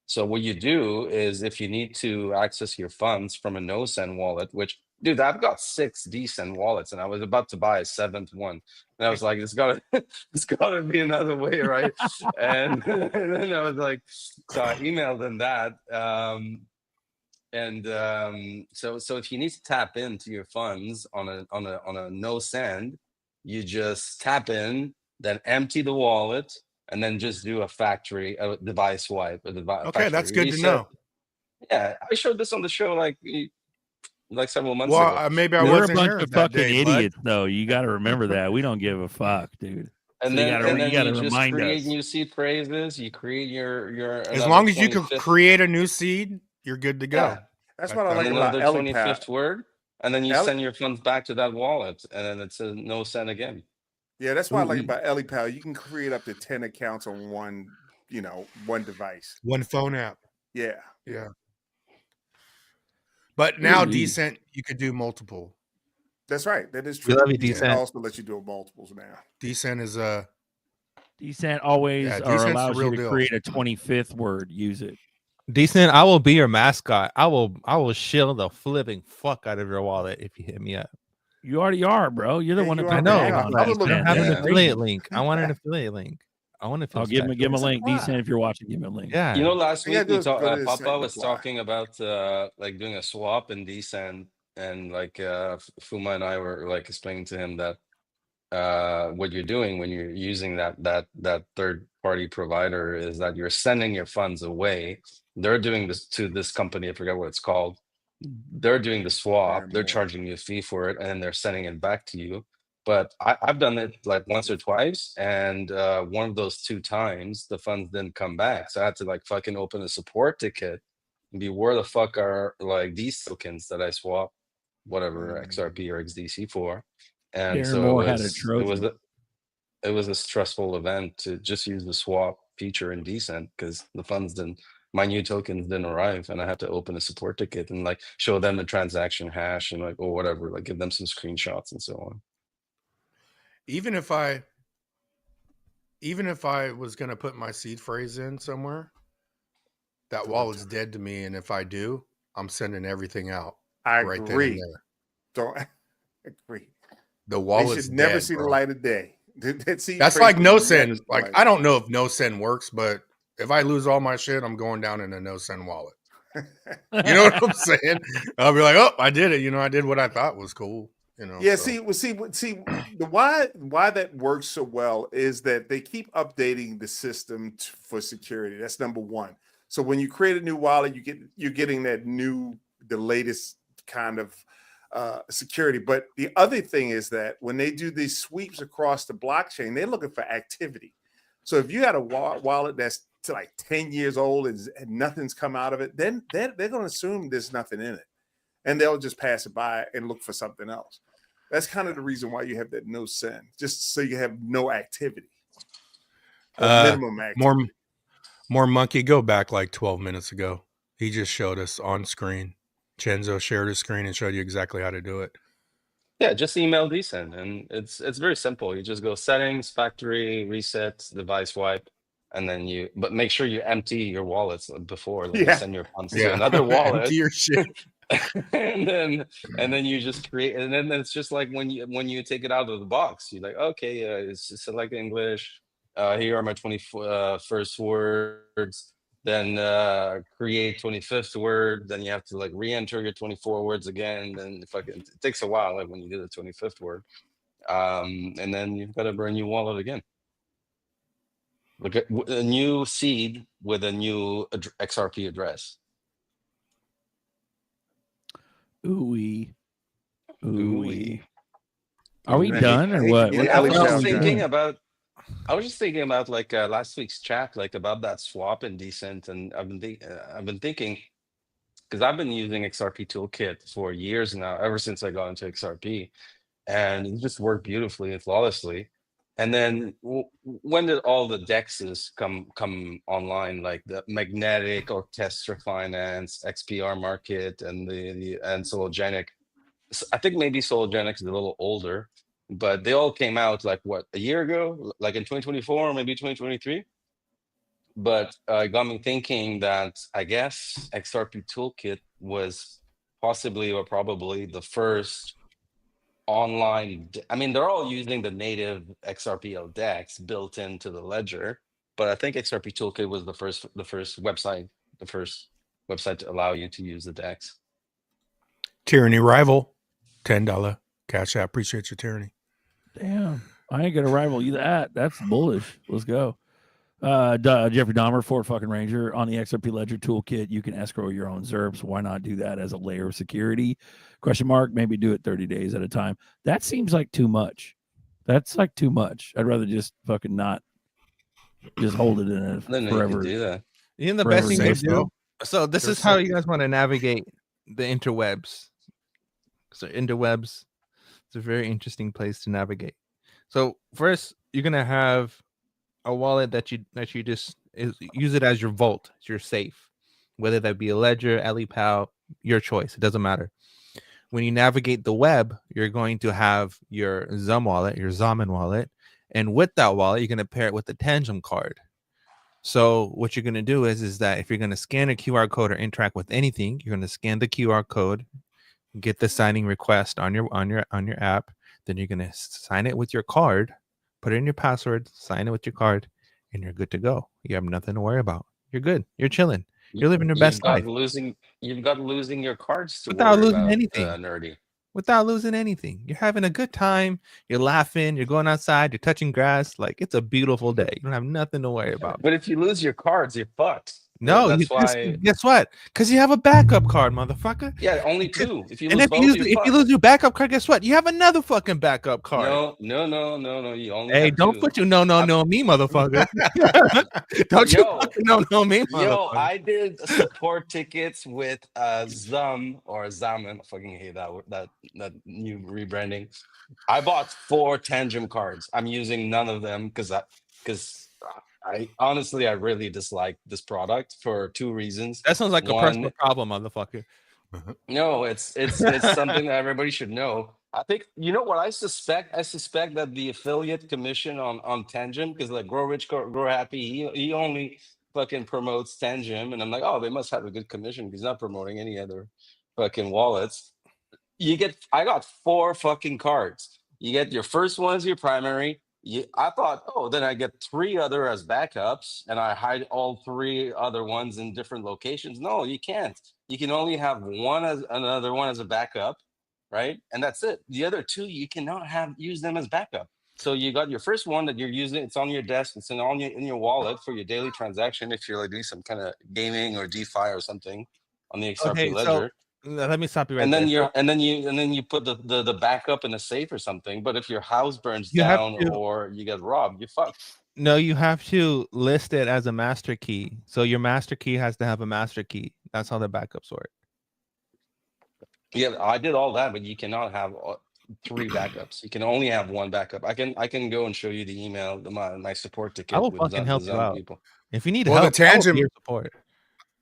So what you do is if you need to access your funds from a no send wallet, which dude, I've got 6 decent wallets and I was about to buy a 7th one. And I was like, it's gotta be another way, right? and then I was like, so I emailed them that. So if you need to tap into your funds on a no send, you just tap in, then empty the wallet, and then just do a device wipe,
Okay, that's
factory
good to
reset.
know.
Yeah, I showed this on the show like several months
Well,
ago.
maybe I
We're a
wasn't
bunch
here
of
that
fucking
day, bud.
idiots, though. You got to remember that. We don't give a fuck, dude.
And
So
then
you got to
you just
remind
create
us.
new seed phrases. You create your
As
another
long as you can
25th
create a new seed, you're good to go.
Yeah.
That's what I like
and
about
another
Ellie
25th word, and then you
Ellie-
send your funds back to that wallet, and then it's a no send again.
Yeah, that's what I like about Ellie Pal. You can create up to 10 accounts on one device.
One phone app.
Yeah.
Yeah. But now Decent, you could do multiple.
That's right. That is
We
true.
love you,
Decent
Decent.
also lets you do multiples now.
Decent is a
Decent always
Yeah,
or
Decent's the
allows you
real
to
deal.
create a 25th word. Use it.
Decent. I will be your mascot. I will shield the flipping fuck out of your wallet if you hit me up.
You already are, bro. You're the
Yeah,
one that
you
put
I
the
know.
tag
are.
on
I
that.
was
I
looking
don't have an
Yeah.
affiliate link. I want an affiliate link. I want to
I'll give him a link. Decent if you're watching, give him a link.
Yeah.
You know, last
All you
week
gotta do is go to this
Papa
and
was
apply.
talking about like doing a swap in Decent, and like Fuma and I were like explaining to him that what you're doing when you're using that third party provider is that you're sending your funds away. They're doing this to this company, I forget what it's called. They're doing the swap, they're charging you a fee for it, and then they're sending it back to you. But I've done it like once or twice, and one of those 2 times the funds didn't come back, so I had to like fucking open a support ticket and be, where the fuck are like these tokens that I swap whatever XRP or XDC for? And
Darren
so
Moore had a
it was
Trojan.
it was a stressful event to just use the swap feature in Decent because the funds didn't, my new tokens didn't arrive, and I had to open a support ticket and like show them the transaction hash and like, or whatever, like give them some screenshots and so on.
even if I was gonna put my seed phrase in somewhere, that wallet's dead to me. And if I do, I'm sending everything out.
I
right then and
agree.
there.
Don't agree.
The
They
wallet's
should never
dead,
see the
bro.
light of day. That seed
That's
phrase
like
should
no
never
send.
see the
Like
light.
I don't know if no send works, but if I lose all my shit, I'm going down in a no send wallet. You know what I'm saying? I'll be like, oh, I did it. You know, I did what I thought was cool. You know.
Yeah,
so.
see, the why that works so well is that they keep updating the system for security. That's number one. So when you create a new wallet, you're getting the latest kind of security. But the other thing is that when they do these sweeps across the blockchain, they're looking for activity. So if you got a wallet that's to like 10 years old and nothing's come out of it, then they're going to assume there's nothing in it, and they'll just pass it by and look for something else. That's kind of the reason why you have that no send, just so you have no activity. Minimum activity.
More monkey, go back like 12 minutes ago. He just showed us on screen. Chenzo shared his screen and showed you exactly how to do it.
Yeah, just email Decent, and it's very simple. You just go settings, factory, reset, device wipe, and then but make sure you empty your wallets before you send your funds to another wallet.
Empty your shit.
and then you just create, and then it's just like when you take it out of the box, you're like, okay, select English. Here are my 21st words. Then create 25th word. Then you have to like re-enter your 24 words again. Then it takes a while, like when you do the 25th word. And then you've got to burn your wallet again. Look at a new seed with a new XRP address.
Ooh-wee.
Ooh-wee.
Are we done or what?
I was just thinking about like last week's chat, like about that swap in Decent, and I've been thinking because I've been using XRP Toolkit for years now, ever since I got into XRP, and it just worked beautifully and flawlessly. And then when did all the dexes come online, like the Magnetic, Orchestra Finance, XPR Market, and and Sologenic? I think maybe Sologenic is a little older, but they all came out like what, a year ago, like in 2024 or maybe 2023. But it got me thinking that I guess XRP Toolkit was possibly or probably the first online. I mean, they're all using the native XRP DEX built into the ledger, but I think XRP Toolkit was the first website to allow you to use the DEX.
Tyranny Rival, $10 Cash App. Appreciate you, Tyranny.
Damn, I ain't gonna rival you that. That's bullish. Let's go. Jeffrey Dahmer, Ford fucking Ranger. On the XRP Ledger toolkit, you can escrow your own ZERPs. Why not do that as a layer of security? Question mark. Maybe do it 30 days at a time. That seems like too much. That's like too much. I'd rather just fucking not just hold it in
I didn't know you
forever.
could do that.
You know the
Forever
best thing to
safe,
do?
though.
So this is how you guys want to navigate the interwebs. So interwebs, it's a very interesting place to navigate. So first, you're gonna have a wallet that you just use it as your vault, it's your safe, whether that be a Ledger, EliPal, your choice. It doesn't matter. When you navigate the web, you're going to have your Zum wallet, your Zaman wallet, and with that wallet, you're going to pair it with the Tangem card. So what you're going to do is that if you're going to scan a QR code or interact with anything, you're going to scan the QR code, get the signing request on your app, then you're going to sign it with your card, put in your password, sign it with your card, and you're good to go. You have nothing to worry about. You're good. You're chilling. You're living your best life
You've got losing your cards to
without
worry
losing
about,
anything.
Nerdy.
Without losing anything. You're having a good time. You're laughing. You're going outside. You're touching grass. Like, it's a beautiful day. You don't have nothing to worry about.
But if you lose your cards, you're fucked.
No,
that's why.
Guess what? Because you have a backup card, motherfucker.
Yeah, only two. If you
and
lose
if
both,
you
you're
lose your backup card, guess what? You have another fucking backup card.
No. You only.
Hey,
have
don't
two.
put you no me, motherfucker. Don't you fucking no me, motherfucker.
Yo, I did support tickets with Zum or Zaman. I fucking hate that new rebranding. I bought 4 Tangem cards. I'm using none of them because I honestly, I really dislike this product for 2 reasons.
That sounds like a personal problem, motherfucker.
No, it's something that everybody should know. I think you know what I suspect. I suspect that the affiliate commission on Tangem, because like Grow Rich, Grow Happy, he only fucking promotes Tangem, and I'm like, oh, they must have a good commission. He's not promoting any other fucking wallets. I got 4 fucking cards. You get your first one as your primary. I thought, oh, then I get 3 other as backups, and I hide all 3 other ones in different locations. No, you can't. You can only have another one as a backup, right? And that's it. The other 2, you cannot use them as backup. So you got your first one that you're using. It's on your desk. It's in your wallet for your daily transaction. If you're like doing some kind of gaming or DeFi or something on the XRP Ledger.
Let me stop you right
and then
there.
And then you put the backup in a safe or something. But if your house burns down or you get robbed, you're fucked.
No, you have to list it as a master key. So your master key has to have a master key. That's how the backups work.
Yeah, I did all that, but you cannot have 3 backups. You can only have 1 backup. I can go and show you the email, my support ticket.
I will
with
fucking help you out.
people.
If you need
Well,
help,
the Tangem
support.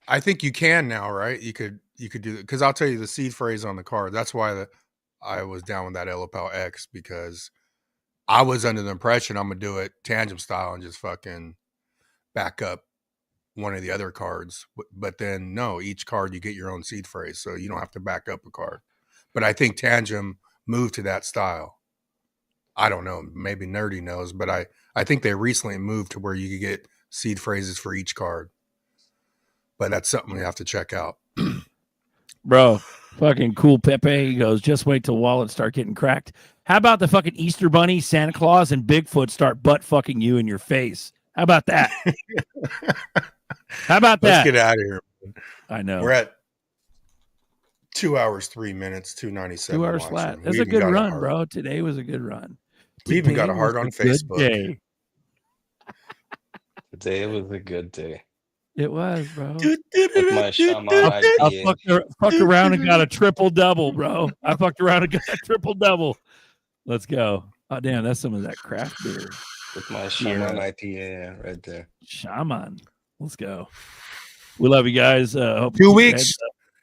I think you can now, right? You could do it because I'll tell you the seed phrase on the card. That's why I was down with that EliPal X, because I was under the impression I'm gonna do it Tangem style and just fucking back up one of the other cards. But then no, each card you get your own seed phrase, so you don't have to back up a card. But I think Tangem moved to that style. I don't know, maybe Nerdy knows, but I think they recently moved to where you could get seed phrases for each card. But that's something we have to check out.
Bro, fucking cool Pepe. He goes, just wait till wallets start getting cracked. How about the fucking Easter Bunny, Santa Claus, and Bigfoot start butt fucking you in your face? How about that? How about that?
Let's get out of here.
I know.
We're at 2 hours, 3 minutes, 297.
2 hours flat. That's a good run, bro. Today was a good run.
We even got a heart on Facebook.
Today was a good day.
It was, bro.
With my shaman
I fucked around and got a triple-double, bro. I fucked around and got a triple-double. Let's go. Oh, damn, that's some of that craft beer.
With my shaman IPA right there.
Shaman. Let's go. We love you guys. Hope
2 weeks.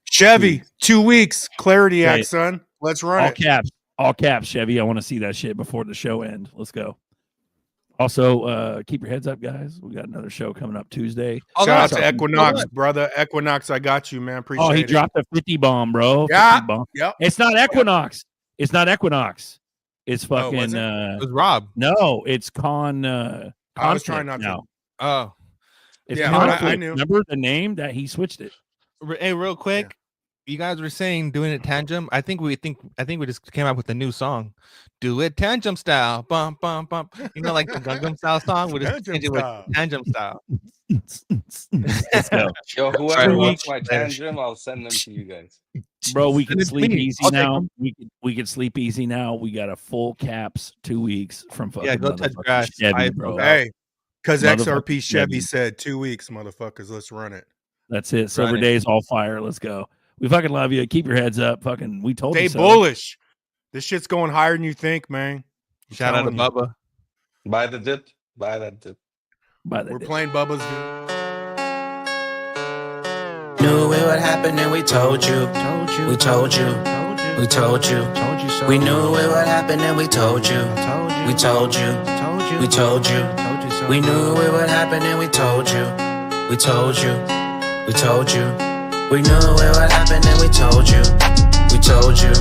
Chevy, 2 weeks. Clarity Act, son. Let's run
all
it.
Caps. All caps, Chevy. I want to see that shit before the show ends. Let's go. Also, keep your heads up, guys. We got another show coming up Tuesday.
Shout out to Equinox, brother. Equinox, I got you, man. Appreciate it.
Oh, he dropped a 50 bomb, bro.
Yeah.
50 bomb.
Yep.
It's not Equinox. It's not Equinox. It's fucking.
was it?
It was Rob.
No, it's Con.
I was trying not
now.
to.
Oh.
It's
Yeah,
Conflict.
I knew.
Remember the name that he switched it.
Hey, real quick. you guys were saying doing it tantrum. I think we just came up with a new song. Do it tantrum style. Bump, bump, bump. You know, like the Gangnam Style song. We just change it with tantrum style.
Let's go.
Yo, whoever
Sorry,
wants
week.
my tantrum, I'll send them to you guys.
Bro, we can
Send it to
sleep
me.
easy
I'll take
now.
them.
We can sleep easy now. We got a full caps 2 weeks from fucking
Yeah, go touch
motherfucking
grass.
Chevy, bro.
Hey, because
Motherfucking
XRP Chevy
Chevy.
said 2 weeks, motherfuckers. Let's run it.
That's it. Silver
Running.
Days all fire. Let's go. We fucking love you. Keep your heads up. Fucking, we told
Stay
you so.
bullish. This shit's going higher than you think, man. I'm
Shout out to
telling you.
Bubba.
Buy the dip. Buy that dip.
We're playing Bubba's.
Knew it would happen and we told you. We told you. We told you. We knew it would happen and we told you. We told you. We told you. We knew it would happen and we told you. We told you. We told you. We knew it would happen and we told you. We told you.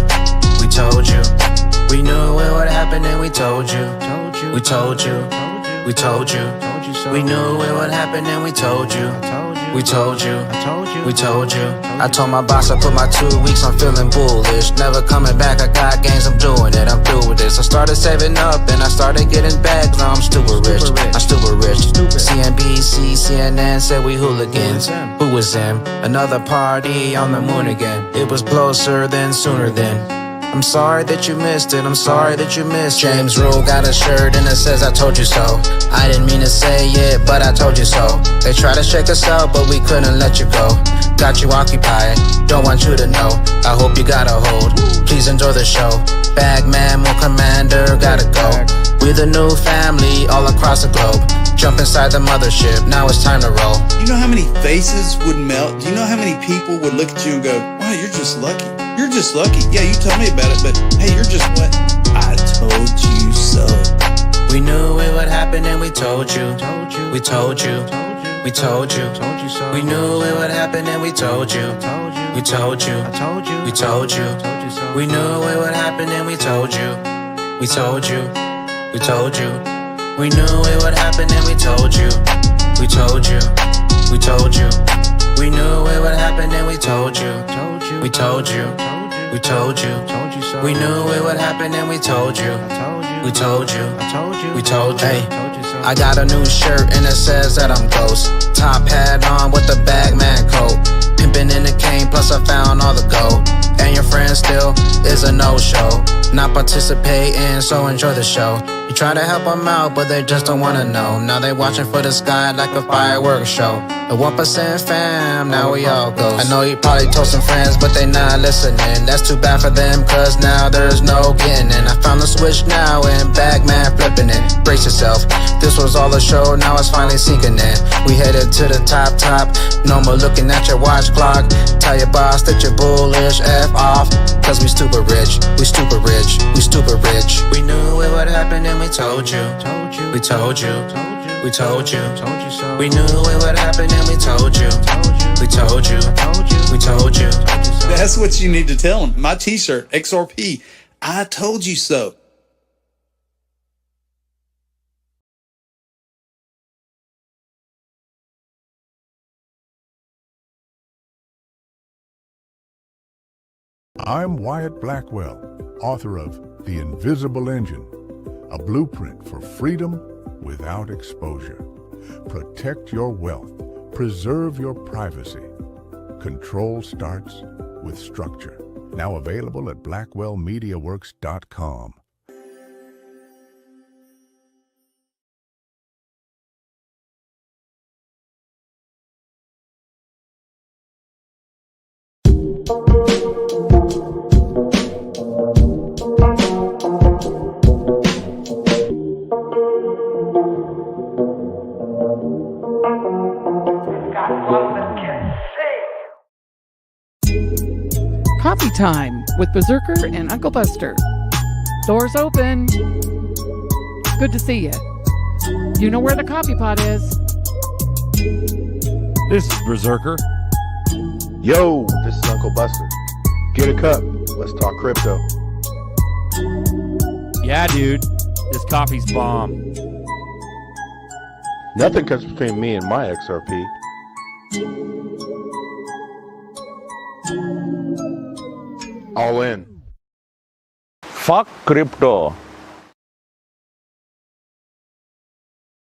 We told you. We knew it would happen and we told you. We told you. We told you. We knew it would happen and we told you. We told you. We told you. I told my boss I put my 2 weeks, I'm feeling bullish. Never coming back, I got gains, I'm doing it, I'm through with this. I started saving up and I started getting bags, now I'm stupid rich. I'm stupid rich. CNBC, CNN said we hooligans. Who was them? Another party on the moon again. It was closer than sooner than. I'm sorry that you missed it, I'm sorry that you missed it. James Rule got a shirt and it says I told you so. I didn't mean to say it, but I told you so. They tried to shake us out, but we couldn't let you go. Got you occupied, don't want you to know. I hope you got a hold, please enjoy the show. Bagman, more commander, gotta go. We the new family all across the globe. Jump inside the mothership, now it's time to roll.
You know how many faces would melt? Do you know how many people would look at you and go, wow, you're just lucky. You're just lucky. Yeah, you told me about it, but hey, you're just what? I told you so.
We knew it would happen and we told you. We told you. We told you. We knew it would happen and we told you. We told you. We told you. We knew it would happen and we told you. We told you. We told you. We knew it would happen and we told you. We told you. We told you. We knew it would happen and we told you. We told you. We told you. We knew it would happen and we told you. We told you. We told you. Hey, I got a new shirt and it says that I'm ghost. Top hat on with the bagman coat. Pimpin' in the cane, plus I found all the gold. And your friend still is a no-show. Not participating, so enjoy the show. You try to help them out, but they just don't wanna know. Now they watching for the sky like a fireworks show. The 1% fam, now we all ghosts. I know you probably told some friends, but they not listening. That's too bad for them, cause now there's no getting in. I found the switch now and Bagman flipping it. Brace yourself, this was all a show, now it's finally sinking in. We headed to the top, no more looking at your watch clock. Tell your boss that you're bullish, F off. Cause we stupid rich, we stupid rich, we stupid rich. We knew it would happen and we told you. We told you. We told you. We knew it would happen and we told you. We told you. We told you.
That's what you need to tell them. My t-shirt, XRP, I told you so.
I'm Wyatt Blackwell, author of The Invisible Engine, a blueprint for freedom without exposure. Protect your wealth, preserve your privacy. Control starts with structure. Now available at blackwellmediaworks.com.
Coffee time with Berserker and Uncle Buster. Doors open. Good to see you. You know where the coffee pot is.
This is Berserker.
Yo, this is Uncle Buster. Get a cup. Let's talk crypto.
Yeah, dude. This coffee's bomb.
Nothing comes between me and my XRP. All in.
Fuck crypto.